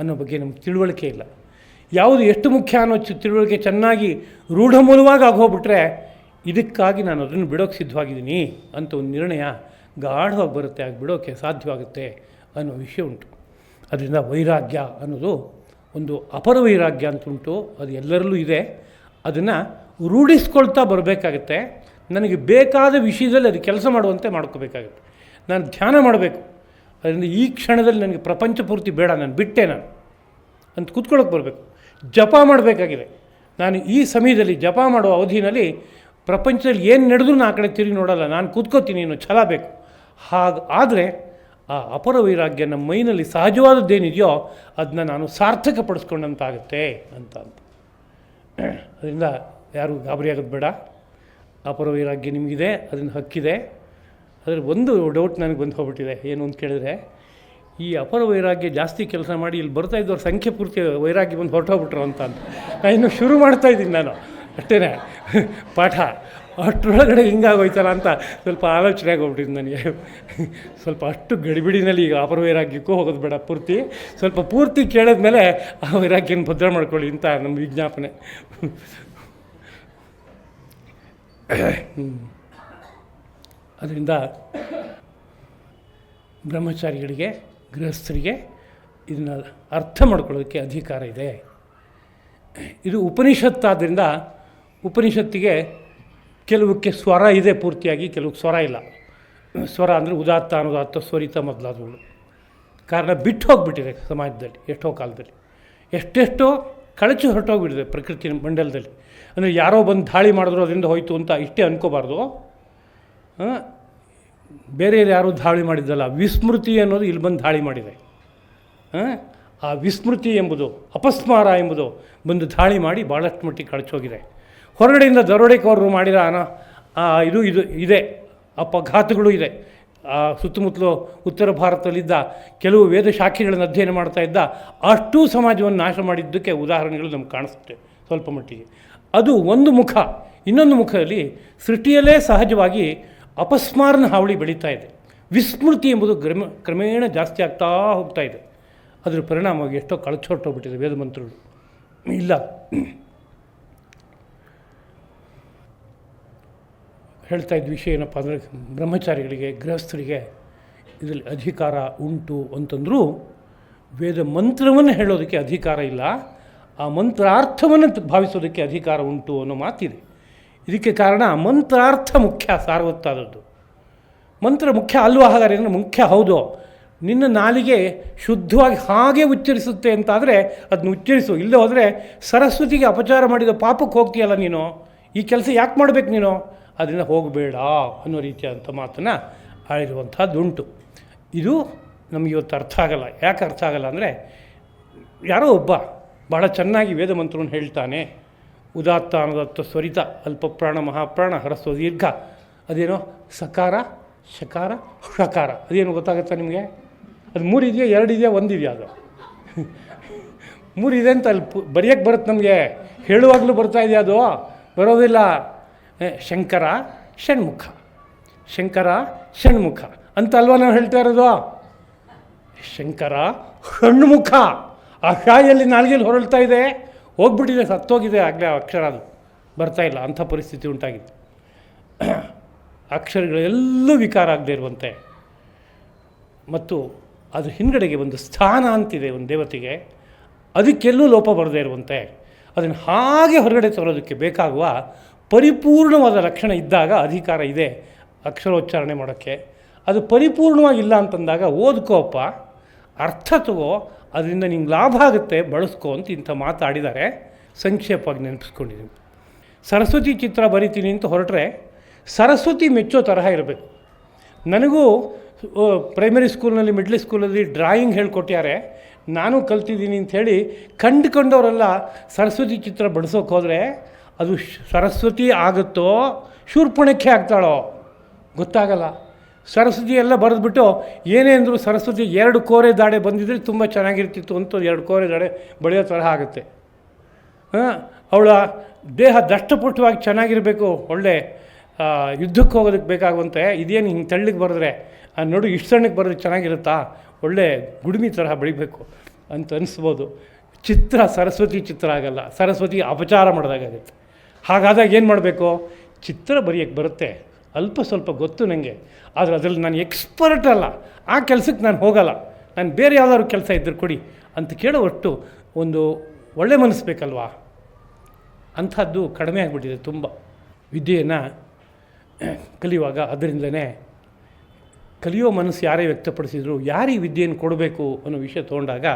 Speaker 1: ಅನ್ನೋ ಬಗ್ಗೆ ನಮ್ಗೆ ತಿಳುವಳಿಕೆ ಇಲ್ಲ. ಯಾವುದು ಎಷ್ಟು ಮುಖ್ಯ ಅನ್ನೋ ತಿಳುವಳಿಕೆ ಚೆನ್ನಾಗಿ ರೂಢಮೂಲವಾಗಿ ಆಗೋಗ್ಬಿಟ್ರೆ ಇದಕ್ಕಾಗಿ ನಾನು ಅದನ್ನು ಬಿಡೋಕ್ಕೆ ಸಿದ್ಧವಾಗಿದ್ದೀನಿ ಅಂತ ಒಂದು ನಿರ್ಣಯ ಗಾಢವಾಗಿ ಬರುತ್ತೆ. ಆಗಿ ಬಿಡೋಕ್ಕೆ ಸಾಧ್ಯವಾಗುತ್ತೆ ಅನ್ನೋ ವಿಷಯ ಉಂಟು. ಅದರಿಂದ ವೈರಾಗ್ಯ ಅನ್ನೋದು ಒಂದು ಅಪರ ವೈರಾಗ್ಯ ಅಂತ ಉಂಟು. ಅದು ಎಲ್ಲರಲ್ಲೂ ಇದೆ. ಅದನ್ನು ರೂಢಿಸ್ಕೊಳ್ತಾ ಬರಬೇಕಾಗತ್ತೆ. ನನಗೆ ಬೇಕಾದ ವಿಷಯದಲ್ಲಿ ಅದು ಕೆಲಸ ಮಾಡುವಂತೆ ಮಾಡ್ಕೋಬೇಕಾಗುತ್ತೆ. ನಾನು ಧ್ಯಾನ ಮಾಡಬೇಕು, ಅದರಿಂದ ಈ ಕ್ಷಣದಲ್ಲಿ ನನಗೆ ಪ್ರಪಂಚ ಪೂರ್ತಿ ಬೇಡ, ನಾನು ಬಿಟ್ಟೆ ನಾನು ಅಂತ ಕೂತ್ಕೊಳ್ಳೋಕೆ ಬರಬೇಕು. ಜಪ ಮಾಡಬೇಕಾಗಿದೆ. ನಾನು ಈ ಸಮಯದಲ್ಲಿ ಜಪ ಮಾಡೋ ಅವಧಿನಲ್ಲಿ ಪ್ರಪಂಚದಲ್ಲಿ ಏನು ನಡೆದ್ರೂ ನಾನು ಆ ಕಡೆ ತಿರುಗಿ ನೋಡಲ್ಲ, ನಾನು ಕೂತ್ಕೋತೀನಿ ಅನ್ನೋ ಛಲ ಬೇಕು. ಆದರೆ ಆ ಅಪರ ವೈರಾಗ್ಯ ನಮ್ಮ ಮೈನಲ್ಲಿ ಸಹಜವಾದದ್ದೇನಿದೆಯೋ ಅದನ್ನ ನಾನು ಸಾರ್ಥಕಪಡಿಸ್ಕೊಂಡಂತಾಗುತ್ತೆ ಅಂತ. ಅದರಿಂದ ಯಾರೂ ಗಾಬರಿ ಆಗೋದು ಬೇಡ. ಅಪರ ವೈರಾಗ್ಯ ನಿಮಗಿದೆ, ಅದನ್ನು ಹಕ್ಕಿದೆ. ಅದರ ಒಂದು ಡೌಟ್ ನನಗೆ ಬಂದು ಹೋಗ್ಬಿಟ್ಟಿದೆ. ಏನು ಅಂತ ಕೇಳಿದ್ರೆ, ಈ ಅಪರ ವೈರಾಗ್ಯ ಜಾಸ್ತಿ ಕೆಲಸ ಮಾಡಿ ಇಲ್ಲಿ ಬರ್ತಾ ಇದ್ದವ್ರ ಸಂಖ್ಯೆ ಪೂರ್ತಿ ವೈರಾಗ್ಯ ಬಂದು ಹೊರಟೋಗ್ಬಿಟ್ರು ಅಂತ. ನಾನು ಇನ್ನೂ ಶುರು ಮಾಡ್ತಾಯಿದ್ದೀನಿ ನಾನು ಅಷ್ಟೇ ಪಾಠ. ಅಷ್ಟರೊಳಗಡೆ ಹಿಂಗಾಗೋಯ್ತಲ್ಲ ಅಂತ ಸ್ವಲ್ಪ ಆಲೋಚನೆ ಆಗೋಗ್ಬಿಟ್ಟಿದ್ದು ನನಗೆ. ಸ್ವಲ್ಪ ಅಷ್ಟು ಗಡಿಬಿಡಿನಲ್ಲಿ ಈಗ ಅಪರ ವೈರಾಗ್ಯಕ್ಕೂ ಹೋಗೋದು ಬೇಡ. ಸ್ವಲ್ಪ ಪೂರ್ತಿ ಕೇಳಿದ್ಮೇಲೆ ಆ ವೈರಾಗ್ಯನ ಭದ್ರ ಮಾಡ್ಕೊಳ್ಳಿ ಅಂತ ನಮ್ಮ ವಿಜ್ಞಾಪನೆ. ಅದರಿಂದ ಬ್ರಹ್ಮಚಾರಿಗಳಿಗೆ, ಗೃಹಸ್ಥರಿಗೆ ಇದನ್ನು ಅರ್ಥ ಮಾಡ್ಕೊಳ್ಳೋದಕ್ಕೆ ಅಧಿಕಾರ ಇದೆ. ಇದು ಉಪನಿಷತ್ತಾದ್ದರಿಂದ ಉಪನಿಷತ್ತಿಗೆ ಕೆಲವಕ್ಕೆ ಸ್ವರ ಇದೆ ಪೂರ್ತಿಯಾಗಿ, ಕೆಲವಕ್ಕೆ ಸ್ವರ ಇಲ್ಲ. ಸ್ವರ ಅಂದರೆ ಉದಾತ್ತ, ಅನುದಾತ್ತ, ಸ್ವರಿತ ಮೊದಲಾದವುಗಳು. ಕಾರಣ ಬಿಟ್ಟು ಹೋಗಿಬಿಟ್ಟಿದೆ ಸಮಾಜದಲ್ಲಿ. ಎಷ್ಟೋ ಕಾಲದಲ್ಲಿ ಎಷ್ಟೆಷ್ಟೋ ಕಳಚಿ ಹೊರಟೋಗ್ಬಿಟ್ಟಿದೆ ಪ್ರಕೃತಿ ಮಂಡಲದಲ್ಲಿ. ಅಂದರೆ ಯಾರೋ ಬಂದು ದಾಳಿ ಮಾಡಿದ್ರು ಅದರಿಂದ ಹೋಯಿತು ಅಂತ ಇಷ್ಟೇ ಅನ್ಕೋಬಾರ್ದು. ಬೇರೆ ಯಾರೂ ದಾಳಿ ಮಾಡಿದ್ದಲ್ಲ, ವಿಸ್ಮೃತಿ ಅನ್ನೋದು ಇಲ್ಲಿ ಬಂದು ದಾಳಿ ಮಾಡಿದೆ. ಆ ವಿಸ್ಮೃತಿ ಎಂಬುದು, ಅಪಸ್ಮಾರ ಎಂಬುದು ಬಂದು ದಾಳಿ ಮಾಡಿ ಭಾಳಷ್ಟು ಮಟ್ಟಿಗೆ ಕಳಚೋಗಿದೆ. ಹೊರಗಡೆಯಿಂದ ದರೋಡೆಕೋರರು ಮಾಡಿರೋ ಇದು ಇದೆ, ಅಪಘಾತಗಳು ಇದೆ. ಸುತ್ತಮುತ್ತಲು ಉತ್ತರ ಭಾರತದಲ್ಲಿದ್ದ ಕೆಲವು ವೇದ ಶಾಖೆಗಳನ್ನು ಅಧ್ಯಯನ ಮಾಡ್ತಾ ಇದ್ದ ಅಷ್ಟೂ ಸಮಾಜವನ್ನು ನಾಶ ಮಾಡಿದ್ದಕ್ಕೆ ಉದಾಹರಣೆಗಳು ನಮ್ಗೆ ಕಾಣಿಸುತ್ತೆ ಸ್ವಲ್ಪ ಮಟ್ಟಿಗೆ. ಅದು ಒಂದು ಮುಖ. ಇನ್ನೊಂದು ಮುಖದಲ್ಲಿ ಸೃಷ್ಟಿಯಲ್ಲೇ ಸಹಜವಾಗಿ ಅಪಸ್ಮಾರನ ಹಾವಳಿ ಬೆಳೀತಾ ಇದೆ. ವಿಸ್ಮೃತಿ ಎಂಬುದು ಕ್ರಮೇಣ ಜಾಸ್ತಿ ಆಗ್ತಾ ಹೋಗ್ತಾ ಇದೆ. ಅದರ ಪರಿಣಾಮವಾಗಿ ಎಷ್ಟೋ ಕಳಚೊಟ್ಟೋಗ್ಬಿಟ್ಟಿದೆ ವೇದ ಮಂತ್ರಗಳು. ಇಲ್ಲ, ಹೇಳ್ತಾ ಇದ್ದ ವಿಷಯ ಏನಪ್ಪ ಅಂದರೆ, ಬ್ರಹ್ಮಚಾರಿಗಳಿಗೆ, ಗೃಹಸ್ಥರಿಗೆ ಇದರಲ್ಲಿ ಅಧಿಕಾರ ಉಂಟು ಅಂತಂದರೂ ವೇದ ಮಂತ್ರವನ್ನು ಹೇಳೋದಕ್ಕೆ ಅಧಿಕಾರ ಇಲ್ಲ. ಆ ಮಂತ್ರಾರ್ಥವನ್ನು ಭಾವಿಸೋದಕ್ಕೆ ಅಧಿಕಾರ ಉಂಟು ಅನ್ನೋ ಮಾತಿದೆ. ಇದಕ್ಕೆ ಕಾರಣ ಮಂತ್ರಾರ್ಥ ಮುಖ್ಯ, ಸಾರವತ್ತಾದದ್ದು. ಮಂತ್ರ ಮುಖ್ಯ ಅಲ್ವಾ? ಹಾಗಾದ್ರೆ ಮುಖ್ಯ ಹೌದು. ನಿನ್ನ ನಾಲಿಗೆ ಶುದ್ಧವಾಗಿ ಹಾಗೆ ಉಚ್ಚರಿಸುತ್ತೆ ಅಂತಾದರೆ ಅದನ್ನ ಉಚ್ಚರಿಸು. ಇಲ್ಲದೆ ಹೋದರೆ ಸರಸ್ವತಿಗೆ ಅಪಚಾರ ಮಾಡಿದ ಪಾಪಕ್ಕೆ ಹೋಗ್ತೀಯಲ್ಲ ನೀನು. ಈ ಕೆಲಸ ಯಾಕೆ ಮಾಡಬೇಕು ನೀನು? ಅದರಿಂದ ಹೋಗಬೇಡ ಅನ್ನೋ ರೀತಿಯಾದಂಥ ಮಾತನ್ನು ಆಳಿರುವಂಥದ್ದುಂಟು. ಇದು ನಮಗೆ ಇವತ್ತು ಅರ್ಥ ಆಗಲ್ಲ. ಯಾಕೆ ಅರ್ಥ ಆಗಲ್ಲ ಅಂದರೆ, ಯಾರೋ ಒಬ್ಬ ಭಾಳ ಚೆನ್ನಾಗಿ ವೇದ ಮಂತ್ರವನ್ನು ಹೇಳ್ತಾನೆ. ಉದಾತ್ತ, ಅನುದಾತ್ತ, ಸ್ವರಿತ, ಅಲ್ಪಪ್ರಾಣ, ಮಹಾಪ್ರಾಣ, ಹರಸ್ವ, ದೀರ್ಘ, ಅದೇನೋ ಸಕಾರ, ಶಕಾರ, ಷಕಾರ, ಅದೇನು ಗೊತ್ತಾಗುತ್ತಾ ನಿಮಗೆ? ಅದು 3 ಇದೆಯಾ, 2 ಇದೆಯಾ, 1 ಇದೆಯಾ? ಅದು 3 ಇದೆ ಅಂತ ಅಲ್ಲಿ ಬರೆಯೋಕ್ಕೆ ಬರುತ್ತೆ ನಮಗೆ. ಹೇಳುವಾಗಲೂ ಬರ್ತಾ ಇದೆಯಾ? ಅದು ಬರೋದಿಲ್ಲ. ಶಂಕರ ಷಣ್ಮುಖ, ಶಂಕರ ಷಣ್ಮುಖ ಅಂತ ಅಲ್ವಾ ನಾವು ಹೇಳ್ತಾ ಇರೋದು? ಶಂಕರ ಷಣ್ಮುಖ. ಆ ಶಾಯಲ್ಲಿ ನಾಲ್ಗೆಯಲ್ಲಿ ಹೊರಳ್ತಾ ಇದೆ, ಹೋಗ್ಬಿಟ್ಟಿದೆ, ಸತ್ತೋಗಿದೆ ಆಗಲೇ ಅಕ್ಷರ. ಅದು ಬರ್ತಾಯಿಲ್ಲ, ಅಂಥ ಪರಿಸ್ಥಿತಿ ಉಂಟಾಗಿದೆ. ಅಕ್ಷರಗಳೆಲ್ಲೂ ವಿಕಾರ ಆಗದೆ ಇರುವಂತೆ, ಮತ್ತು ಅದ್ರ ಹಿಂದುಗಡೆಗೆ ಒಂದು ಸ್ಥಾನ ಅಂತಿದೆ ಒಂದು ದೇವತೆಗೆ, ಅದಕ್ಕೆಲ್ಲೂ ಲೋಪ ಬರದೇ ಇರುವಂತೆ, ಅದನ್ನು ಹಾಗೆ ಹೊರಗಡೆ ತರೋದಕ್ಕೆ ಬೇಕಾಗುವ ಪರಿಪೂರ್ಣವಾದ ಲಕ್ಷಣ ಇದ್ದಾಗ ಅಧಿಕಾರ ಇದೆ ಅಕ್ಷರೋಚ್ಚಾರಣೆ ಮಾಡೋಕ್ಕೆ. ಅದು ಪರಿಪೂರ್ಣವಾಗಿಲ್ಲ ಅಂತಂದಾಗ ಓದ್ಕೋಪ್ಪ, ಅರ್ಥ ತಗೋ, ಅದರಿಂದ ನಿಂಗೆ ಲಾಭ ಆಗುತ್ತೆ, ಬಳಸ್ಕೋ ಅಂತ ಇಂಥ ಮಾತಾಡಿದ್ದಾರೆ. ಸಂಕ್ಷೇಪವಾಗಿ ನೆನಪಿಸ್ಕೊಂಡಿದ್ದೀನಿ. ಸರಸ್ವತಿ ಚಿತ್ರ ಬರಿತೀನಿ ಅಂತ ಹೊರಟ್ರೆ ಸರಸ್ವತಿ ಮೆಚ್ಚೋ ತರಹ ಇರಬೇಕು. ನನಗೂ ಪ್ರೈಮರಿ ಸ್ಕೂಲ್ನಲ್ಲಿ, ಮಿಡ್ಲ್ ಸ್ಕೂಲಲ್ಲಿ ಡ್ರಾಯಿಂಗ್ ಹೇಳ್ಕೊಟ್ಟಾರೆ, ನಾನು ಕಲ್ತಿದ್ದೀನಿ ಅಂಥೇಳಿ ಕಂಡುಕೊಂಡವರೆಲ್ಲ ಸರಸ್ವತಿ ಚಿತ್ರ ಬಡಿಸೋಕೆ ಹೋದರೆ ಅದು ಸರಸ್ವತಿ ಆಗುತ್ತೋ ಶೂರ್ಪಣಕ್ಕೆ ಆಗ್ತಾಳೋ ಗೊತ್ತಾಗಲ್ಲ. ಸರಸ್ವತಿ ಎಲ್ಲ ಬರೆದ್ಬಿಟ್ಟು ಏನೇ ಅಂದರೂ ಸರಸ್ವತಿ 2 ಕೋರೆ ದಾಡೆ ಬಂದಿದ್ದರೆ ತುಂಬ ಚೆನ್ನಾಗಿರ್ತಿತ್ತು ಅಂತ 2 ಕೋರೆ ದಾಡೆ ಬಳಿಯೋ ತರಹ ಆಗುತ್ತೆ. ಅವಳ ದೇಹ ದಷ್ಟಪುಷ್ಟವಾಗಿ ಚೆನ್ನಾಗಿರಬೇಕು, ಒಳ್ಳೆ ಯುದ್ಧಕ್ಕೆ ಹೋಗೋದಕ್ಕೆ ಬೇಕಾಗುವಂತೆ. ಇದೇನು ಹಿಂಗೆ ತೆಳ್ಳಗೆ ಬರೆದ್ರೆ ನೋಡು ಇಷ್ಟು ಸಣ್ಣಕ್ಕೆ ಬರೆದ್ರೆ ಚೆನ್ನಾಗಿರುತ್ತಾ, ಒಳ್ಳೆ ಗುಡುಮಿ ತರಹ ಬೆಳಿಬೇಕು ಅಂತ ಅನಿಸ್ಬೋದು. ಚಿತ್ರ ಸರಸ್ವತಿ ಚಿತ್ರ ಆಗಲ್ಲ, ಸರಸ್ವತಿ ಅಪಚಾರ ಮಾಡಿದಾಗುತ್ತೆ. ಹಾಗಾದಾಗ ಏನು ಮಾಡಬೇಕು? ಚಿತ್ರ ಬರೆಯೋಕ್ಕೆ ಬರುತ್ತೆ, ಅಲ್ಪ ಸ್ವಲ್ಪ ಗೊತ್ತು ನನಗೆ, ಆದರೆ ಅದರಲ್ಲಿ ನಾನು ಎಕ್ಸ್ಪರ್ಟ್ ಅಲ್ಲ, ಆ ಕೆಲಸಕ್ಕೆ ನಾನು ಹೋಗಲ್ಲ, ನಾನು ಬೇರೆ ಯಾವುದಾದ್ರು ಕೆಲಸ ಇದ್ದರೆ ಕೊಡಿ ಅಂತ ಕೇಳೋವಷ್ಟು ಒಂದು ಒಳ್ಳೆ ಮನಸ್ಸು ಬೇಕಲ್ವಾ? ಅಂಥದ್ದು ಕಡಿಮೆ ಆಗಿಬಿಟ್ಟಿದೆ ತುಂಬ ವಿದ್ಯೆಯನ್ನು ಕಲಿಯುವಾಗ. ಅದರಿಂದನೇ ಕಲಿಯೋ ಮನಸ್ಸು ಯಾರೇ ವ್ಯಕ್ತಪಡಿಸಿದ್ರು ಯಾರಿಗೆ ವಿದ್ಯೆಯನ್ನು ಕೊಡಬೇಕು ಅನ್ನೋ ವಿಷಯ ತೊಗೊಂಡಾಗ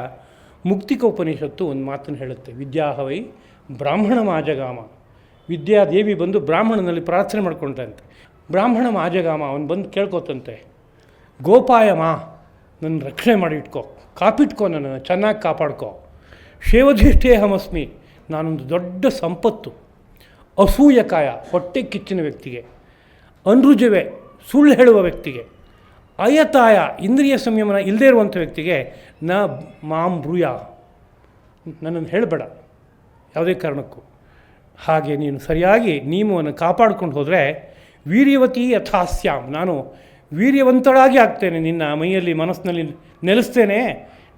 Speaker 1: ಮುಕ್ತಿಕೋಪನಿಷತ್ತು ಒಂದು ಮಾತನ್ನು ಹೇಳುತ್ತೆ, ವಿದ್ಯಾಹವೈ ಬ್ರಾಹ್ಮಣ ಮಾಜಗಾಮ. ವಿದ್ಯಾದೇವಿ ಬಂದು ಬ್ರಾಹ್ಮಣನಲ್ಲಿ ಪ್ರಾರ್ಥನೆ ಮಾಡ್ಕೊಂಡಂತೆ. ಬ್ರಾಹ್ಮಣ ಮಾಜಗಾಮ ಅವನು ಬಂದು ಕೇಳ್ಕೊತಂತೆ, ಗೋಪಾಯಮ ನನ್ನ ರಕ್ಷಣೆ ಮಾಡಿ ಇಟ್ಕೋ, ಕಾಪಿಟ್ಕೋ, ನನ್ನನ್ನು ಚೆನ್ನಾಗಿ ಕಾಪಾಡ್ಕೋ. ಶೇವಧಿಷ್ಠೇಹಮಸ್ಮಿ, ನಾನೊಂದು ದೊಡ್ಡ ಸಂಪತ್ತು. ಅಸೂಯಕಾಯ, ಹೊಟ್ಟೆ ಕಿಚ್ಚಿನ ವ್ಯಕ್ತಿಗೆ. ಅನೃಜವೇ, ಸುಳ್ಳು ಹೇಳುವ ವ್ಯಕ್ತಿಗೆ. ಅಯತಾಯ, ಇಂದ್ರಿಯ ಸಂಯಮನ ಇಲ್ಲದೇ ಇರುವಂಥ ವ್ಯಕ್ತಿಗೆ ನ ಮಾಂ ಬ್ರೂಯ, ನನ್ನನ್ನು ಹೇಳಬೇಡ ಯಾವುದೇ ಕಾರಣಕ್ಕೂ. ಹಾಗೆ ನೀನು ಸರಿಯಾಗಿ ನಿಯಮವನ್ನು ಕಾಪಾಡ್ಕೊಂಡು ಹೋದರೆ ವೀರ್ಯವತಿ ಯಥಾಸ್ಯಾಂ, ನಾನು ವೀರ್ಯವಂತಳಾಗಿ ಆಗ್ತೇನೆ, ನಿನ್ನ ಮೈಯಲ್ಲಿ ಮನಸ್ಸಿನಲ್ಲಿ ನೆಲೆಸ್ತೇನೆ,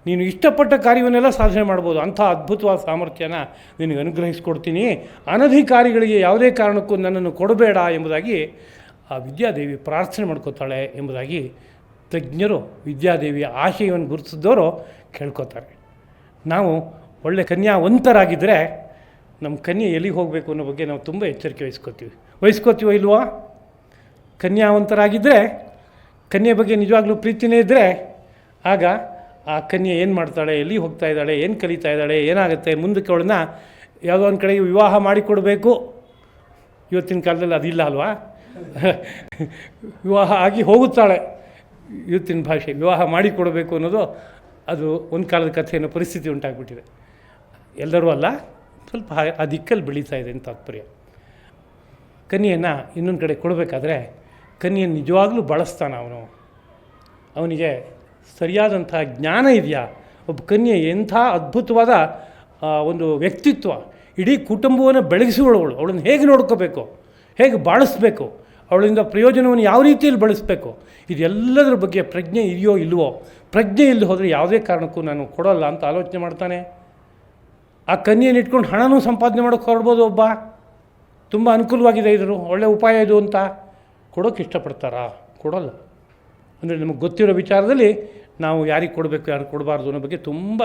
Speaker 1: ನೀನು ಇಷ್ಟಪಟ್ಟ ಕಾರ್ಯವನ್ನೆಲ್ಲ ಸಾಧನೆ ಮಾಡ್ಬೋದು, ಅಂಥ ಅದ್ಭುತವಾದ ಸಾಮರ್ಥ್ಯನ ನಿನಗೆ ಅನುಗ್ರಹಿಸ್ಕೊಡ್ತೀನಿ. ಅನಧಿಕಾರಿಗಳಿಗೆ ಯಾವುದೇ ಕಾರಣಕ್ಕೂ ನನ್ನನ್ನು ಕೊಡಬೇಡ ಎಂಬುದಾಗಿ ಆ ವಿದ್ಯಾದೇವಿ ಪ್ರಾರ್ಥನೆ ಮಾಡ್ಕೋತಾಳೆ ಎಂಬುದಾಗಿ ತಜ್ಞರು ವಿದ್ಯಾದೇವಿಯ ಆಶಯವನ್ನು ಗುರುತಿಸಿದವರು ಕೇಳ್ಕೋತಾರೆ. ನಾವು ಒಳ್ಳೆ ಕನ್ಯಾವಂತರಾಗಿದ್ದರೆ ನಮ್ಮ ಕನ್ಯೆ ಎಲ್ಲಿಗೆ ಹೋಗಬೇಕು ಅನ್ನೋ ಬಗ್ಗೆ ನಾವು ತುಂಬ ಎಚ್ಚರಿಕೆ ವಹಿಸ್ಕೋತೀವೋ ಇಲ್ವೋ? ಕನ್ಯಾವಂತರಾಗಿದ್ದರೆ, ಕನ್ಯೆ ಬಗ್ಗೆ ನಿಜವಾಗ್ಲೂ ಪ್ರೀತಿನೇ ಇದ್ದರೆ, ಆಗ ಆ ಕನ್ಯೆ ಏನು ಮಾಡ್ತಾಳೆ, ಎಲ್ಲಿ ಹೋಗ್ತಾ ಇದ್ದಾಳೆ, ಏನು ಕಲಿತಾ ಇದ್ದಾಳೆ, ಏನಾಗುತ್ತೆ ಮುಂದಕ್ಕೆ ಅವಳನ್ನ ಯಾವುದೋ ಒಂದು ಕಡೆಗೆ ವಿವಾಹ ಮಾಡಿಕೊಡಬೇಕು. ಇವತ್ತಿನ ಕಾಲದಲ್ಲಿ ಅದಿಲ್ಲ ಅಲ್ವಾ? ವಿವಾಹ ಆಗಿ ಹೋಗುತ್ತಾಳೆ, ಇವತ್ತಿನ ಭಾಷೆ ವಿವಾಹ ಮಾಡಿಕೊಡಬೇಕು ಅನ್ನೋದು ಅದು ಒಂದು ಕಾಲದ ಕಥೆಯನ್ನು ಪರಿಸ್ಥಿತಿ ಉಂಟಾಗ್ಬಿಟ್ಟಿದೆ. ಎಲ್ಲರೂ ಅಲ್ಲ, ಸ್ವಲ್ಪ ಆ ದಿಕ್ಕಲ್ಲಿ ಬೆಳೀತಾ ಇದೆ ಅಂತ ತಾತ್ಪರ್ಯ. ಕನ್ಯೆಯನ್ನು ಇನ್ನೊಂದು ಕಡೆ ಕೊಡಬೇಕಾದ್ರೆ ಕನ್ಯೆಯನ್ನು ನಿಜವಾಗ್ಲೂ ಬಳಸ್ತಾನೆ ಅವನು, ಅವನಿಗೆ ಸರಿಯಾದಂಥ ಜ್ಞಾನ ಇದೆಯಾ? ಒಬ್ಬ ಕನ್ಯೆ ಎಂಥ ಅದ್ಭುತವಾದ ಒಂದು ವ್ಯಕ್ತಿತ್ವ, ಇಡೀ ಕುಟುಂಬವನ್ನು ಬೆಳಗಿಸುವವಳು, ಅವಳನ್ನು ಹೇಗೆ ನೋಡ್ಕೋಬೇಕು, ಹೇಗೆ ಬಾಳಿಸ್ಬೇಕು, ಅವಳಿಂದ ಪ್ರಯೋಜನವನ್ನು ಯಾವ ರೀತಿಯಲ್ಲಿ ಬಳಸಬೇಕು, ಇದೆಲ್ಲದರ ಬಗ್ಗೆ ಪ್ರಜ್ಞೆ ಇದೆಯೋ ಇಲ್ವೋ? ಪ್ರಜ್ಞೆ ಇಲ್ಲದೆ ಹೋದರೆ ಯಾವುದೇ ಕಾರಣಕ್ಕೂ ನಾನು ಕೊಡೋಲ್ಲ ಅಂತ ಆಲೋಚನೆ ಮಾಡ್ತಾನೆ. ಆ ಕನ್ಯೆಯನ್ನು ಇಟ್ಕೊಂಡು ಹಣನೂ ಸಂಪಾದನೆ ಮಾಡೋಕ್ಕೆ ಹೊರಡ್ಬೋದು ಒಬ್ಬ, ತುಂಬ ಅನುಕೂಲವಾಗಿದೆ, ಇದ್ರು ಒಳ್ಳೆಯ ಉಪಾಯ ಇದು ಅಂತ ಕೊಡೋಕ್ಕೆ ಇಷ್ಟಪಡ್ತಾರಾ? ಕೊಡೋಲ್ಲ. ಅಂದರೆ ನಮಗೆ ಗೊತ್ತಿರೋ ವಿಚಾರದಲ್ಲಿ ನಾವು ಯಾರಿಗೆ ಕೊಡಬೇಕು, ಯಾರು ಕೊಡಬಾರ್ದು ಅನ್ನೋ ಬಗ್ಗೆ ತುಂಬ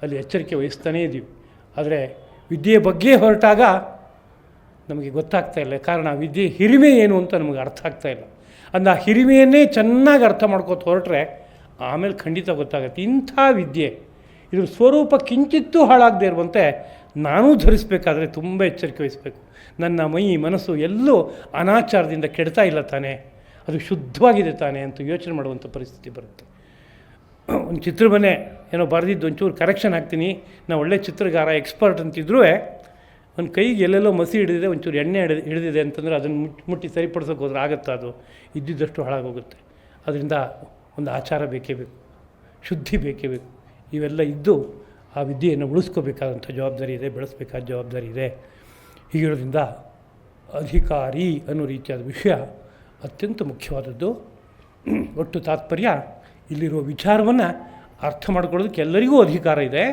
Speaker 1: ಅಲ್ಲಿ ಎಚ್ಚರಿಕೆ ವಹಿಸ್ತಾನೇ ಇದ್ದೀವಿ. ಆದರೆ ವಿದ್ಯೆಯ ಬಗ್ಗೆ ಹೊರಟಾಗ ನಮಗೆ ಗೊತ್ತಾಗ್ತಾ ಇಲ್ಲ. ಕಾರಣ ವಿದ್ಯೆ ಹಿರಿಮೆ ಏನು ಅಂತ ನಮಗೆ ಅರ್ಥ ಆಗ್ತಾಯಿಲ್ಲ. ಅಂದು ಆ ಹಿರಿಮೆಯನ್ನೇ ಚೆನ್ನಾಗಿ ಅರ್ಥ ಮಾಡ್ಕೊತ ಹೊರಟ್ರೆ ಆಮೇಲೆ ಖಂಡಿತ ಗೊತ್ತಾಗುತ್ತೆ. ಇಂಥ ವಿದ್ಯೆ ಇದ್ರ ಸ್ವರೂಪ ಕಿಂಚಿತ್ತೂ ಹಾಳಾಗದೇ ಇರುವಂತೆ ನಾನೂ ಧರಿಸಬೇಕಾದ್ರೆ ತುಂಬ ಎಚ್ಚರಿಕೆ ವಹಿಸಬೇಕು. ನನ್ನ ಮೈ ಮನಸ್ಸು ಎಲ್ಲೂ ಅನಾಚಾರದಿಂದ ಕೆಡ್ತಾ ಇಲ್ಲ ತಾನೇ, ಅದು ಶುದ್ಧವಾಗಿದೆ ತಾನೇ ಅಂತ ಯೋಚನೆ ಮಾಡುವಂಥ ಪರಿಸ್ಥಿತಿ ಬರುತ್ತೆ. ಒಂದು ಚಿತ್ರವನ್ನೇ ಏನೋ ಬರೆದಿದ್ದು ಒಂಚೂರು ಕರೆಕ್ಷನ್ ಹಾಕ್ತೀನಿ, ನಾವು ಒಳ್ಳೆ ಚಿತ್ರಗಾರ ಎಕ್ಸ್ಪರ್ಟ್ ಅಂತಿದ್ರೂ ಒಂದು ಕೈಗೆ ಎಲ್ಲೆಲ್ಲೋ ಮಸಿ ಹಿಡಿದಿದೆ, ಒಂಚೂರು ಎಣ್ಣೆ ಹಿಡಿದಿದೆ ಅಂತಂದರೆ ಅದನ್ನು ಮುಟ್ಟಿ ಸರಿಪಡಿಸೋಕೆ ಹೋದ್ರೆ ಆಗುತ್ತಾ? ಅದು ಇದ್ದಿದ್ದಷ್ಟು ಹಾಳಾಗೋಗುತ್ತೆ. ಅದರಿಂದ ಒಂದು ಆಚಾರ ಬೇಕೇ ಬೇಕು, ಶುದ್ಧಿ ಬೇಕೇ ಬೇಕು. ಇವೆಲ್ಲ ಇದ್ದು ಆ ವಿದ್ಯೆಯನ್ನು ಉಳಿಸ್ಕೋಬೇಕಾದಂಥ ಜವಾಬ್ದಾರಿ ಇದೆ, ಬೆಳೆಸಬೇಕಾದ ಜವಾಬ್ದಾರಿ ಇದೆ. ಹೀಗಿರೋದ್ರಿಂದ ಅಧಿಕಾರಿ ಅನ್ನೋ ರೀತಿಯಾದ ವಿಷಯ ಅತ್ಯಂತ ಮುಖ್ಯವಾದದ್ದು. ಒಟ್ಟು ತಾತ್ಪರ್ಯ, ಇಲ್ಲಿರುವ ವಿಚಾರವನ್ನು ಅರ್ಥ ಮಾಡ್ಕೊಳ್ಳೋದಕ್ಕೆ ಎಲ್ಲರಿಗೂ ಅಧಿಕಾರ ಇದೆ.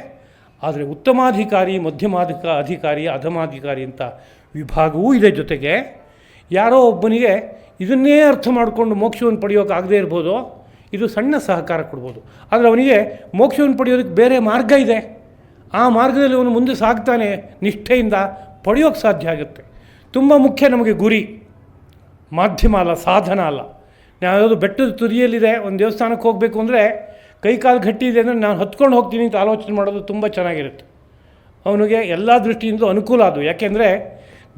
Speaker 1: ಆದರೆ ಉತ್ತಮಾಧಿಕಾರಿ, ಅಧಿಕಾರಿ, ಅಧಮಾಧಿಕಾರಿ ಅಂತ ವಿಭಾಗವೂ ಇದೆ. ಜೊತೆಗೆ ಯಾರೋ ಒಬ್ಬನಿಗೆ ಇದನ್ನೇ ಅರ್ಥ ಮಾಡಿಕೊಂಡು ಮೋಕ್ಷವನ್ನು ಪಡೆಯೋಕ್ಕಾಗದೇ ಇರ್ಬೋದು, ಇದು ಸಣ್ಣ ಸಹಕಾರ ಕೊಡ್ಬೋದು. ಆದರೆ ಅವನಿಗೆ ಮೋಕ್ಷವನ್ನು ಪಡೆಯೋದಕ್ಕೆ ಬೇರೆ ಮಾರ್ಗ ಇದೆ, ಆ ಮಾರ್ಗದಲ್ಲಿ ಅವನು ಮುಂದೆ ಸಾಗ್ತಾನೆ, ನಿಷ್ಠೆಯಿಂದ ಪಡೆಯೋಕ್ಕೆ ಸಾಧ್ಯ ಆಗುತ್ತೆ. ತುಂಬ ಮುಖ್ಯ ನಮಗೆ ಗುರಿ, ಮಾಧ್ಯಮ ಅಲ್ಲ, ಸಾಧನ ಅಲ್ಲ. ಯಾವುದಾದ್ರು ಬೆಟ್ಟದ ತುದಿಯಲ್ಲಿದೆ, ಒಂದು ದೇವಸ್ಥಾನಕ್ಕೆ ಹೋಗಬೇಕು ಅಂದರೆ ಕೈ ಕಾಲು ಗಟ್ಟಿ ಇದೆ ಅಂದರೆ ನಾನು ಹತ್ಕೊಂಡು ಹೋಗ್ತೀನಿ ಅಂತ ಆಲೋಚನೆ ಮಾಡೋದು ತುಂಬ ಚೆನ್ನಾಗಿರುತ್ತೆ. ಅವನಿಗೆ ಎಲ್ಲ ದೃಷ್ಟಿಯಿಂದ ಅನುಕೂಲ ಅದು. ಯಾಕೆಂದರೆ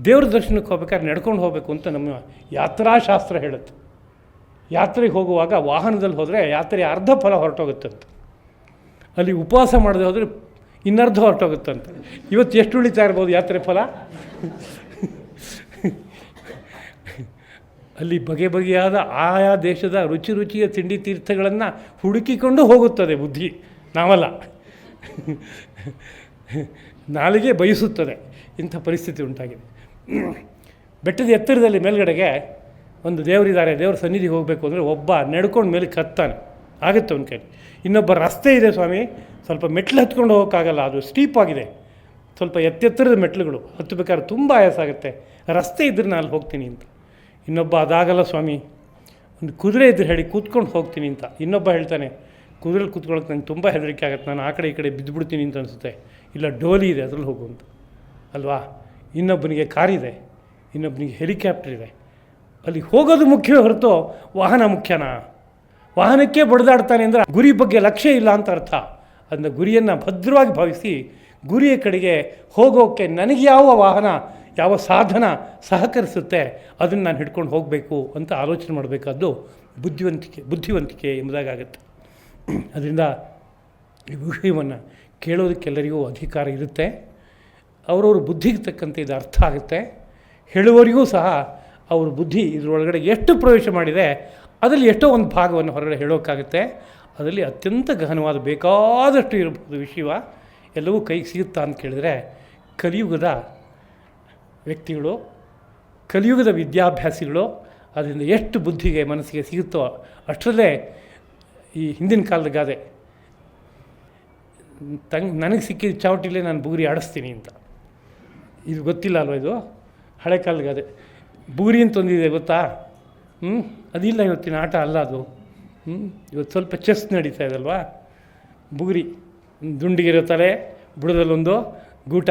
Speaker 1: ದೇವ್ರ ದರ್ಶನಕ್ಕೆ ಹೋಗ್ಬೇಕಾದ್ರೆ ನಡ್ಕೊಂಡು ಹೋಗಬೇಕು ಅಂತ ನಮ್ಮ ಯಾತ್ರಾಶಾಸ್ತ್ರ ಹೇಳುತ್ತೆ. ಯಾತ್ರೆಗೆ ಹೋಗುವಾಗ ವಾಹನದಲ್ಲಿ ಹೋದರೆ ಯಾತ್ರೆ ಅರ್ಧ ಫಲ ಹೊರಟೋಗುತ್ತಂತೆ. ಅಲ್ಲಿ ಉಪವಾಸ ಮಾಡದೆ ಹೋದರೆ ಇನ್ನರ್ಧ ಹೊರಟೋಗುತ್ತಂತೆ. ಇವತ್ತು ಎಷ್ಟು ಉಳಿತಾ ಇರ್ಬೋದು ಯಾತ್ರೆ ಫಲ? ಅಲ್ಲಿ ಬಗೆ ಬಗೆಯಾದ ಆಯಾ ದೇಶದ ರುಚಿ ರುಚಿಯ ತಿಂಡಿ ತೀರ್ಥಗಳನ್ನು ಹುಡುಕಿಕೊಂಡು ಹೋಗುತ್ತದೆ ಬುದ್ಧಿ, ನಾವಲ್ಲ. ನಾಲಿಗೆ ಬಯಸುತ್ತದೆ. ಇಂಥ ಪರಿಸ್ಥಿತಿ ಉಂಟಾಗಿದೆ. ಬೆಟ್ಟದ ಎತ್ತರದಲ್ಲಿ ಮೇಲ್ಗಡೆಗೆ ಒಂದು ದೇವರಿದ್ದಾರೆ. ದೇವ್ರ ಸನ್ನಿಧಿಗೆ ಹೋಗಬೇಕು ಅಂದರೆ ಒಬ್ಬ ನಡ್ಕೊಂಡು ಮೇಲೆ ಹತ್ತಾನೆ, ಆಗುತ್ತೆ ಅವನ ಕೈಲಿ. ಇನ್ನೊಬ್ಬ ರಸ್ತೆ ಇದೆ ಸ್ವಾಮಿ, ಸ್ವಲ್ಪ ಮೆಟ್ಲು ಹತ್ಕೊಂಡು ಹೋಗೋಕ್ಕಾಗಲ್ಲ, ಅದು ಸ್ಟೀಪ್ ಆಗಿದೆ, ಸ್ವಲ್ಪ ಎತ್ತೆತ್ತರದ ಮೆಟ್ಲುಗಳು, ಹತ್ತಬೇಕಾದ್ರೆ ತುಂಬ ಆಯಾಸ ಆಗುತ್ತೆ, ರಸ್ತೆ ಇದ್ರೆ ನಾನು ಅಲ್ಲಿ ಹೋಗ್ತೀನಿ ಅಂತ. ಇನ್ನೊಬ್ಬ ಅದಾಗಲ್ಲ ಸ್ವಾಮಿ, ಒಂದು ಕುದುರೆ ಇದ್ರೆ ಹೇಳಿ ಕೂತ್ಕೊಂಡು ಹೋಗ್ತೀನಿ ಅಂತ. ಇನ್ನೊಬ್ಬ ಹೇಳ್ತಾನೆ ಕುದುರೆಲಿ ಕೂತ್ಕೊಳ್ಳೋಕೆ ನಂಗೆ ತುಂಬ ಹೆದರಿಕೆ ಆಗುತ್ತೆ, ನಾನು ಆ ಕಡೆ ಈ ಕಡೆ ಬಿದ್ದುಬಿಡ್ತೀನಿ ಅಂತ ಅನಿಸುತ್ತೆ. ಇಲ್ಲ ಡೋಲಿ ಇದೆ ಅದ್ರಲ್ಲಿ ಹೋಗು ಅಂತ ಅಲ್ವಾ. ಇನ್ನೊಬ್ಬನಿಗೆ ಕಾರಿದೆ, ಇನ್ನೊಬ್ಬನಿಗೆ ಹೆಲಿಕಾಪ್ಟರ್ ಇದೆ. ಅಲ್ಲಿ ಹೋಗೋದು ಮುಖ್ಯವೇ ಹೊರತು ವಾಹನ ಮುಖ್ಯನಾ? ವಾಹನಕ್ಕೆ ಬಡಿದಾಡ್ತಾನೆ ಅಂದರೆ ಗುರಿ ಬಗ್ಗೆ ಲಕ್ಷ್ಯ ಇಲ್ಲ ಅಂತ ಅರ್ಥ. ಅದನ್ನ ಗುರಿಯನ್ನು ಭದ್ರವಾಗಿ ಭಾವಿಸಿ ಗುರಿಯ ಕಡೆಗೆ ಹೋಗೋಕ್ಕೆ ನನಗೆ ಯಾವ ವಾಹನ, ಯಾವ ಸಾಧನ ಸಹಕರಿಸುತ್ತೆ ಅದನ್ನು ನಾನು ಹಿಡ್ಕೊಂಡು ಹೋಗಬೇಕು ಅಂತ ಆಲೋಚನೆ ಮಾಡಬೇಕಾದ್ದು ಬುದ್ಧಿವಂತಿಕೆ ಎಂಬುದಾಗುತ್ತೆ. ಅದರಿಂದ ಈ ವಿಷಯವನ್ನು ಕೇಳೋದಕ್ಕೆಲ್ಲರಿಗೂ ಅಧಿಕಾರ ಇರುತ್ತೆ. ಅವರವ್ರ ಬುದ್ಧಿಗೆ ತಕ್ಕಂತೆ ಇದು ಅರ್ಥ ಆಗುತ್ತೆ. ಹೇಳುವವರಿಗೂ ಸಹ ಅವ್ರ ಬುದ್ಧಿ ಇದರೊಳಗಡೆ ಎಷ್ಟು ಪ್ರವೇಶ ಮಾಡಿದೆ ಅದರಲ್ಲಿ ಎಷ್ಟೋ ಒಂದು ಭಾಗವನ್ನು ಹೊರಗಡೆ ಹೇಳೋಕ್ಕಾಗುತ್ತೆ. ಅದರಲ್ಲಿ ಅತ್ಯಂತ ಗಹನವಾದ ಬೇಕಾದಷ್ಟು ಇರಬಹುದು ವಿಷಯ. ಎಲ್ಲವೂ ಕೈಗೆ ಸಿಗುತ್ತಾ ಅಂತ ಕೇಳಿದರೆ ಕಲಿಯುಗದ ವ್ಯಕ್ತಿಗಳು, ಕಲಿಯುಗದ ವಿದ್ಯಾಭ್ಯಾಸಿಗಳು ಅದರಿಂದ ಎಷ್ಟು ಬುದ್ಧಿಗೆ ಮನಸ್ಸಿಗೆ ಸಿಗುತ್ತೋ ಅಷ್ಟರಲ್ಲೇ ಈ ಹಿಂದಿನ ಕಾಲದ ಗಾದೆ, ನನಗೆ ಸಿಕ್ಕಿದ ಚಾವಟಿಲೇ ನಾನು ಬೂರಿ ಆಡಿಸ್ತೀನಿ ಅಂತ. ಇದು ಗೊತ್ತಿಲ್ಲ ಅಲ್ವ, ಇದು ಹಳೆ ಕಾಲದ ಗಾದೆ. ಬೂರಿ ಅಂತ ಒಂದಿದೆ ಗೊತ್ತಾ? ಅದಿಲ್ಲ, ಇವತ್ತಿನ ಆಟ ಅಲ್ಲ ಅದು. ಇವತ್ತು ಸ್ವಲ್ಪ ಚೆಸ್ ನಡೀತಾ ಇದಲ್ವಾ. ಬೂರಿ ದುಂಡಿಗಿರೋ ತಲೆ, ಬುಡದಲ್ಲೊಂದು ಗೂಟ,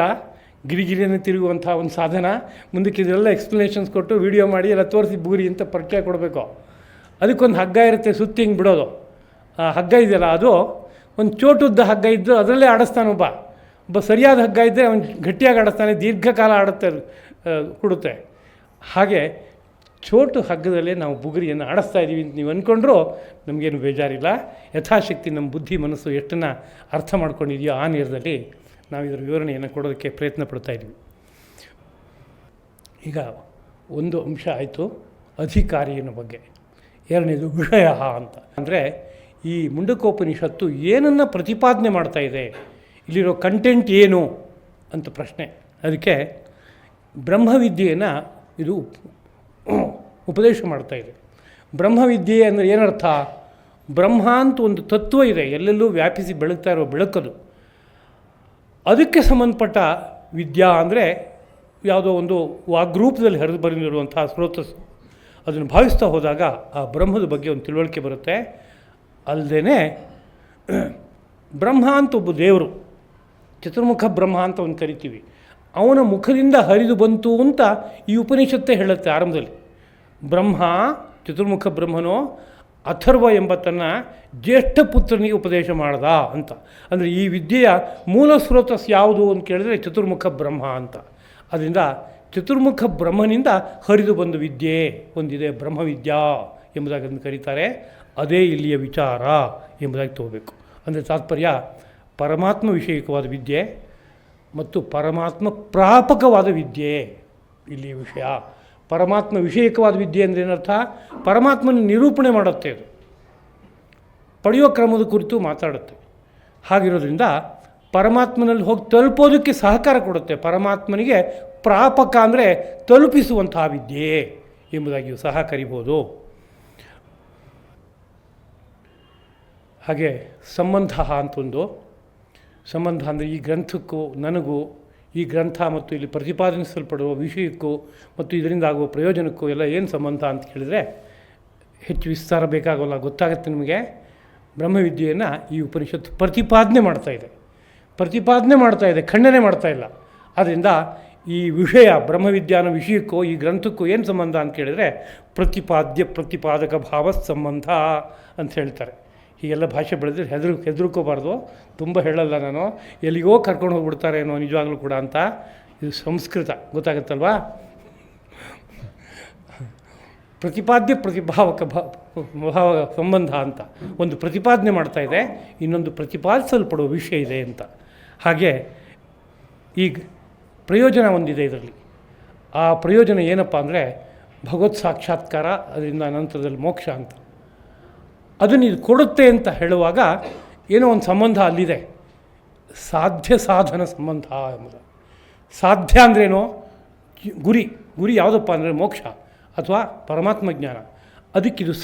Speaker 1: ಗಿರಿಗಿರಿಯನ್ನು ತಿರುಗುವಂಥ ಒಂದು ಸಾಧನ. ಮುಂದಕ್ಕೆ ಇದೆಲ್ಲ ಎಕ್ಸ್ಪ್ಲನೇಷನ್ಸ್ ಕೊಟ್ಟು ವೀಡಿಯೋ ಮಾಡಿ ಎಲ್ಲ ತೋರಿಸಿ ಬೂರಿ ಅಂತ ಪರಿಚಯ ಕೊಡಬೇಕು. ಅದಕ್ಕೊಂದು ಹಗ್ಗ ಇರುತ್ತೆ, ಸುತ್ತಿ ಹಿಂಗೆ ಬಿಡೋದು. ಆ ಹಗ್ಗ ಇದೆಯಲ್ಲ, ಅದು ಒಂದು ಚೋಟುದ್ದ ಹಗ್ಗ ಇದ್ದು ಅದರಲ್ಲೇ ಆಡಿಸ್ತಾನೆ ಒಬ್ಬ ಸರಿಯಾದ ಹಗ್ಗ ಇದ್ದರೆ ಅವನು ಗಟ್ಟಿಯಾಗಿ ಆಡಿಸ್ತಾನೆ, ದೀರ್ಘಕಾಲ ಆಡುತ್ತೆ, ಕೊಡುತ್ತೆ. ಹಾಗೆ ಚೋಟು ಹಗ್ಗದಲ್ಲೇ ನಾವು ಬುಗುರಿಯನ್ನು ಆಡಿಸ್ತಾ ಇದ್ದೀವಿ ಅಂತ ನೀವು ಅಂದ್ಕೊಂಡ್ರೂ ನಮಗೇನು ಬೇಜಾರಿಲ್ಲ. ಯಥಾಶಕ್ತಿ ನಮ್ಮ ಬುದ್ಧಿ ಮನಸ್ಸು ಎಷ್ಟನ್ನು ಅರ್ಥ ಮಾಡ್ಕೊಂಡಿದೆಯೋ ಆ ನೇರದಲ್ಲಿ ನಾವು ಇದರ ವಿವರಣೆಯನ್ನು ಕೊಡೋದಕ್ಕೆ ಪ್ರಯತ್ನ ಪಡ್ತಾಯಿದ್ವಿ. ಈಗ ಒಂದು ಅಂಶ ಆಯಿತು ಅಧಿಕಾರಿಯ ಬಗ್ಗೆ. ಎರಡನೇದು ವಿಷಯ ಅಂತ ಅಂದರೆ ಈ ಮುಂಡಕೋಪನಿಷತ್ತು ಏನನ್ನು ಪ್ರತಿಪಾದನೆ ಮಾಡ್ತಾ ಇದೆ, ಇಲ್ಲಿರೋ ಕಂಟೆಂಟ್ ಏನು ಅಂತ ಪ್ರಶ್ನೆ. ಅದಕ್ಕೆ ಬ್ರಹ್ಮವಿದ್ಯೆಯನ್ನು ಇದು ಉಪದೇಶ ಮಾಡ್ತಾಯಿದೆ. ಬ್ರಹ್ಮವಿದ್ಯೆ ಅಂದರೆ ಏನರ್ಥ? ಬ್ರಹ್ಮ ಅಂತ ಒಂದು ತತ್ವ ಇದೆ, ಎಲ್ಲೆಲ್ಲೂ ವ್ಯಾಪಿಸಿ ಬೆಳಗ್ತಾ ಇರೋ ಬೆಳಕದು. ಅದಕ್ಕೆ ಸಂಬಂಧಪಟ್ಟ ವಿದ್ಯಾ ಅಂದರೆ ಯಾವುದೋ ಒಂದು ವಾಗ್ರೂಪದಲ್ಲಿ ಹರಿದು ಬಂದಿರುವಂಥ ಸ್ರೋತಸ್ಸು. ಅದನ್ನು ಭಾವಿಸ್ತಾ ಹೋದಾಗ ಆ ಬ್ರಹ್ಮದ ಬಗ್ಗೆ ಒಂದು ತಿಳುವಳಿಕೆ ಬರುತ್ತೆ. ಅಲ್ಲದೇ ಬ್ರಹ್ಮ ಅಂತ ಒಬ್ಬ ದೇವರು, ಚತುರ್ಮುಖ ಬ್ರಹ್ಮ ಅಂತ ಒಂದು ಕರಿತೀವಿ, ಅವನ ಮುಖದಿಂದ ಹರಿದು ಬಂತು ಅಂತ ಈ ಉಪನಿಷತ್ತೇ ಹೇಳುತ್ತೆ ಆರಂಭದಲ್ಲಿ. ಬ್ರಹ್ಮ, ಚತುರ್ಮುಖ ಬ್ರಹ್ಮನೋ ಅಥರ್ವ ಎಂಬ ತನ್ನ ಜ್ಯೇಷ್ಠ ಪುತ್ರನಿಗೆ ಉಪದೇಶ ಮಾಡ್ದ ಅಂತ. ಅಂದರೆ ಈ ವಿದ್ಯೆಯ ಮೂಲ ಸ್ರೋತಸ್ ಯಾವುದು ಅಂತ ಕೇಳಿದ್ರೆ ಚತುರ್ಮುಖ ಬ್ರಹ್ಮ ಅಂತ. ಅದರಿಂದ ಚತುರ್ಮುಖ ಬ್ರಹ್ಮನಿಂದ ಹರಿದು ಬಂದ ವಿದ್ಯೆ ಒಂದಿದೆ, ಬ್ರಹ್ಮವಿದ್ಯಾ ಎಂಬುದಾಗಿ ಅದನ್ನು ಕರೀತಾರೆ. ಅದೇ ಇಲ್ಲಿಯ ವಿಚಾರ ಎಂಬುದಾಗಿ ತಗೋಬೇಕು. ಅಂದರೆ ತಾತ್ಪರ್ಯ ಪರಮಾತ್ಮ ವಿಷಯಕವಾದ ವಿದ್ಯೆ ಮತ್ತು ಪರಮಾತ್ಮ ಪ್ರಾಪಕವಾದ ವಿದ್ಯೆ ಇಲ್ಲಿಯ ವಿಷಯ. ಪರಮಾತ್ಮ ವಿಷಯಕವಾದ ವಿದ್ಯೆ ಅಂದರೆ ಏನರ್ಥ? ಪರಮಾತ್ಮನ ನಿರೂಪಣೆ ಮಾಡುತ್ತೆ, ಅದು ಪಡೆಯೋ ಕ್ರಮದ ಕುರಿತು ಮಾತಾಡುತ್ತೆ. ಹಾಗಿರೋದ್ರಿಂದ ಪರಮಾತ್ಮನಲ್ಲಿ ಹೋಗಿ ತಲುಪೋದಕ್ಕೆ ಸಹಕಾರ ಕೊಡುತ್ತೆ. ಪರಮಾತ್ಮನಿಗೆ ಪ್ರಾಪಕ ಅಂದರೆ ತಲುಪಿಸುವಂತಹ ವಿದ್ಯೆ ಎಂಬುದಾಗಿಯೂ ಸಹ ಕರಿಬೋದು. ಹಾಗೆ ಸಂಬಂಧ ಅಂತೊಂದು ಸಂಬಂಧ ಅಂದರೆ ಈ ಗ್ರಂಥಕ್ಕೂ ನನಗೂ, ಈ ಗ್ರಂಥ ಮತ್ತು ಇಲ್ಲಿ ಪ್ರತಿಪಾದಿಸಲ್ಪಡುವ ವಿಷಯಕ್ಕೂ ಮತ್ತು ಇದರಿಂದ ಆಗುವ ಪ್ರಯೋಜನಕ್ಕೂ ಎಲ್ಲ ಏನು ಸಂಬಂಧ ಅಂತ ಕೇಳಿದರೆ ಹೆಚ್ಚು ವಿಸ್ತಾರ ಬೇಕಾಗೋಲ್ಲ, ಗೊತ್ತಾಗುತ್ತೆ ನಿಮಗೆ. ಬ್ರಹ್ಮವಿದ್ಯೆಯನ್ನು ಈ ಉಪನಿಷತ್ತು ಪ್ರತಿಪಾದನೆ ಮಾಡ್ತಾಯಿದೆ, ಖಂಡನೆ ಮಾಡ್ತಾಯಿಲ್ಲ. ಆದ್ದರಿಂದ ಈ ವಿಷಯ ಬ್ರಹ್ಮವಿದ್ಯಾನ ವಿಷಯಕ್ಕೂ ಈ ಗ್ರಂಥಕ್ಕೂ ಏನು ಸಂಬಂಧ ಅಂತ ಕೇಳಿದರೆ ಪ್ರತಿಪಾದ್ಯ ಪ್ರತಿಪಾದಕ ಭಾವ ಸಂಬಂಧ ಅಂತ ಹೇಳ್ತಾರೆ. ಹೀಗೆಲ್ಲ ಭಾಷೆ ಬೆಳೆದ್ರೆ ಹೆದರ್ಕೋಬಾರ್ದು, ತುಂಬ ಹೇಳಲ್ಲ ನಾನು, ಎಲ್ಲಿಗೋ ಕರ್ಕೊಂಡು ಹೋಗ್ಬಿಡ್ತಾರೆ ಏನೋ ನಿಜವಾಗ್ಲೂ ಕೂಡ ಅಂತ. ಇದು ಸಂಸ್ಕೃತ, ಗೊತ್ತಾಗುತ್ತಲ್ವಾ? ಪ್ರತಿಪಾದ್ಯ ಪ್ರತಿಭಾವಕ ಭಾವ ಸಂಬಂಧ ಅಂತ ಒಂದು ಪ್ರತಿಪಾದನೆ ಮಾಡ್ತಾ ಇದೆ, ಇನ್ನೊಂದು ಪ್ರತಿಪಾದಿಸಲ್ಪಡುವ ವಿಷಯ ಇದೆ ಅಂತ. ಹಾಗೆ ಈಗ ಪ್ರಯೋಜನ ಒಂದಿದೆ ಇದರಲ್ಲಿ. ಆ ಪ್ರಯೋಜನ ಏನಪ್ಪ ಅಂದರೆ ಭಗವತ್ ಸಾಕ್ಷಾತ್ಕಾರ, ಅದರಿಂದ ನಂತರದಲ್ಲಿ ಮೋಕ್ಷ ಅಂತ. ಅದನ್ನು ಇದು ಕೊಡುತ್ತೆ ಅಂತ ಹೇಳುವಾಗ ಏನೋ ಒಂದು ಸಂಬಂಧ ಅಲ್ಲಿದೆ, ಸಾಧ್ಯ ಸಾಧನ ಸಂಬಂಧ ಎಂಬುದು. ಸಾಧ್ಯ ಅಂದ್ರೇನೋ ಗುರಿ ಯಾವುದಪ್ಪ ಅಂದರೆ ಮೋಕ್ಷ ಅಥವಾ ಪರಮಾತ್ಮ ಜ್ಞಾನ. ಅದಕ್ಕಿದು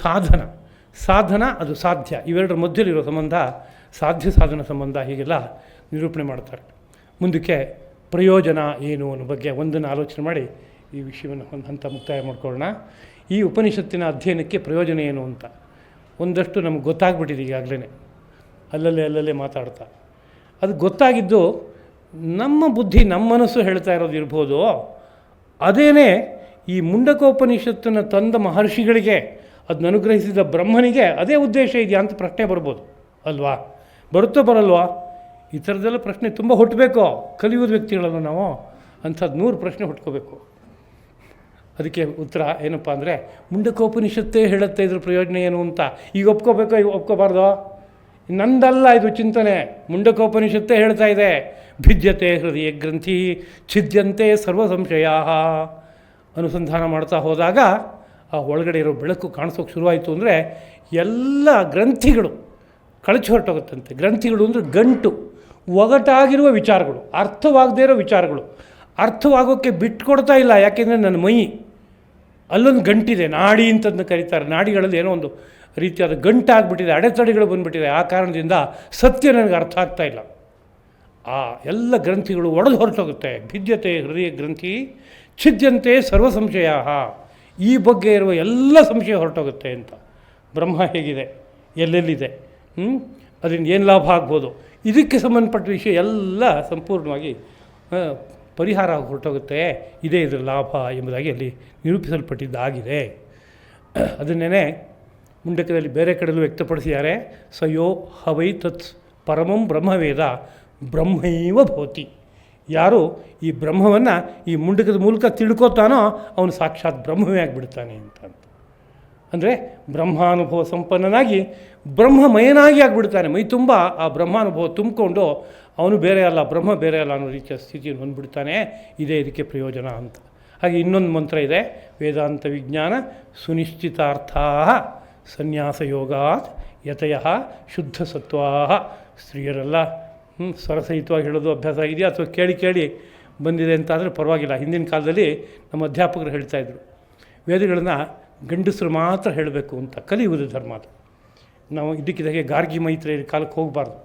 Speaker 1: ಸಾಧನ ಅದು ಸಾಧ್ಯ. ಇವೆರಡರ ಮಧ್ಯದಲ್ಲಿರೋ ಸಂಬಂಧ ಸಾಧ್ಯ ಸಾಧನ ಸಂಬಂಧ. ಹೀಗೆಲ್ಲ ನಿರೂಪಣೆ ಮಾಡ್ತಾರೆ. ಮುಂದಕ್ಕೆ ಪ್ರಯೋಜನ ಏನು ಅನ್ನೋ ಬಗ್ಗೆ ಒಂದನ್ನು ಆಲೋಚನೆ ಮಾಡಿ ಈ ವಿಷಯವನ್ನು ಒಂದು ಹಂತ ಮುಕ್ತಾಯ ಮಾಡ್ಕೊಳ್ಳೋಣ. ಈ ಉಪನಿಷತ್ತಿನ ಅಧ್ಯಯನಕ್ಕೆ ಪ್ರಯೋಜನ ಏನು ಅಂತ ಒಂದಷ್ಟು ನಮಗೆ ಗೊತ್ತಾಗ್ಬಿಟ್ಟಿದೆ ಈಗಾಗಲೇ, ಅಲ್ಲಲ್ಲೇ ಮಾತಾಡ್ತಾ. ಅದು ಗೊತ್ತಾಗಿದ್ದು ನಮ್ಮ ಬುದ್ಧಿ, ನಮ್ಮ ಮನಸ್ಸು ಹೇಳ್ತಾ ಇರೋದು ಇರ್ಬೋದು. ಅದೇನೇ ಈ ಮುಂಡಕೋಪನಿಷತ್ತನ್ನು ತಂದ ಮಹರ್ಷಿಗಳಿಗೆ, ಅದನ್ನ ಅನುಗ್ರಹಿಸಿದ ಬ್ರಹ್ಮನಿಗೆ ಅದೇ ಉದ್ದೇಶ ಇದೆಯಾ ಅಂತ ಪ್ರಶ್ನೆ ಬರ್ಬೋದು ಅಲ್ವಾ? ಬರುತ್ತೋ ಬರಲ್ವಾ? ಈ ಥರದ್ದೆಲ್ಲ ಪ್ರಶ್ನೆ ತುಂಬ ಹುಟ್ಟಬೇಕು. ಕಲಿಯುವ ವ್ಯಕ್ತಿಗಳಲ್ಲ ನಾವು, ಅಂಥದ್ದು 100 ಪ್ರಶ್ನೆ ಹುಟ್ಕೋಬೇಕು. ಅದಕ್ಕೆ ಉತ್ತರ ಏನಪ್ಪ ಅಂದರೆ ಮುಂಡಕೋಪನಿಷತ್ತೇ ಹೇಳುತ್ತೆ ಇದ್ರ ಪ್ರಯೋಜನ ಏನು ಅಂತ. ಈಗ ಒಪ್ಕೋಬೇಕೋ, ಈಗ ಒಪ್ಕೋಬಾರ್ದು? ನಂದಲ್ಲ ಇದು ಚಿಂತನೆ, ಮುಂಡಕೋಪನಿಷತ್ತೇ ಹೇಳ್ತಾ ಇದೆ. ಭಿದ್ಯತೆ ಹೃದಯ ಗ್ರಂಥಿ ಛಿದ್ಯಂತೆ ಸರ್ವ ಸಂಶಯ. ಅನುಸಂಧಾನ ಮಾಡ್ತಾ ಹೋದಾಗ ಆ ಒಳಗಡೆ ಇರೋ ಬೆಳಕು ಕಾಣಿಸೋಕೆ ಶುರುವಾಯಿತು ಅಂದರೆ ಎಲ್ಲ ಗ್ರಂಥಿಗಳು ಕಳಚಿ ಹೊರಟೋಗುತ್ತಂತೆ. ಗ್ರಂಥಿಗಳು ಅಂದರೆ ಗಂಟು, ಒಗಟಾಗಿರುವ ವಿಚಾರಗಳು, ಅರ್ಥವಾಗದೇ ಇರೋ ವಿಚಾರಗಳು ಅರ್ಥವಾಗೋಕ್ಕೆ ಬಿಟ್ಕೊಡ್ತಾ ಇಲ್ಲ. ಯಾಕೆಂದರೆ ನನ್ನ ಮೈ ಅಲ್ಲೊಂದು ಗಂಟಿದೆ, ನಾಡಿ ಅಂತದನ್ನ ಕರೀತಾರೆ. ನಾಡಿಗಳಲ್ಲಿ ಏನೋ ಒಂದು ರೀತಿಯಾದ ಗಂಟಾಗ್ಬಿಟ್ಟಿದೆ, ಅಡೆತಡೆಗಳು ಬಂದುಬಿಟ್ಟಿದೆ. ಆ ಕಾರಣದಿಂದ ಸತ್ಯ ನನಗೆ ಅರ್ಥ ಆಗ್ತಾಯಿಲ್ಲ. ಆ ಎಲ್ಲ ಗ್ರಂಥಿಗಳು ಒಡೆದು ಹೊರಟೋಗುತ್ತೆ. ಭಿದ್ಯತೆ ಹೃದಯ ಗ್ರಂಥಿ ಛಿದ್ಯಂತೆ ಸರ್ವ ಸಂಶಯ. ಈ ಬಗ್ಗೆ ಇರುವ ಎಲ್ಲ ಸಂಶಯ ಹೊರಟೋಗುತ್ತೆ ಅಂತ. ಬ್ರಹ್ಮ ಹೇಗಿದೆ, ಎಲ್ಲೆಲ್ಲಿದೆ, ಅದರಿಂದ ಏನು ಲಾಭ ಆಗ್ಬೋದು, ಇದಕ್ಕೆ ಸಂಬಂಧಪಟ್ಟ ವಿಷಯ ಎಲ್ಲ ಸಂಪೂರ್ಣವಾಗಿ ಪರಿಹಾರ ಹೊರಟೋಗುತ್ತೆ. ಇದೇ ಇದರ ಲಾಭ ಎಂಬುದಾಗಿ ಅಲ್ಲಿ ನಿರೂಪಿಸಲ್ಪಟ್ಟಿದ್ದಾಗಿದೆ. ಅದನ್ನೇ ಮುಂಡಕದಲ್ಲಿ ಬೇರೆ ಕಡೆಯಲ್ಲೂ ವ್ಯಕ್ತಪಡಿಸಿದ್ದಾರೆ. ಸಯೋ ಹವೈ ತತ್ ಪರಮಂ ಬ್ರಹ್ಮವೇದ ಬ್ರಹ್ಮೈವ ಭವತಿ. ಯಾರು ಈ ಬ್ರಹ್ಮವನ್ನು ಈ ಮುಂಡಕದ ಮೂಲಕ ತಿಳ್ಕೊತಾನೋ ಅವನು ಸಾಕ್ಷಾತ್ ಬ್ರಹ್ಮವೇ ಆಗಿಬಿಡ್ತಾನೆ ಅಂತ. ಅಂದರೆ ಬ್ರಹ್ಮಾನುಭವ ಸಂಪನ್ನನಾಗಿ ಬ್ರಹ್ಮಮಯನಾಗಿ ಆಗಿಬಿಡ್ತಾನೆ. ಮೈ ತುಂಬ ಆ ಬ್ರಹ್ಮಾನುಭವ ತುಂಬಿಕೊಂಡು ಅವನು ಬೇರೆ ಅಲ್ಲ, ಬ್ರಹ್ಮ ಬೇರೆ ಅಲ್ಲ ಅನ್ನೋ ರೀತಿಯ ಸ್ಥಿತಿಯನ್ನು ಹೊಂದ್ಬಿಡ್ತಾನೆ. ಇದೇ ಇದಕ್ಕೆ ಪ್ರಯೋಜನ ಅಂತ. ಹಾಗೆ ಇನ್ನೊಂದು ಮಂತ್ರ ಇದೆ, ವೇದಾಂತ ವಿಜ್ಞಾನ ಸುನಿಶ್ಚಿತಾರ್ಥಾ ಸನ್ಯಾಸಯೋಗಾತ್ ಯತಯ ಶುದ್ಧ ಸತ್ವಾ. ಸ್ತ್ರೀಯರೆಲ್ಲ ಸ್ವರಸಹಿತವಾಗಿ ಹೇಳೋದು ಅಭ್ಯಾಸ ಆಗಿದೆಯಾ ಅಥವಾ ಕೇಳಿ ಬಂದಿದೆ ಅಂತಾದರೆ ಪರವಾಗಿಲ್ಲ. ಹಿಂದಿನ ಕಾಲದಲ್ಲಿ ನಮ್ಮ ಅಧ್ಯಾಪಕರು ಹೇಳ್ತಾಯಿದ್ರು, ವೇದಗಳನ್ನು ಗಂಡಸರು ಮಾತ್ರ ಹೇಳಬೇಕು ಅಂತ. ಕಲಿಯುವುದು ಧರ್ಮ ಅದು. ನಾವು ಇದಕ್ಕಿದ್ದಾಗೆ ಗಾರ್ಗಿ ಮೈತ್ರಿಯ ಕಾಲಕ್ಕೆ ಹೋಗಬಾರ್ದು.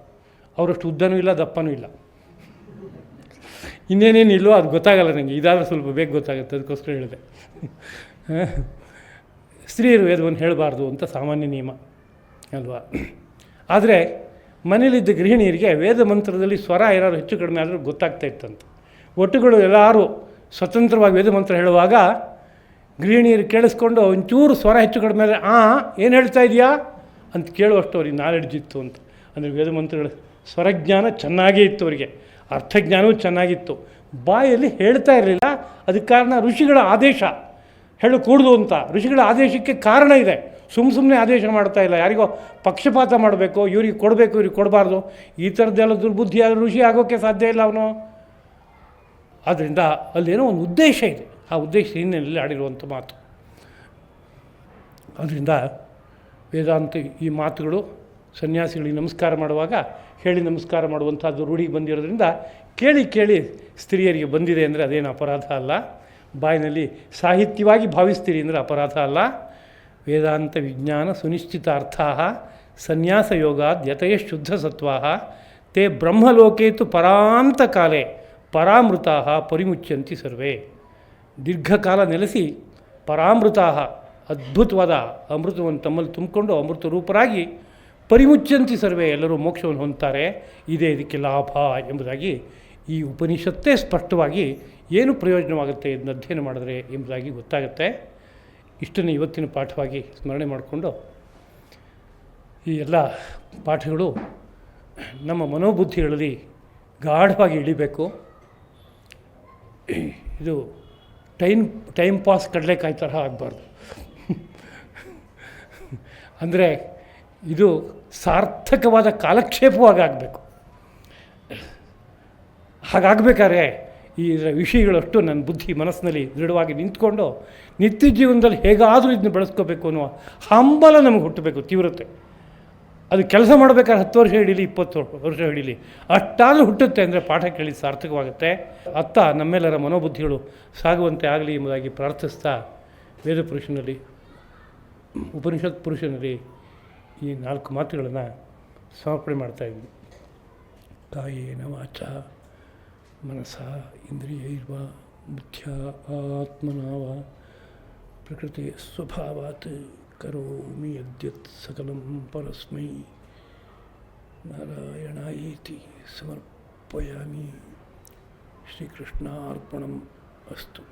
Speaker 1: ಅವರಷ್ಟು ಉದ್ದನೂ ಇಲ್ಲ, ದಪ್ಪನೂ ಇಲ್ಲ, ಇನ್ನೇನೇನಿಲ್ಲೋ ಅದು ಗೊತ್ತಾಗಲ್ಲ ನನಗೆ. ಇದಾದರೆ ಸ್ವಲ್ಪ ಬೇಗ ಗೊತ್ತಾಗುತ್ತೆ, ಅದಕ್ಕೋಸ್ಕರ ಹೇಳಿದೆ. ಸ್ತ್ರೀಯರು ವೇದವನ್ನು ಹೇಳಬಾರ್ದು ಅಂತ ಸಾಮಾನ್ಯ ನಿಯಮ ಅಲ್ವಾ? ಆದರೆ ಮನೇಲಿದ್ದ ಗೃಹಿಣಿಯರಿಗೆ ವೇದ ಮಂತ್ರದಲ್ಲಿ ಸ್ವರ ಏನಾದ್ರು ಹೆಚ್ಚು ಕಡಿಮೆ ಆದರೂ ಗೊತ್ತಾಗ್ತಾ ಇತ್ತಂತೆ. ಒಟ್ಟುಗಳು ಎಲ್ಲರೂ ಸ್ವತಂತ್ರವಾಗಿ ವೇದ ಮಂತ್ರ ಹೇಳುವಾಗ ಗೃಹಿಣಿಯರು ಕೇಳಿಸ್ಕೊಂಡು ಒಂಚೂರು ಸ್ವರ ಹೆಚ್ಚು ಕಡಿಮೆ ಆದರೆ ಏನು ಹೇಳ್ತಾ ಇದೆಯಾ ಅಂತ ಕೇಳುವಷ್ಟು ಅವ್ರಿಗೆ ನಾಲೆಡ್ಜ್ ಇತ್ತು ಅಂತ. ಅಂದರೆ ವೇದ ಮಂತ್ರಗಳ ಸ್ವರಜ್ಞಾನ ಚೆನ್ನಾಗೇ ಇತ್ತು ಅವರಿಗೆ, ಅರ್ಥಜ್ಞಾನವೂ ಚೆನ್ನಾಗಿತ್ತು. ಬಾಯಲ್ಲಿ ಹೇಳ್ತಾ ಇರಲಿಲ್ಲ. ಅದಕ್ಕೆ ಕಾರಣ ಋಷಿಗಳ ಆದೇಶ, ಹೇಳಕೂಡ್ದು ಅಂತ. ಋಷಿಗಳ ಆದೇಶಕ್ಕೆ ಕಾರಣ ಇದೆ. ಸುಮ್ಮನೆ ಆದೇಶ ಮಾಡ್ತಾ ಇಲ್ಲ, ಯಾರಿಗೋ ಪಕ್ಷಪಾತ ಮಾಡಬೇಕು, ಇವ್ರಿಗೆ ಕೊಡಬೇಕು ಇವ್ರಿಗೆ ಕೊಡಬಾರ್ದು, ಈ ಥರದ್ದೆಲ್ಲ ದುರ್ಬುದ್ಧಿಯಾದ ಋಷಿ ಆಗೋಕ್ಕೆ ಸಾಧ್ಯ ಇಲ್ಲ ಅವನು. ಆದ್ದರಿಂದ ಅಲ್ಲೇನೋ ಒಂದು ಉದ್ದೇಶ ಇದೆ, ಆ ಉದ್ದೇಶ ಹಿನ್ನೆಲೆಯಲ್ಲಿ ಆಡಿರುವಂಥ ಮಾತು. ಅದರಿಂದ ವೇದಾಂತ ಈ ಮಾತುಗಳು ಸನ್ಯಾಸಿಗಳಿಗೆ ನಮಸ್ಕಾರ ಮಾಡುವಾಗ ಹೇಳಿ ನಮಸ್ಕಾರ ಮಾಡುವಂಥದ್ದು ರೂಢಿಗೆ ಬಂದಿರೋದ್ರಿಂದ ಕೇಳಿ ಸ್ತ್ರೀಯರಿಗೆ ಬಂದಿದೆ ಅಂದರೆ ಅದೇನು ಅಪರಾಧ ಅಲ್ಲ. ಬಾಯಿನಲ್ಲಿ ಸಾಹಿತ್ಯವಾಗಿ ಭಾವಿಸ್ತೀರಿ ಅಂದರೆ ಅಪರಾಧ ಅಲ್ಲ. ವೇದಾಂತ ವಿಜ್ಞಾನ ಸುನಿಶ್ಚಿತಾರ್ಥಾ ಸನ್ಯಾಸಯೋಗಾದ್ ಯತಯ ಶುದ್ಧ ಸತ್ವಾ ತೇ ಬ್ರಹ್ಮಲೋಕೇತು ಪರಾಂತಕಾಲೇ ಪರಾಮೃತಾ ಪರಿಮುಚ್ಯಂತಿ ಸರ್ವೇ. ದೀರ್ಘಕಾಲ ನೆಲೆಸಿ ಪರಾಮೃತಾ ಅದ್ಭುತವಾದ ಅಮೃತವನ್ನು ತಮ್ಮಲ್ಲಿ ತುಂಬಿಕೊಂಡು ಅಮೃತ ರೂಪರಾಗಿ ಪರಿಮುಚ್ಯಂತಿ ಸರ್ವೇ, ಎಲ್ಲರೂ ಮೋಕ್ಷವನ್ನು ಹೊಂದ್ತಾರೆ. ಇದೇ ಇದಕ್ಕೆ ಲಾಭ ಎಂಬುದಾಗಿ ಈ ಉಪನಿಷತ್ತೇ ಸ್ಪಷ್ಟವಾಗಿ ಏನು ಪ್ರಯೋಜನವಾಗುತ್ತೆ ಇದನ್ನು ಅಧ್ಯಯನ ಮಾಡಿದ್ರೆ ಎಂಬುದಾಗಿ ಗೊತ್ತಾಗುತ್ತೆ. ಇಷ್ಟನ್ನು ಇವತ್ತಿನ ಪಾಠವಾಗಿ ಸ್ಮರಣೆ ಮಾಡಿಕೊಂಡು ಈ ಎಲ್ಲ ಪಾಠಗಳು ನಮ್ಮ ಮನೋಬುದ್ಧಿಗಳಲ್ಲಿ ಗಾಢವಾಗಿ ಇಳಿಬೇಕು. ಇದು ಟೈಮ್ ಪಾಸ್ ಕಡಲೆಕಾಯಿ ತರಹ ಆಗಬಾರ್ದು. ಅಂದರೆ ಇದು ಸಾರ್ಥಕವಾದ ಕಾಲಕ್ಷೇಪವಾಗಿ ಆಗಬೇಕು. ಹಾಗಾಗಬೇಕಾದ್ರೆ ಈ ವಿಷಯಗಳಷ್ಟು ನನ್ನ ಬುದ್ಧಿ ಮನಸ್ಸಿನಲ್ಲಿ ದೃಢವಾಗಿ ನಿಂತ್ಕೊಂಡು ನಿತ್ಯ ಜೀವನದಲ್ಲಿ ಹೇಗಾದರೂ ಇದನ್ನ ಬೆಳೆಸ್ಕೋಬೇಕು ಅನ್ನುವ ಹಂಬಲ ನಮಗೆ ಹುಟ್ಟಬೇಕು, ತೀವ್ರತೆ. ಅದು ಕೆಲಸ ಮಾಡಬೇಕಾದ್ರೆ 10 ವರ್ಷ ಹಿಡೀಲಿ, 20 ವರ್ಷ ಹಿಡೀಲಿ, ಅಷ್ಟಾದರೂ ಹುಟ್ಟುತ್ತೆ ಅಂದರೆ ಪಾಠ ಕೇಳಿ ಸಾರ್ಥಕವಾಗುತ್ತೆ. ಅತ್ತ ನಮ್ಮೆಲ್ಲರ ಮನೋಬುದ್ಧಿಗಳು ಸಾಗುವಂತೆ ಆಗಲಿ ಎಂಬುದಾಗಿ ಪ್ರಾರ್ಥಿಸ್ತಾ ವೇದ ಪುರುಷನಲ್ಲಿ, ಉಪನಿಷತ್ ಪುರುಷನಲ್ಲಿ ಈ 4 ಮಾತುಗಳನ್ನು ಸಮರ್ಪಣೆ ಮಾಡ್ತಾಯಿದ್ವಿ. ಕಾಯೇನ ವಾಚ ಮನಸ ಇಂದ್ರಿಯೈರ್ವ ಬುದ್ಧ್ಯ ಆತ್ಮನಾವ ಪ್ರಕೃತಿ ಸ್ವಭಾವಾತ್ ಕರೋಮಿ ಯದ್ಯತ್ ಸಕಲಂ ಪರಸ್ಮೈ ನಾರಾಯಣಾಯೇತಿ ಸಮರ್ಪಯಾಮಿ. ಶ್ರೀಕೃಷ್ಣಾರ್ಪಣಂ ಅಸ್ತು.